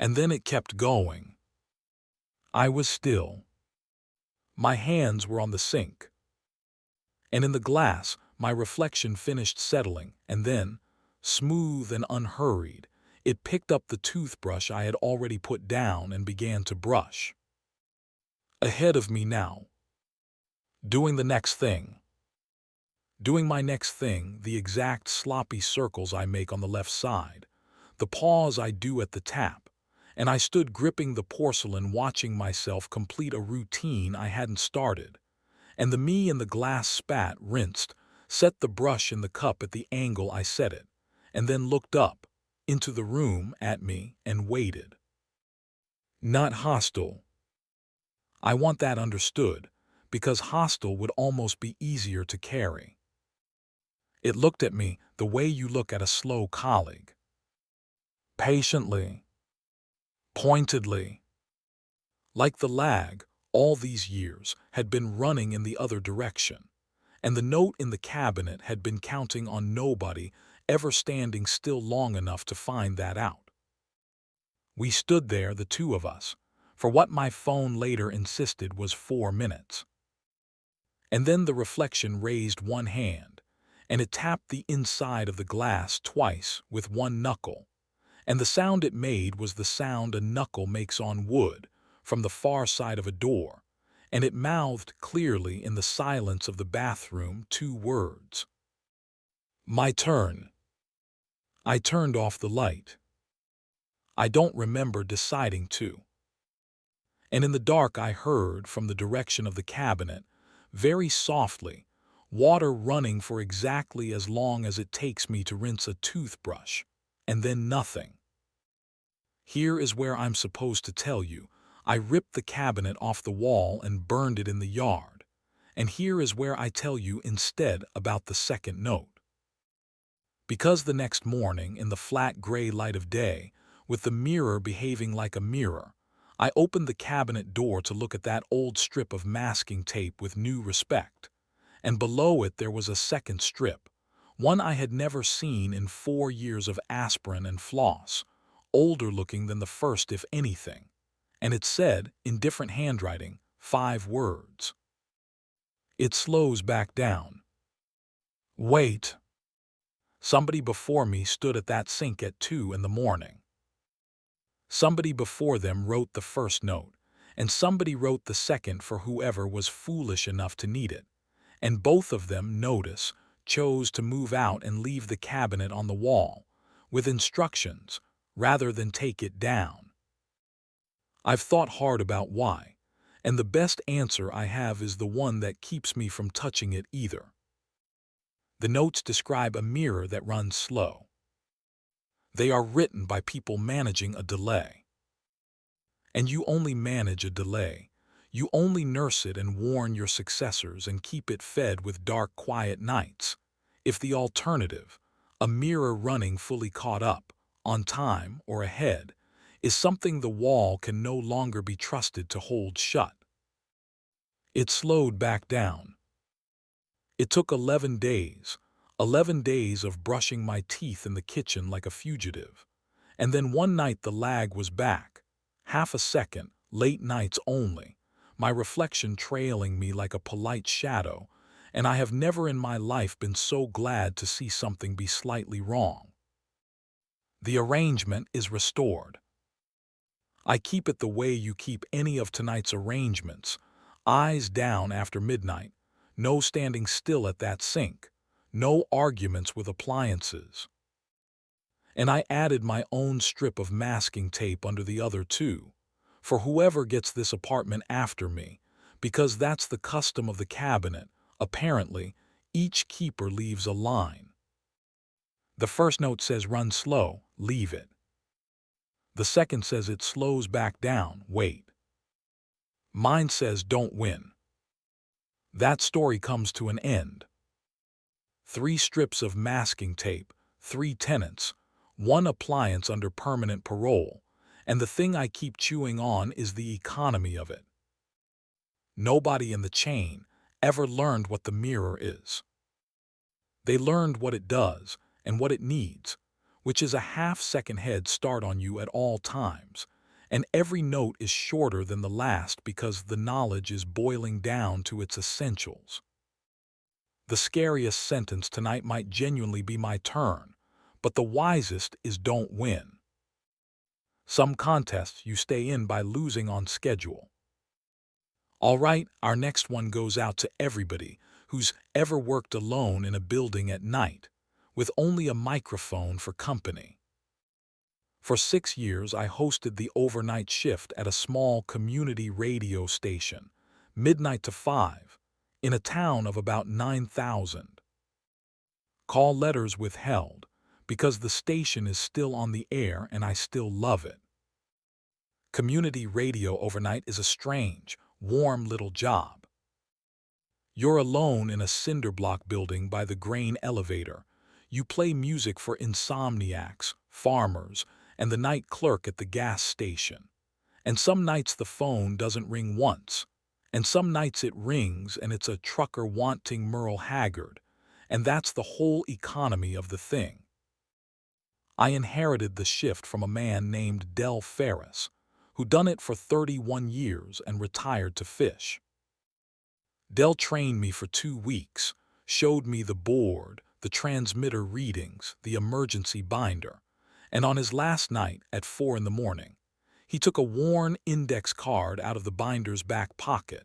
And then it kept going. I was still. My hands were on the sink. And in the glass, my reflection finished settling, and then, smooth and unhurried, it picked up the toothbrush I had already put down and began to brush. Ahead of me now. Doing the next thing. Doing my next thing, the exact sloppy circles I make on the left side, the pause I do at the tap, and I stood gripping the porcelain watching myself complete a routine I hadn't started, and the me in the glass spat, rinsed, set the brush in the cup at the angle I set it, and then looked up, into the room, at me, and waited. Not hostile. I want that understood, because hostile would almost be easier to carry. It looked at me the way you look at a slow colleague. Patiently. Pointedly. Like the lag, all these years, had been running in the other direction, and the note in the cabinet had been counting on nobody ever standing still long enough to find that out. We stood there, the two of us, for what my phone later insisted was 4 minutes. And then the reflection raised one hand, and it tapped the inside of the glass twice with one knuckle, and the sound it made was the sound a knuckle makes on wood from the far side of a door, and it mouthed clearly in the silence of the bathroom 2 words. My turn. I turned off the light. I don't remember deciding to. And in the dark I heard, from the direction of the cabinet, very softly, water running for exactly as long as it takes me to rinse a toothbrush, and then nothing. Here is where I'm supposed to tell you, I ripped the cabinet off the wall and burned it in the yard. And here is where I tell you instead about the second note. Because the next morning, in the flat gray light of day, with the mirror behaving like a mirror, I opened the cabinet door to look at that old strip of masking tape with new respect. And below it there was a second strip, one I had never seen in 4 years of aspirin and floss, older looking than the first if anything, and it said, in different handwriting, 5 words. It slows back down. Wait. Somebody before me stood at that sink at 2 in the morning. Somebody before them wrote the first note, and somebody wrote the second for whoever was foolish enough to need it, and both of them, notice, chose to move out and leave the cabinet on the wall, with instructions, rather than take it down. I've thought hard about why, and the best answer I have is the one that keeps me from touching it either. The notes describe a mirror that runs slow. They are written by people managing a delay. And you only manage a delay. You only nurse it and warn your successors and keep it fed with dark, quiet nights. If the alternative, a mirror running fully caught up, on time or ahead, is something the wall can no longer be trusted to hold shut. It slowed back down. It took 11 days, 11 days of brushing my teeth in the kitchen like a fugitive. And then one night the lag was back, half a second, late nights only, my reflection trailing me like a polite shadow, and I have never in my life been so glad to see something be slightly wrong. The arrangement is restored. I keep it the way you keep any of tonight's arrangements, eyes down after midnight, no standing still at that sink, no arguments with appliances. And I added my own strip of masking tape under the other 2, for whoever gets this apartment after me, because that's the custom of the cabinet. Apparently, each keeper leaves a line. The first note says run slow, leave it. The second says it slows back down, wait. Mine says don't win. That story comes to an end. 3 strips of masking tape, 3 tenants, 1 appliance under permanent parole, and the thing I keep chewing on is the economy of it. Nobody in the chain ever learned what the mirror is. They learned what it does and what it needs, which is a half-second head start on you at all times, and every note is shorter than the last because the knowledge is boiling down to its essentials. The scariest sentence tonight might genuinely be my turn, but the wisest is don't win. Some contests you stay in by losing on schedule. All right, our next one goes out to everybody who's ever worked alone in a building at night, with only a microphone for company. For 6 years, I hosted the overnight shift at a small community radio station, midnight to 5, in a town of about 9,000. Call letters withheld, because the station is still on the air and I still love it. Community radio overnight is a strange, warm little job. You're alone in a cinder block building by the grain elevator. You play music for insomniacs, farmers, and the night clerk at the gas station. And some nights the phone doesn't ring once. And some nights it rings and it's a trucker wanting Merle Haggard. And that's the whole economy of the thing. I inherited the shift from a man named Del Ferris, who done it for 31 years and retired to fish. Del trained me for 2 weeks, showed me the board, the transmitter readings, the emergency binder, and on his last night at 4 in the morning, he took a worn index card out of the binder's back pocket,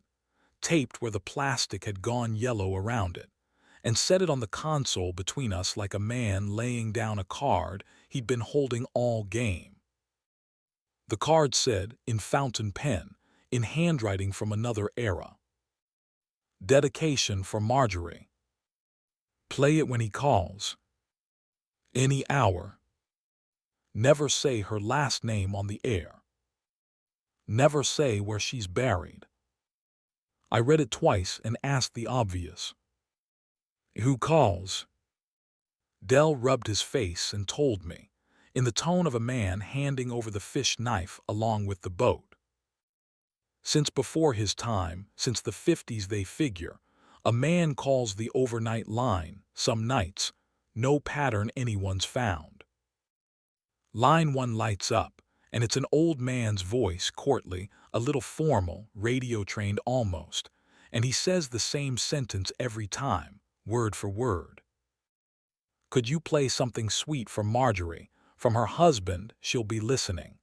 taped where the plastic had gone yellow around it, and set it on the console between us like a man laying down a card he'd been holding all game. The card said, in fountain pen, in handwriting from another era, "Dedication for Marjorie. Play it when he calls. Any hour. Never say her last name on the air. Never say where she's buried." I read it twice and asked the obvious. "Who calls?" Del rubbed his face and told me, in the tone of a man handing over the fish knife along with the boat. Since before his time, since the 50s they figure, a man calls the overnight line, some nights, no pattern anyone's found. Line 1 lights up, and it's an old man's voice, courtly, a little formal, radio-trained almost, and he says the same sentence every time, word for word. "Could you play something sweet for Marjorie? From her husband, she'll be listening."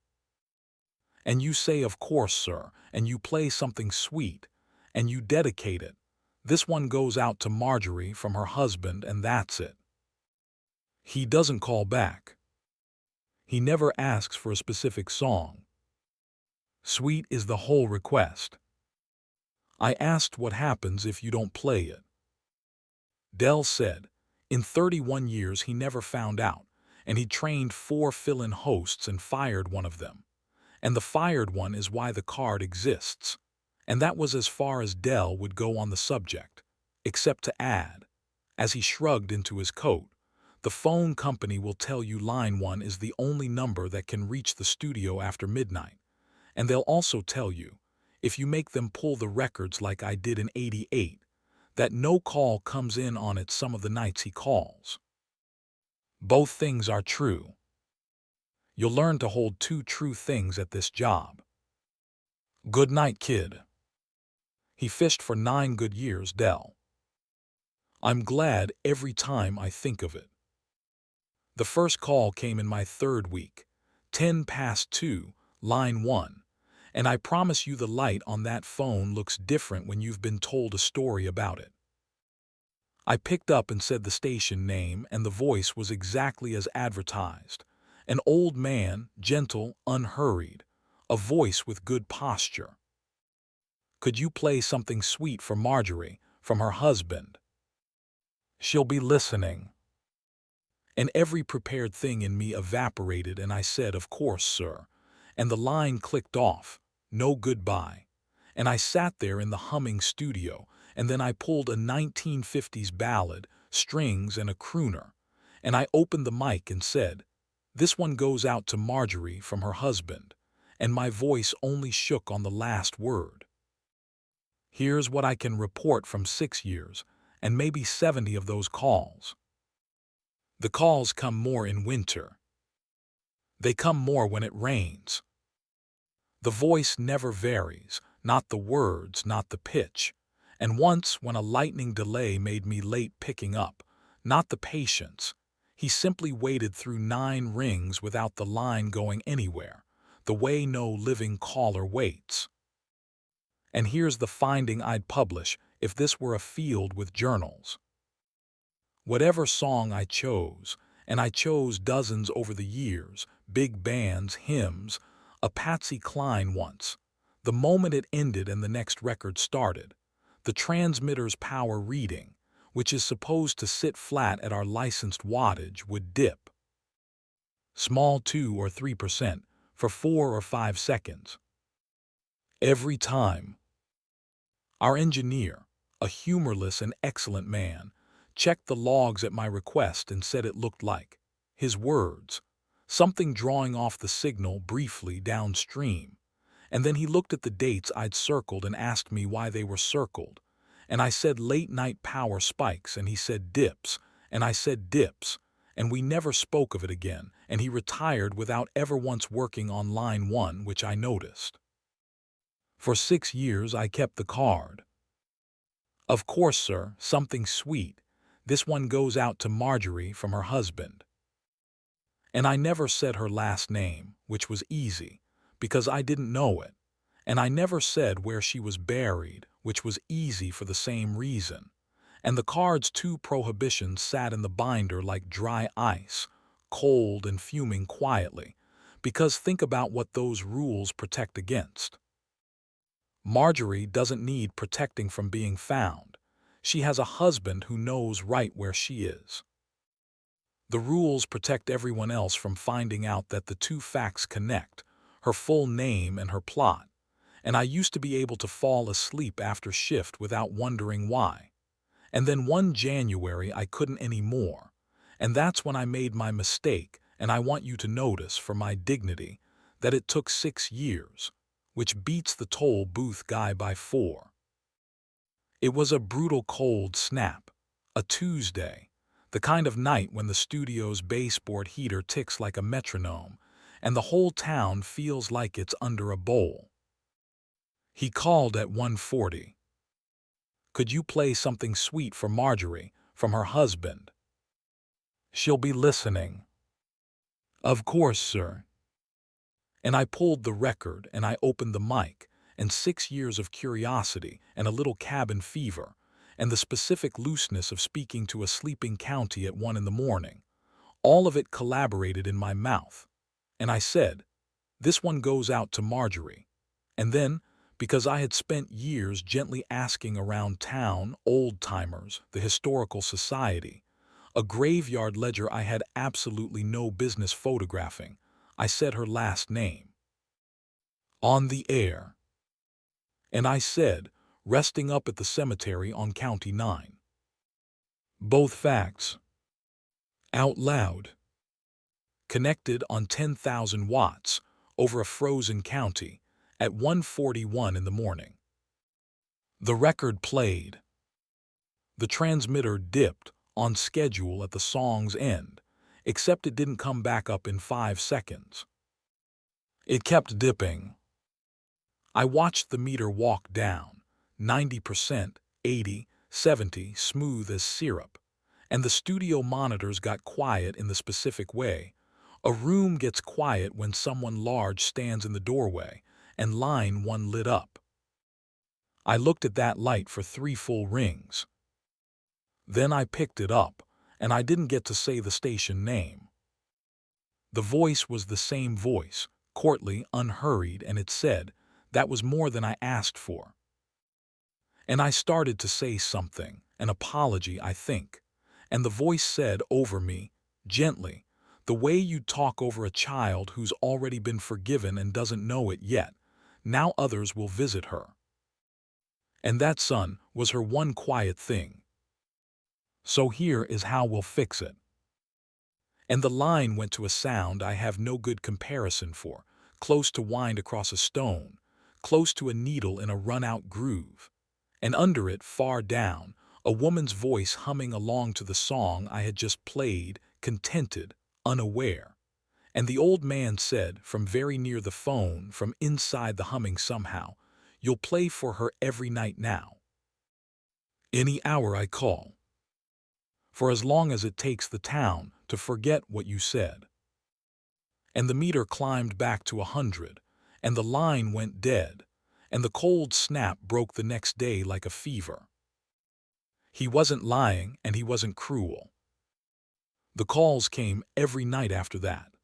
And you say, "Of course, sir," and you play something sweet, and you dedicate it. This one goes out to Marjorie from her husband, and that's it. He doesn't call back. He never asks for a specific song. Sweet is the whole request. I asked what happens if you don't play it. Del said, in 31 years he never found out, and he trained 4 fill-in hosts and fired one of them. And the fired one is why the card exists. And that was as far as Del would go on the subject, except to add, as he shrugged into his coat, "The phone company will tell you line 1 is the only number that can reach the studio after midnight. And they'll also tell you, if you make them pull the records like I did in '88, that no call comes in on it some of the nights he calls." Both things are true. You'll learn to hold 2 true things at this job. Good night, kid. He fished for 9 good years, Del. I'm glad every time I think of it. The first call came in my 3rd week, 10 past 2, line 1, and I promise you the light on that phone looks different when you've been told a story about it. I picked up and said the station name, and the voice was exactly as advertised. An old man, gentle, unhurried, a voice with good posture. "Could you play something sweet for Marjorie, from her husband? She'll be listening." And every prepared thing in me evaporated, and I said, "Of course, sir," and the line clicked off, no goodbye. And I sat there in the humming studio, and then I pulled a 1950s ballad, strings and a crooner, and I opened the mic and said, "This one goes out to Marjorie from her husband," and my voice only shook on the last word. Here's what I can report from 6 years, and maybe 70 of those calls. The calls come more in winter. They come more when it rains. The voice never varies, not the words, not the pitch. And once, when a lightning delay made me late picking up, not the patience, he simply waited through 9 rings without the line going anywhere, the way no living caller waits. And here's the finding I'd publish if this were a field with journals. Whatever song I chose, and I chose dozens over the years, big bands, hymns, a Patsy Cline once, the moment it ended and the next record started, the transmitter's power reading, which is supposed to sit flat at our licensed wattage, would dip. Small 2 or 3% for 4 or 5 seconds. Every time. Our engineer, a humorless and excellent man, checked the logs at my request and said it looked like his words, something drawing off the signal briefly downstream. And then he looked at the dates I'd circled and asked me why they were circled. And I said late-night power spikes, and he said dips, and I said dips, and we never spoke of it again, and he retired without ever once working on line 1, which I noticed. For 6 years I kept the card. "Of course, sir, something sweet. This one goes out to Marjorie from her husband." And I never said her last name, which was easy, because I didn't know it. And I never said where she was buried, which was easy for the same reason. And the card's 2 prohibitions sat in the binder like dry ice, cold and fuming quietly, because think about what those rules protect against. Marjorie doesn't need protecting from being found. She has a husband who knows right where she is. The rules protect everyone else from finding out that the 2 facts connect, her full name and her plot. And I used to be able to fall asleep after shift without wondering why. And then one January I couldn't anymore. And that's when I made my mistake, and I want you to notice, for my dignity, that it took 6 years, which beats the toll booth guy by 4. It was a brutal cold snap, a Tuesday, the kind of night when the studio's baseboard heater ticks like a metronome, and the whole town feels like it's under a bowl. He called at 1:40. "Could you play something sweet for Marjorie from her husband? She'll be listening." "Of course, sir." And I pulled the record and I opened the mic, and 6 years of curiosity and a little cabin fever, and the specific looseness of speaking to a sleeping county at 1 in the morning, all of it collaborated in my mouth. And I said, "This one goes out to Marjorie." And then, because I had spent years gently asking around town, old-timers, the historical society, a graveyard ledger I had absolutely no business photographing, I said her last name. On the air. And I said, resting up at the cemetery on County 9. Both facts. Out loud. Connected on 10,000 watts over a frozen county at 1:41 in the morning. The record played. The transmitter dipped on schedule at the song's end, except it didn't come back up in 5 seconds. It kept dipping. I watched the meter walk down, 90%, 80, 70, smooth as syrup, and the studio monitors got quiet in the specific way. A room gets quiet when someone large stands in the doorway, and line 1 lit up. I looked at that light for 3 full rings. Then I picked it up, and I didn't get to say the station name. The voice was the same voice, courtly, unhurried, and it said, "That was more than I asked for." And I started to say something, an apology, I think, and the voice said over me, gently, The way you talk over a child who's already been forgiven and doesn't know it yet. Now others will visit her. And that, son, was her one quiet thing. So here is how we'll fix it. And the line went to a sound I have no good comparison for, close to wind across a stone, close to a needle in a run-out groove. And under it, far down, a woman's voice humming along to the song I had just played, contented, unaware. And the old man said, from very near the phone, from inside the humming somehow, "You'll play for her every night now. Any hour I call. For as long as it takes the town to forget what you said." And the meter climbed back to 100, and the line went dead, and the cold snap broke the next day like a fever. He wasn't lying, and he wasn't cruel. The calls came every night after that.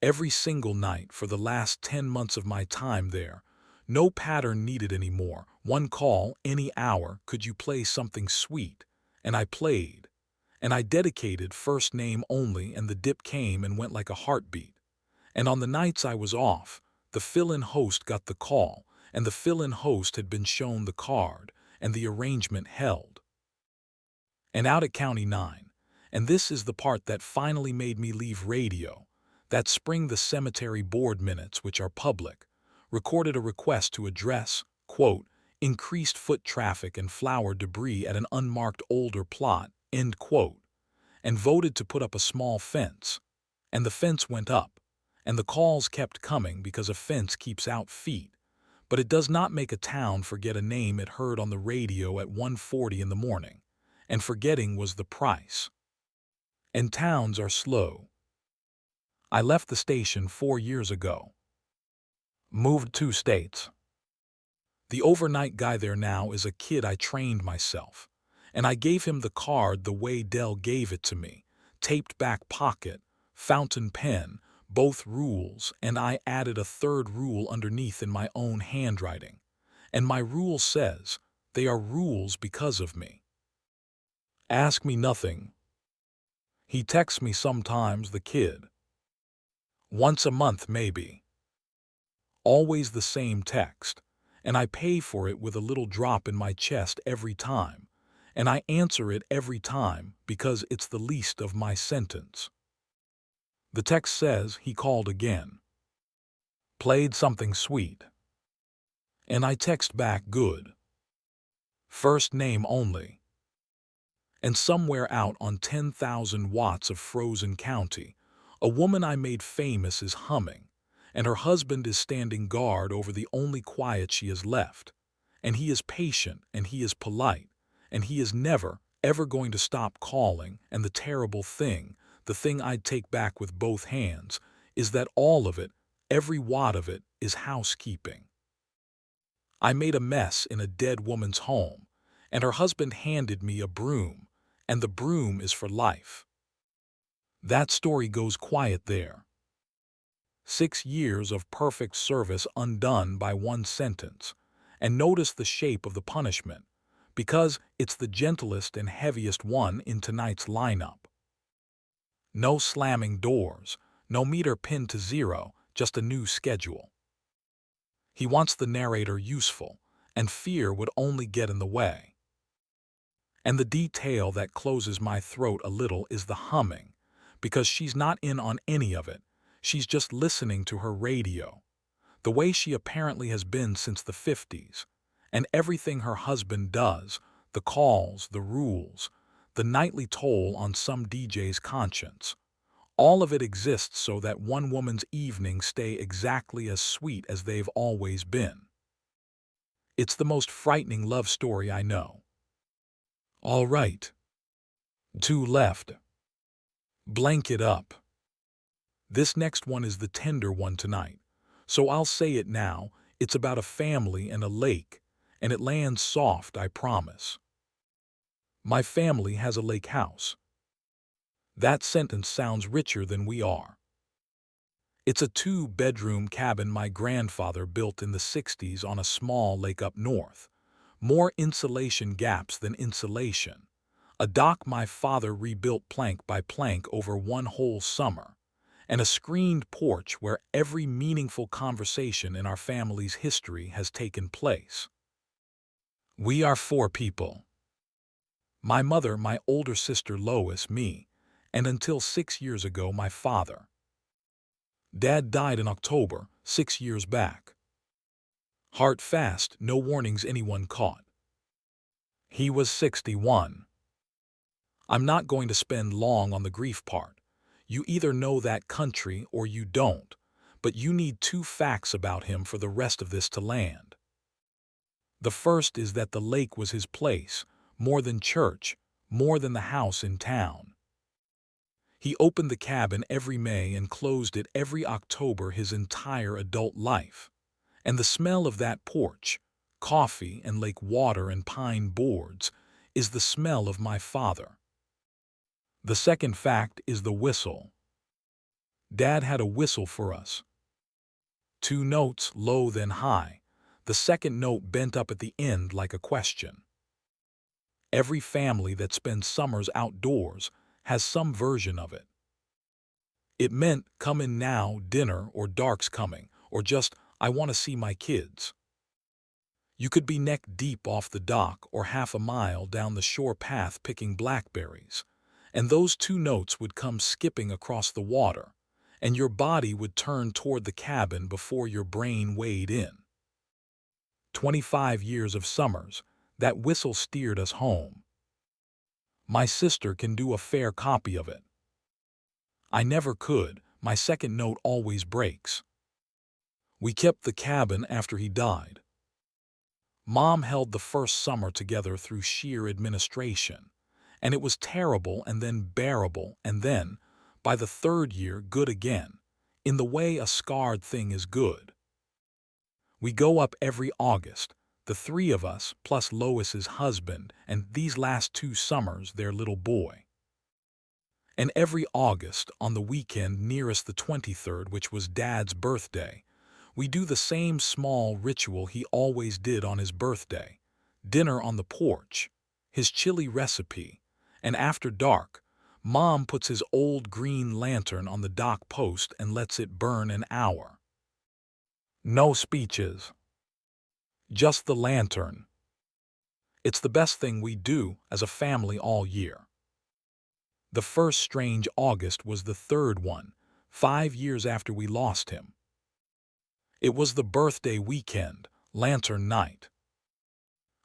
Every single night for the last 10 months of my time there. No pattern needed anymore. One call, any hour, could you play something sweet? And I played. And I dedicated first name only, and the dip came and went like a heartbeat. And on the nights I was off, the fill-in host got the call, and the fill-in host had been shown the card, and the arrangement held. And out at County 9, and this is the part that finally made me leave radio, that spring the cemetery board minutes, which are public, recorded a request to address, quote, "increased foot traffic and flower debris at an unmarked older plot," end quote, and voted to put up a small fence. And the fence went up, and the calls kept coming because a fence keeps out feet, but it does not make a town forget a name it heard on the radio at 1:40 in the morning, and forgetting was the price. And towns are slow. I left the station 4 years ago. Moved 2 states. The overnight guy there now is a kid I trained myself, and I gave him the card the way Dell gave it to me, taped back pocket, fountain pen, both rules, and I added a third rule underneath in my own handwriting. And my rule says, they are rules because of me. Ask me nothing. He texts me sometimes, the kid. Once a month maybe. Always the same text, and I pay for it with a little drop in my chest every time, and I answer it every time because it's the least of my sentence. The text says he called again. Played something sweet. And I text back good. First name only. And somewhere out on 10,000 watts of frozen county, a woman I made famous is humming, and her husband is standing guard over the only quiet she has left. And he is patient, and he is polite, and he is never, ever going to stop calling. And the terrible thing, the thing I'd take back with both hands, is that all of it, every watt of it, is housekeeping. I made a mess in a dead woman's home, and her husband handed me a broom, and the broom is for life. That story goes quiet there. 6 years of perfect service undone by one sentence, and notice the shape of the punishment, because it's the gentlest and heaviest one in tonight's lineup. No slamming doors, no meter pinned to 0, just a new schedule. He wants the narrator useful, and fear would only get in the way. And the detail that closes my throat a little is the humming, because she's not in on any of it. She's just listening to her radio, the way she apparently has been since the 50s, and everything her husband does, the calls, the rules, the nightly toll on some DJ's conscience. All of it exists so that one woman's evenings stay exactly as sweet as they've always been. It's the most frightening love story I know. All right. 2 left. Blank it up. This next one is the tender one tonight, so I'll say it now. It's about a family and a lake, and it lands soft, I promise. My family has a lake house. That sentence sounds richer than we are. It's a 2-bedroom cabin my grandfather built in the 60s on a small lake up north. More insulation gaps than insulation. A dock my father rebuilt plank by plank over one whole summer, and a screened porch where every meaningful conversation in our family's history has taken place. We are four people. My mother, my older sister Lois, me, and until 6 years ago, my father. Dad died in October, 6 years back. Heart fast, no warnings anyone caught. He was 61. I'm not going to spend long on the grief part. You either know that country or you don't, but you need two facts about him for the rest of this to land. The first is that the lake was his place, more than church, more than the house in town. He opened the cabin every May and closed it every October his entire adult life. And the smell of that porch, coffee and lake water and pine boards, is the smell of my father. The second fact is the whistle. Dad had a whistle for us. 2 notes, low then high, the second note bent up at the end like a question. Every family that spends summers outdoors has some version of it. It meant come in now, dinner, or dark's coming, or just I want to see my kids. You could be neck deep off the dock or half a mile down the shore path picking blackberries, and those 2 notes would come skipping across the water, and your body would turn toward the cabin before your brain weighed in. 25 years of summers, that whistle steered us home. My sister can do a fair copy of it. I never could, my second note always breaks. We kept the cabin after he died. Mom held the first summer together through sheer administration, and it was terrible and then bearable and then, by the 3rd year, good again, in the way a scarred thing is good. We go up every August, the 3 of us, plus Lois's husband, and these last 2 summers their little boy. And every August, on the weekend nearest the 23rd, which was Dad's birthday, we do the same small ritual he always did on his birthday. Dinner on the porch, his chili recipe, and after dark, Mom puts his old green lantern on the dock post and lets it burn an hour. No speeches. Just the lantern. It's the best thing we do as a family all year. The first strange August was the 3rd one, 5 years after we lost him. It was the birthday weekend, lantern night.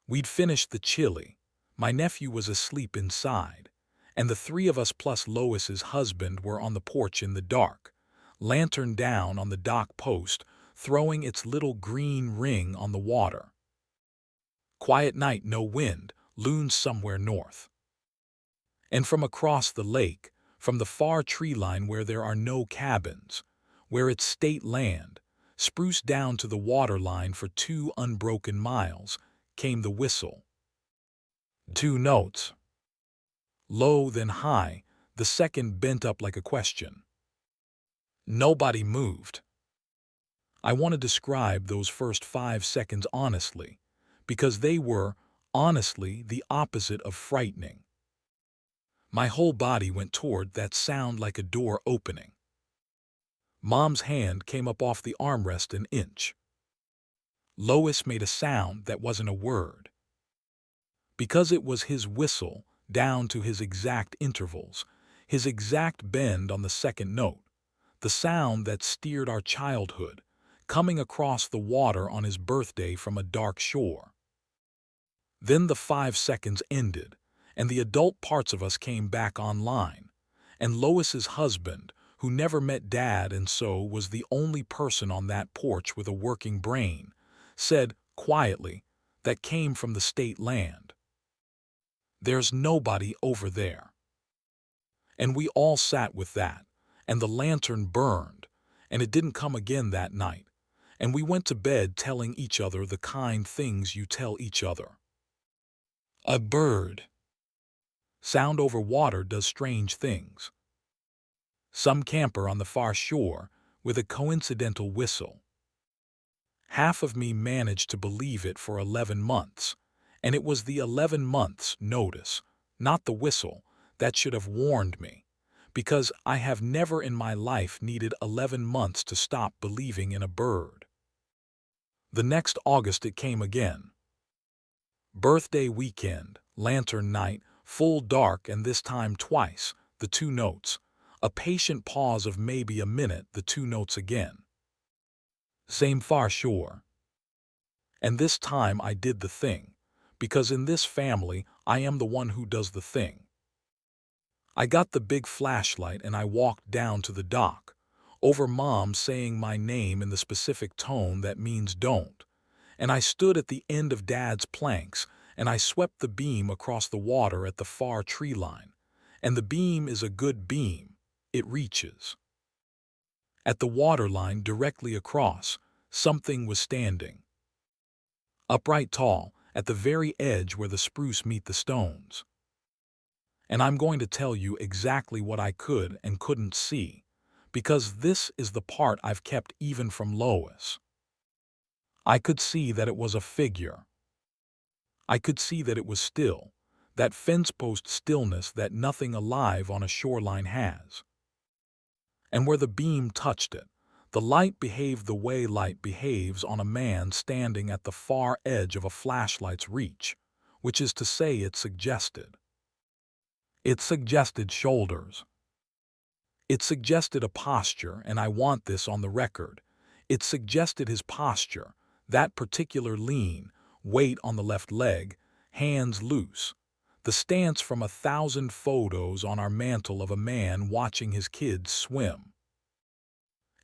We'd finished the chili, my nephew was asleep inside, and the 3 of us plus Lois's husband were on the porch in the dark, lantern down on the dock post, throwing its little green ring on the water. Quiet night, no wind, loons somewhere north. And from across the lake, from the far tree line where there are no cabins, where it's state land, spruced down to the water line for 2 unbroken miles, came the whistle. 2 notes. Low then high, the second bent up like a question. Nobody moved. I want to describe those first 5 seconds honestly, because they were, honestly, the opposite of frightening. My whole body went toward that sound like a door opening. Mom's hand came up off the armrest an inch. Lois made a sound that wasn't a word. Because it was his whistle, down to his exact intervals, his exact bend on the second note, the sound that steered our childhood, coming across the water on his birthday from a dark shore. Then the 5 seconds ended, and the adult parts of us came back online, and Lois's husband, who never met Dad and so was the only person on that porch with a working brain, said, quietly, that came from the state land, "There's nobody over there." And we all sat with that, and the lantern burned, and it didn't come again that night, and we went to bed telling each other the kind things you tell each other. A bird. Sound over water does strange things. Some camper on the far shore with a coincidental whistle. Half of me managed to believe it for 11 months, and it was the 11 months, notice, not the whistle, that should have warned me, because I have never in my life needed 11 months to stop believing in a bird. The next August it came again. Birthday weekend, lantern night, full dark, and this time twice, the two notes. A patient pause of maybe a minute, the two notes again. Same far shore. And this time I did the thing, because in this family I am the one who does the thing. I got the big flashlight and I walked down to the dock, over Mom saying my name in the specific tone that means don't, and I stood at the end of Dad's planks and I swept the beam across the water at the far tree line. And the beam is a good beam. It reaches. At the water line directly across, something was standing. Upright tall, at the very edge where the spruce meet the stones. And I'm going to tell you exactly what I could and couldn't see, because this is the part I've kept even from Lois. I could see that it was a figure. I could see that it was still, that fence post stillness that nothing alive on a shoreline has. And where the beam touched it, the light behaved the way light behaves on a man standing at the far edge of a flashlight's reach, which is to say it suggested. It suggested shoulders. It suggested a posture, and I want this on the record. It suggested his posture, that particular lean, weight on the left leg, hands loose, the stance from 1,000 photos on our mantle of a man watching his kids swim.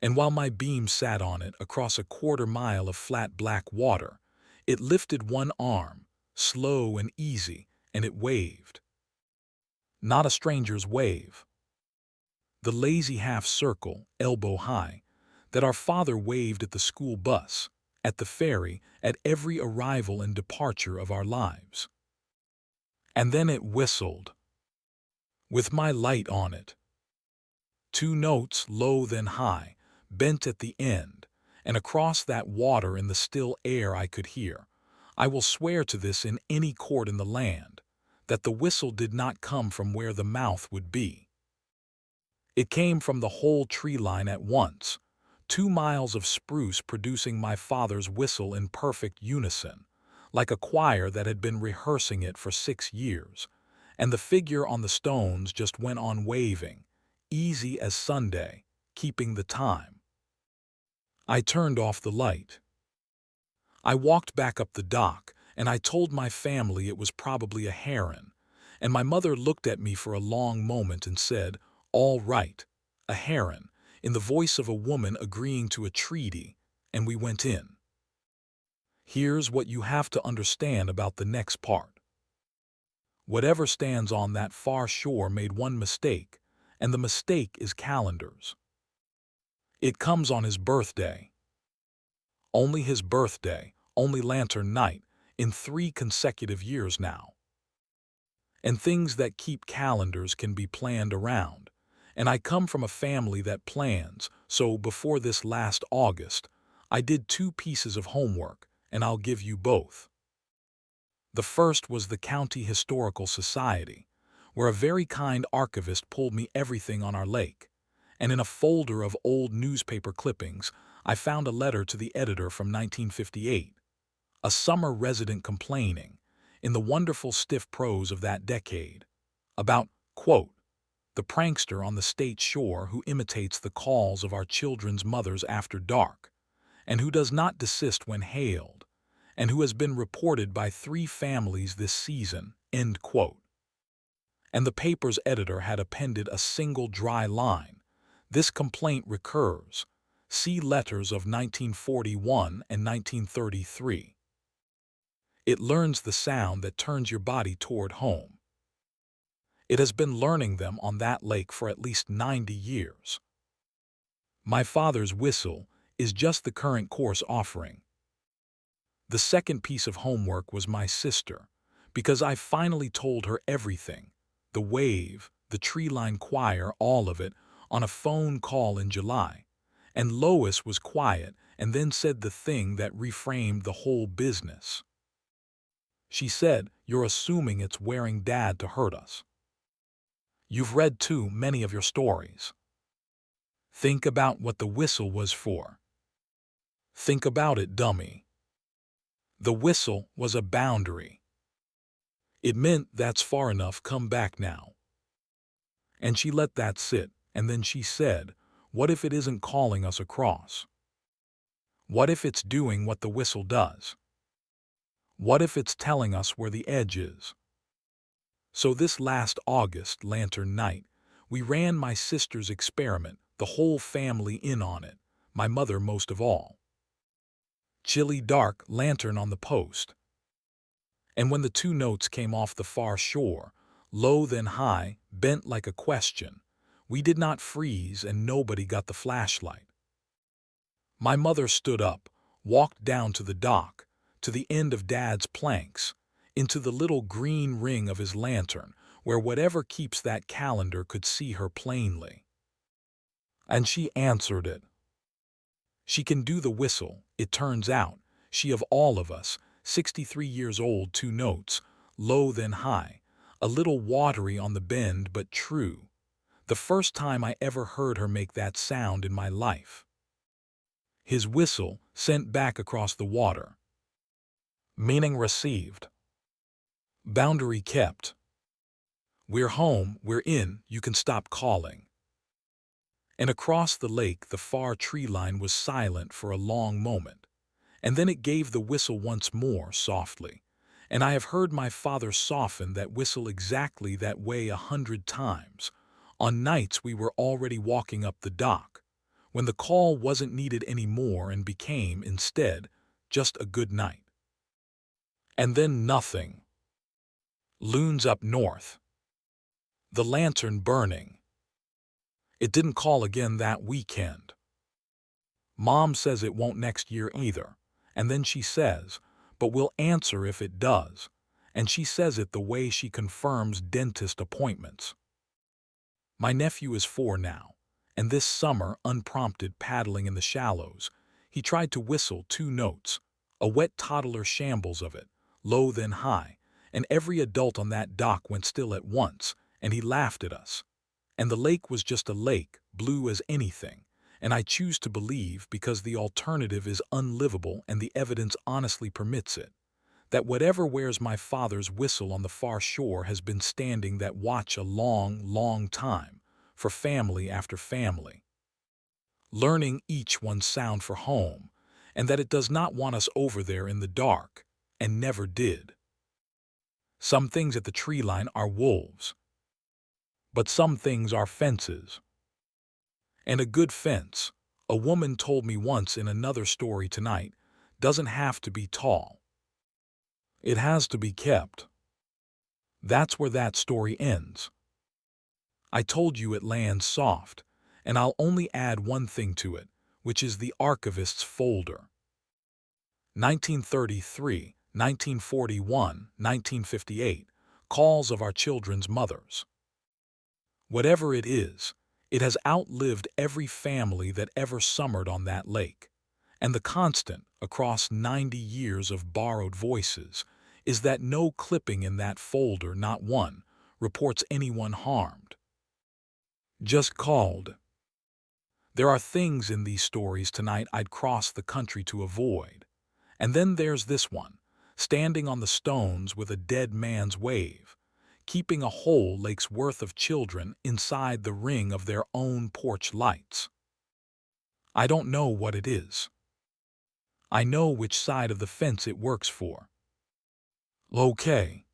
And while my beam sat on it across a quarter-mile of flat black water, it lifted one arm, slow and easy, and it waved. Not a stranger's wave. The lazy half-circle, elbow high, that our father waved at the school bus, at the ferry, at every arrival and departure of our lives. And then it whistled, with my light on it. Two notes, low then high, bent at the end, and across that water in the still air I could hear, I will swear to this in any court in the land, that the whistle did not come from where the mouth would be. It came from the whole tree line at once, 2 miles of spruce producing my father's whistle in perfect unison, like a choir that had been rehearsing it for 6 years, and the figure on the stones just went on waving, easy as Sunday, keeping the time. I turned off the light. I walked back up the dock, and I told my family it was probably a heron, and my mother looked at me for a long moment and said, "All right, a heron," in the voice of a woman agreeing to a treaty, and we went in. Here's what you have to understand about the next part. Whatever stands on that far shore made one mistake, and the mistake is calendars. It comes on his birthday. Only his birthday, only lantern night, in 3 consecutive years now. And things that keep calendars can be planned around. And I come from a family that plans, so before this last August, I did 2 pieces of homework, and I'll give you both. The first was the County Historical Society, where a very kind archivist pulled me everything on our lake, and in a folder of old newspaper clippings, I found a letter to the editor from 1958, a summer resident complaining, in the wonderful stiff prose of that decade, about, quote, the prankster on the state shore who imitates the calls of our children's mothers after dark, and who does not desist when hailed, and who has been reported by 3 families this season, end quote. And the paper's editor had appended a single dry line. This complaint recurs. See letters of 1941 and 1933. It learns the sound that turns your body toward home. It has been learning them on that lake for at least 90 years. My father's whistle is just the current course offering. The second piece of homework was my sister, because I finally told her everything, the wave, the tree-line choir, all of it, on a phone call in July. And Lois was quiet and then said the thing that reframed the whole business. She said, you're assuming it's wearing Dad to hurt us. You've read too many of your stories. Think about what the whistle was for. Think about it, dummy. The whistle was a boundary. It meant that's far enough, come back now. And she let that sit, and then she said, what if it isn't calling us across? What if it's doing what the whistle does? What if it's telling us where the edge is? So this last August lantern night, we ran my sister's experiment, the whole family in on it, my mother most of all. Chilly dark lantern on the post. And when the two notes came off the far shore, low then high, bent like a question, we did not freeze and nobody got the flashlight. My mother stood up, walked down to the dock, to the end of Dad's planks, into the little green ring of his lantern, where whatever keeps that calendar could see her plainly. And she answered it. She can do the whistle, it turns out, she of all of us, 63 years old, two notes, low then high, a little watery on the bend but true. The first time I ever heard her make that sound in my life. His whistle sent back across the water. Meaning received. Boundary kept. We're home, we're in, you can stop calling. And across the lake the far tree line was silent for a long moment, and then it gave the whistle once more softly, and I have heard my father soften that whistle exactly that way 100 times, on nights we were already walking up the dock, when the call wasn't needed anymore and became, instead, just a good night. And then nothing. Loons up north. The lantern burning. It didn't call again that weekend. Mom says it won't next year either, and then she says, but we'll answer if it does, and she says it the way she confirms dentist appointments. My nephew is 4 now, and this summer, unprompted paddling in the shallows, he tried to whistle 2 notes, a wet toddler shambles of it, low then high, and every adult on that dock went still at once, and he laughed at us. And the lake was just a lake, blue as anything, and I choose to believe, because the alternative is unlivable and the evidence honestly permits it, that whatever wears my father's whistle on the far shore has been standing that watch a long, long time, for family after family, learning each one's sound for home, and that it does not want us over there in the dark, and never did. Some things at the tree line are wolves, but some things are fences. And a good fence, a woman told me once in another story tonight, doesn't have to be tall. It has to be kept. That's where that story ends. I told you it lands soft, and I'll only add one thing to it, which is the archivist's folder. 1933, 1941, 1958, calls of our children's mothers. Whatever it is, it has outlived every family that ever summered on that lake, and the constant, across 90 years of borrowed voices, is that no clipping in that folder, not one, reports anyone harmed. Just called. There are things in these stories tonight I'd cross the country to avoid. And then there's this one, standing on the stones with a dead man's wave, keeping a whole lake's worth of children inside the ring of their own porch lights. I don't know what it is. I know which side of the fence it works for. Okay.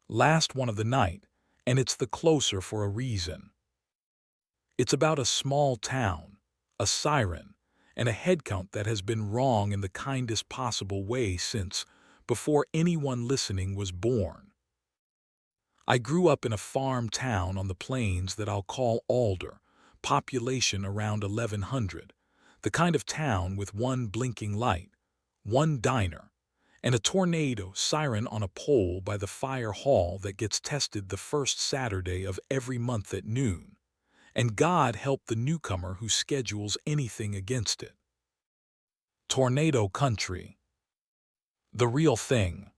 Last one of the night, and it's the closer for a reason. It's about a small town, a siren, and a headcount that has been wrong in the kindest possible way since, before anyone listening was born. I grew up in a farm town on the plains that I'll call Alder, population around 1100, the kind of town with one blinking light, one diner, and a tornado siren on a pole by the fire hall that gets tested the first Saturday of every month at noon, and God help the newcomer who schedules anything against it. Tornado country. The real thing.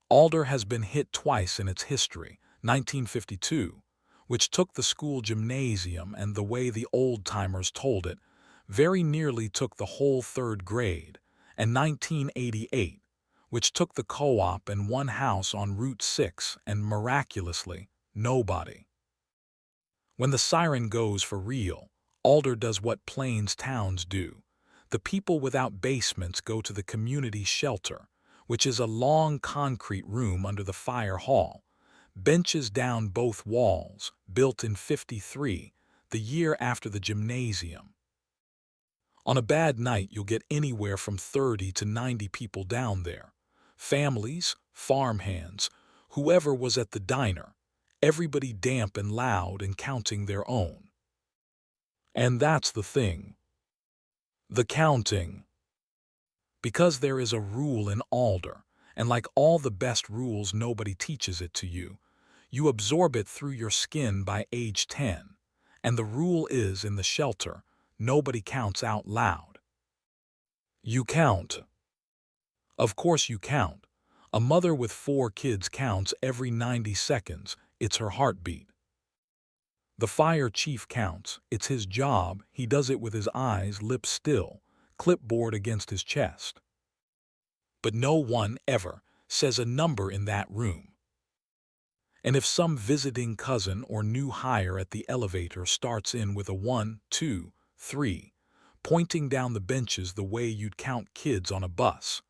Alder has been hit twice in its history: 1952, which took the school gymnasium and, the way the old-timers told it, very nearly took the whole third grade, and 1988, which took the co-op and one house on Route 6 and, miraculously, nobody. When the siren goes for real, Alder does what Plains towns do. The people without basements go to the community shelter, which is a long concrete room under the fire hall, benches down both walls, built in '53, the year after the gymnasium. On a bad night, you'll get anywhere from 30 to 90 people down there. Families, farmhands, whoever was at the diner, everybody damp and loud and counting their own. And that's the thing. The counting. Because there is a rule in Alder, and like all the best rules, nobody teaches it to you. You absorb it through your skin by age 10. And the rule is, in the shelter, nobody counts out loud. You count. Of course you count. A mother with 4 kids counts every 90 seconds. It's her heartbeat. The fire chief counts. It's his job. He does it with his eyes, lips still, clipboard against his chest. But no one ever says a number in that room. And if some visiting cousin or new hire at the elevator starts in with a 1, 2, 3, pointing down the benches the way you'd count kids on a bus,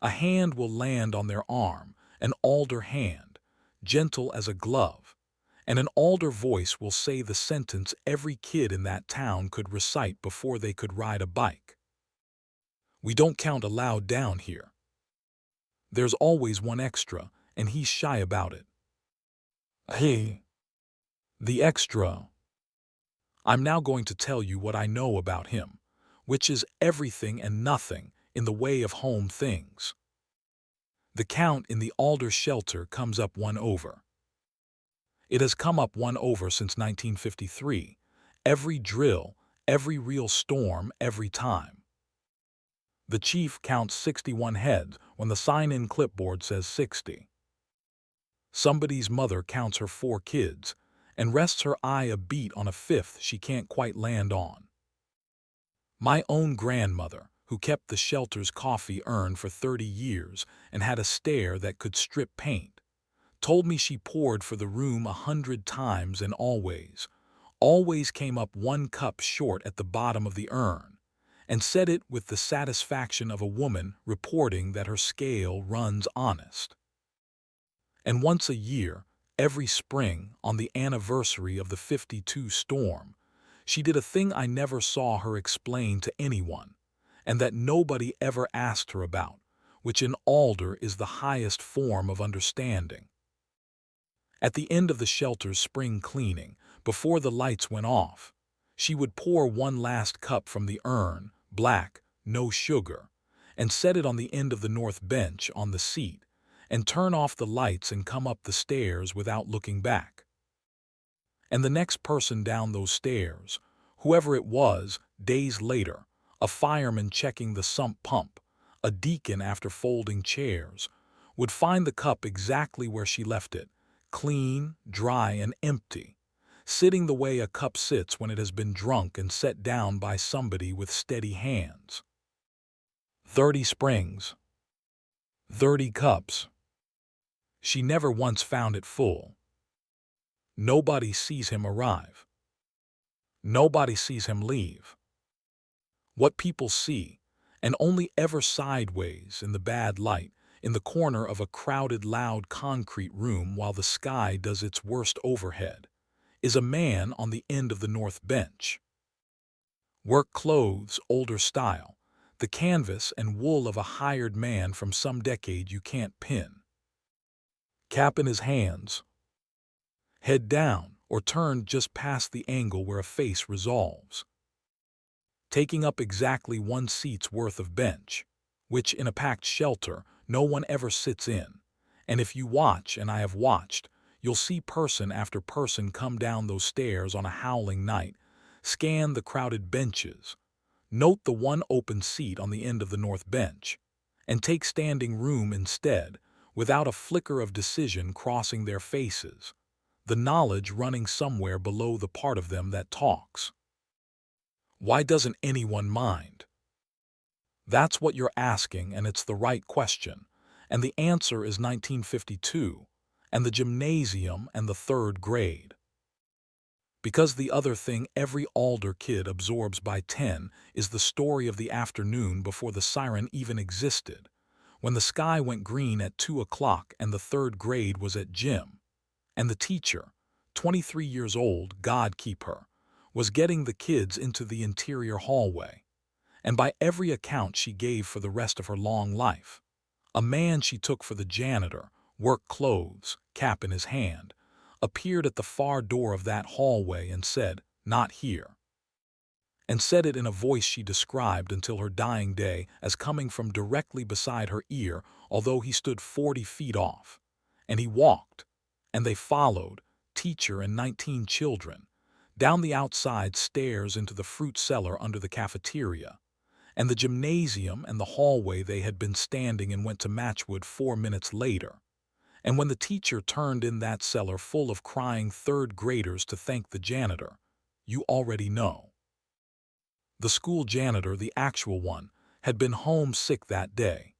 a hand will land on their arm, an Alder hand, gentle as a glove, and an Alder voice will say the sentence every kid in that town could recite before they could ride a bike. We don't count aloud down here. There's always one extra, and he's shy about it. Hey, the extra. I'm now going to tell you what I know about him, which is everything and nothing in the way of home things. The count in the Alder shelter comes up 1 over. It has come up 1 over since 1953, every drill, every real storm, every time. The chief counts 61 heads when the sign-in clipboard says 60. Somebody's mother counts her 4 kids and rests her eye a beat on a 5th she can't quite land on. My own grandmother, who kept the shelter's coffee urn for 30 years and had a stare that could strip paint, told me she poured for the room 100 times and always came up 1 cup short at the bottom of the urn, and said it with the satisfaction of a woman reporting that her scale runs honest. And once a year, every spring, on the anniversary of the '52 storm, she did a thing I never saw her explain to anyone, and that nobody ever asked her about, which in Alder is the highest form of understanding. At the end of the shelter's spring cleaning, before the lights went off, she would pour 1 last cup from the urn, black, no sugar, and set it on the end of the north bench on the seat, and turn off the lights and come up the stairs without looking back. And the next person down those stairs, whoever it was, days later, a fireman checking the sump pump, a deacon after folding chairs, would find the cup exactly where she left it, clean, dry, and empty, sitting the way a cup sits when it has been drunk and set down by somebody with steady hands. 30 springs. 30 cups. She never once found it full. Nobody sees him arrive. Nobody sees him leave. What people see, and only ever sideways in the bad light, in the corner of a crowded, loud concrete room while the sky does its worst overhead, is a man on the end of the north bench. Work clothes, older style, the canvas and wool of a hired man from some decade you can't pin. Cap in his hands, head down or turned just past the angle where a face resolves. Taking up exactly 1 seat's worth of bench, which in a packed shelter no one ever sits in, and if you watch, and I have watched, you'll see person after person come down those stairs on a howling night, scan the crowded benches, note the 1 open seat on the end of the north bench, and take standing room instead, without a flicker of decision crossing their faces, the knowledge running somewhere below the part of them that talks. Why doesn't anyone mind? That's what you're asking, and it's the right question. And the answer is 1952, and the gymnasium and the third grade. Because the other thing every Alder kid absorbs by 10 is the story of the afternoon before the siren even existed, when the sky went green at 2 o'clock and the third grade was at gym, and the teacher, 23 years old, God keep her, was getting the kids into the interior hallway, and by every account she gave for the rest of her long life, a man she took for the janitor, work clothes, cap in his hand, appeared at the far door of that hallway and said, "Not here," and said it in a voice she described until her dying day as coming from directly beside her ear, although he stood 40 feet off. And he walked, and they followed, teacher and 19 children, down the outside stairs into the fruit cellar under the cafeteria, and the gymnasium and the hallway they had been standing and went to Matchwood 4 minutes later. And when the teacher turned in that cellar full of crying third graders to thank the janitor, you already know. The school janitor, the actual one, had been home sick that day.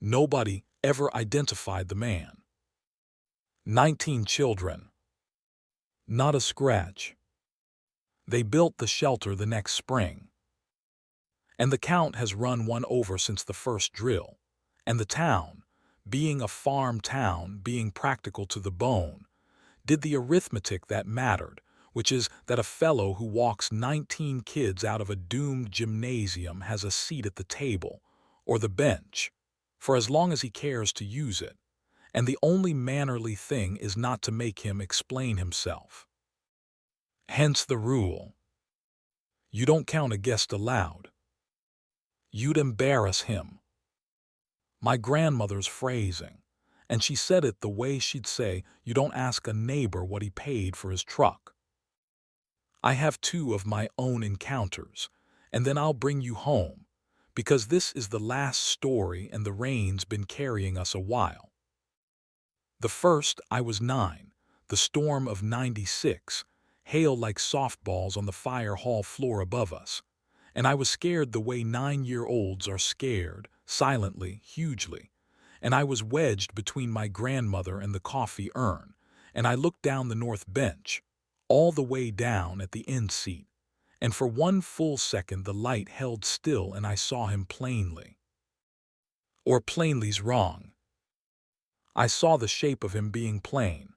Nobody ever identified the man. 19 children. Not a scratch. They built the shelter the next spring. And the count has run one over since the first drill. And the town, being a farm town, being practical to the bone, did the arithmetic that mattered, which is that a fellow who walks 19 kids out of a doomed gymnasium has a seat at the table, or the bench, for as long as he cares to use it, and the only mannerly thing is not to make him explain himself. Hence the rule. You don't count a guest aloud. You'd embarrass him. My grandmother's phrasing, and she said it the way she'd say, you don't ask a neighbor what he paid for his truck. I have 2 of my own encounters, and then I'll bring you home, because this is the last story and the rain's been carrying us a while. The first, I was 9, the storm of '96, hail like softballs on the fire hall floor above us, and I was scared the way 9-year-olds are scared, silently, hugely, and I was wedged between my grandmother and the coffee urn, and I looked down the north bench, all the way down at the end seat, and for one full second the light held still and I saw him plainly. Or plainly's wrong. I saw the shape of him being plain.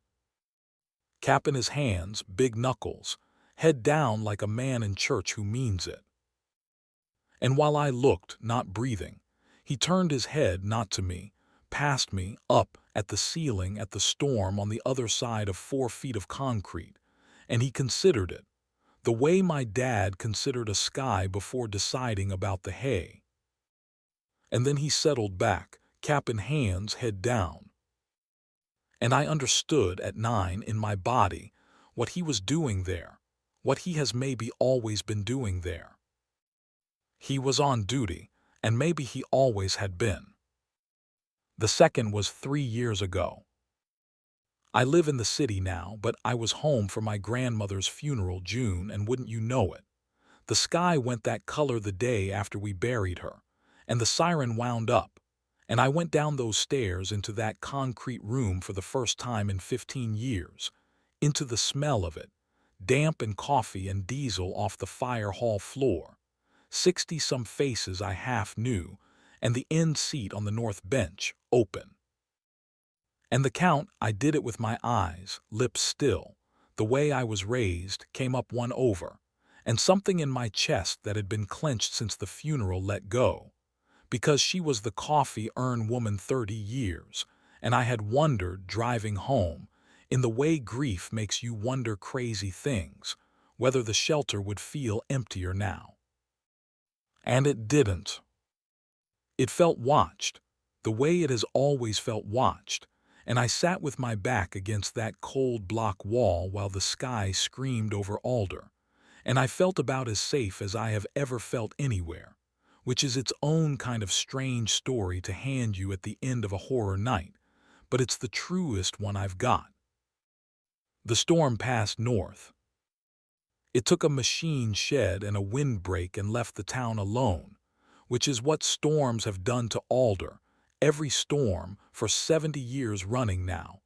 Cap in his hands, big knuckles, head down like a man in church who means it. And while I looked, not breathing, he turned his head not to me, past me, up at the ceiling at the storm on the other side of 4 feet of concrete, and he considered it, the way my dad considered a sky before deciding about the hay. And then he settled back, cap in hands, head down. And I understood at 9 in my body what he was doing there, what he has maybe always been doing there. He was on duty, and maybe he always had been. The second was 3 years ago. I live in the city now, but I was home for my grandmother's funeral June, and wouldn't you know it, the sky went that color the day after we buried her, and the siren wound up, and I went down those stairs into that concrete room for the first time in 15 years, into the smell of it, damp and coffee and diesel off the fire hall floor, 60-some faces I half knew, and the end seat on the north bench, open. And the count, I did it with my eyes, lips still, the way I was raised, came up one over, and something in my chest that had been clenched since the funeral let go, because she was the coffee urn woman 30 years, and I had wondered, driving home, in the way grief makes you wonder crazy things, whether the shelter would feel emptier now. And it didn't. It felt watched, the way it has always felt watched, and I sat with my back against that cold block wall while the sky screamed over Alder, and I felt about as safe as I have ever felt anywhere, which is its own kind of strange story to hand you at the end of a horror night, but it's the truest one I've got. The storm passed north. It took a machine shed and a windbreak and left the town alone, which is what storms have done to Alder, every storm for 70 years running now,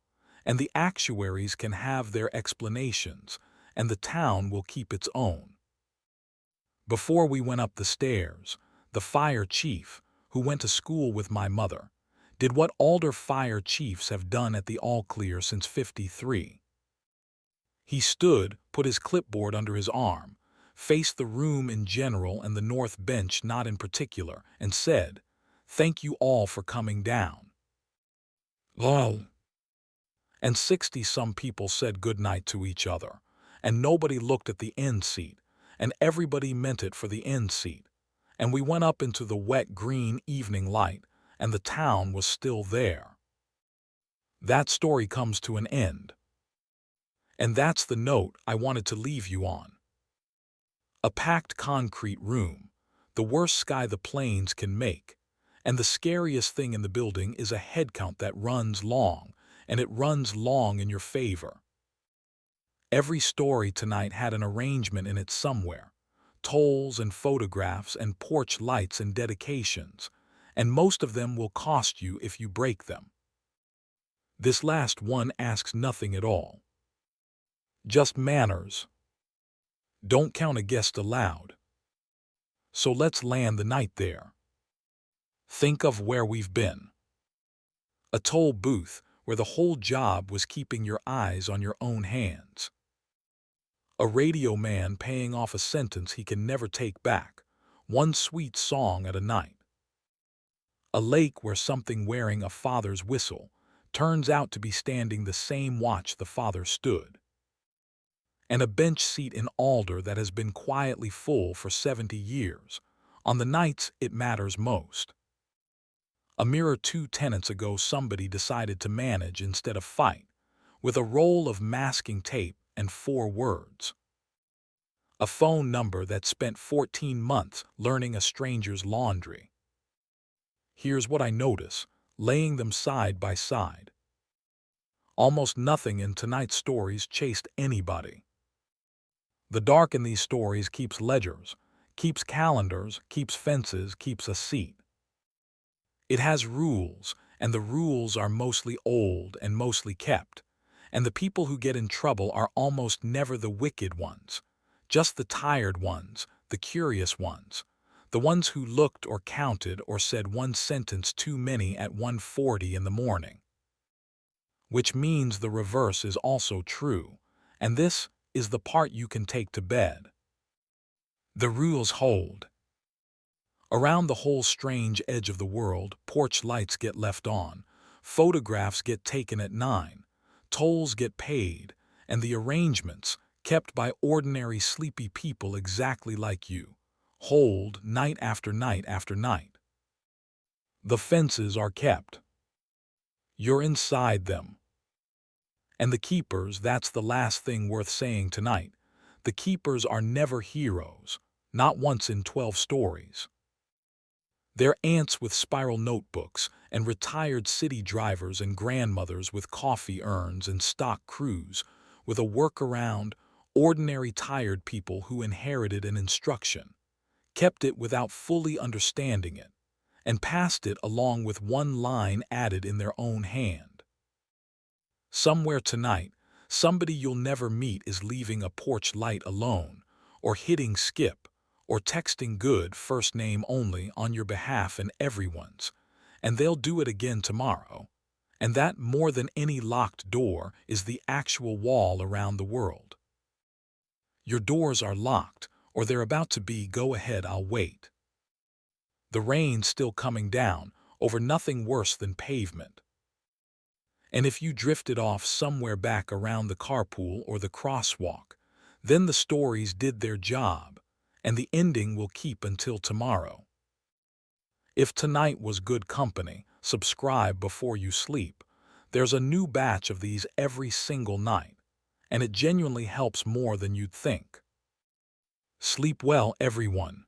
and the actuaries can have their explanations, and the town will keep its own. Before we went up the stairs, the fire chief, who went to school with my mother, did what Alder fire chiefs have done at the All Clear since '53. He stood, put his clipboard under his arm, faced the room in general and the north bench not in particular, and said, "Thank you all for coming down." Lol. And 60-some people said good night to each other, and nobody looked at the end seat, and everybody meant it for the end seat. And we went up into the wet green evening light, and the town was still there. That story comes to an end. And that's the note I wanted to leave you on. A packed concrete room, the worst sky the planes can make, and the scariest thing in the building is a head count that runs long, and it runs long in your favor. Every story tonight had an arrangement in it somewhere, tolls and photographs and porch lights and dedications, and most of them will cost you if you break them. This last one asks nothing at all. Just manners. Don't count a guest aloud. So let's land the night there. Think of where we've been. A toll booth where the whole job was keeping your eyes on your own hands. A radio man paying off a sentence he can never take back, one sweet song at a night. A lake where something wearing a father's whistle turns out to be standing the same watch the father stood. And a bench seat in Alder that has been quietly full for 70 years, on the nights it matters most. A mere 2 tenants ago somebody decided to manage instead of fight, with a roll of masking tape and 4 words. A phone number that spent 14 months learning a stranger's laundry. Here's what I notice, laying them side by side. Almost nothing in tonight's stories chased anybody. The dark in these stories keeps ledgers, keeps calendars, keeps fences, keeps a seat. It has rules, and the rules are mostly old and mostly kept, and the people who get in trouble are almost never the wicked ones, just the tired ones, the curious ones, the ones who looked or counted or said one sentence too many at 1:40 in the morning. Which means the reverse is also true, and this is the part you can take to bed. The rules hold. Around the whole strange edge of the world, porch lights get left on, photographs get taken at 9, tolls get paid, and the arrangements, kept by ordinary sleepy people exactly like you, hold night after night after night. The fences are kept. You're inside them. And the keepers, that's the last thing worth saying tonight. The keepers are never heroes, not once in 12 stories. They're aunts with spiral notebooks and retired city drivers and grandmothers with coffee urns and stock crews, with a workaround, ordinary tired people who inherited an instruction, kept it without fully understanding it, and passed it along with one line added in their own hand. Somewhere tonight, somebody you'll never meet is leaving a porch light alone, or hitting skip, or texting good first name only on your behalf and everyone's, and they'll do it again tomorrow. And that, more than any locked door, is the actual wall around the world. Your doors are locked, or they're about to be. Go ahead, I'll wait. The rain's still coming down over nothing worse than pavement. And if you drifted off somewhere back around the carpool or the crosswalk, then the stories did their job, and the ending will keep until tomorrow. If tonight was good company, subscribe before you sleep. There's a new batch of these every single night, and it genuinely helps more than you'd think. Sleep well, everyone.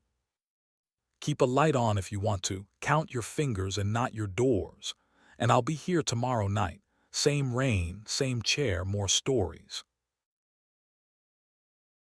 Keep a light on if you want to. Count your fingers and not your doors. And I'll be here tomorrow night. Same rain, same chair, more stories.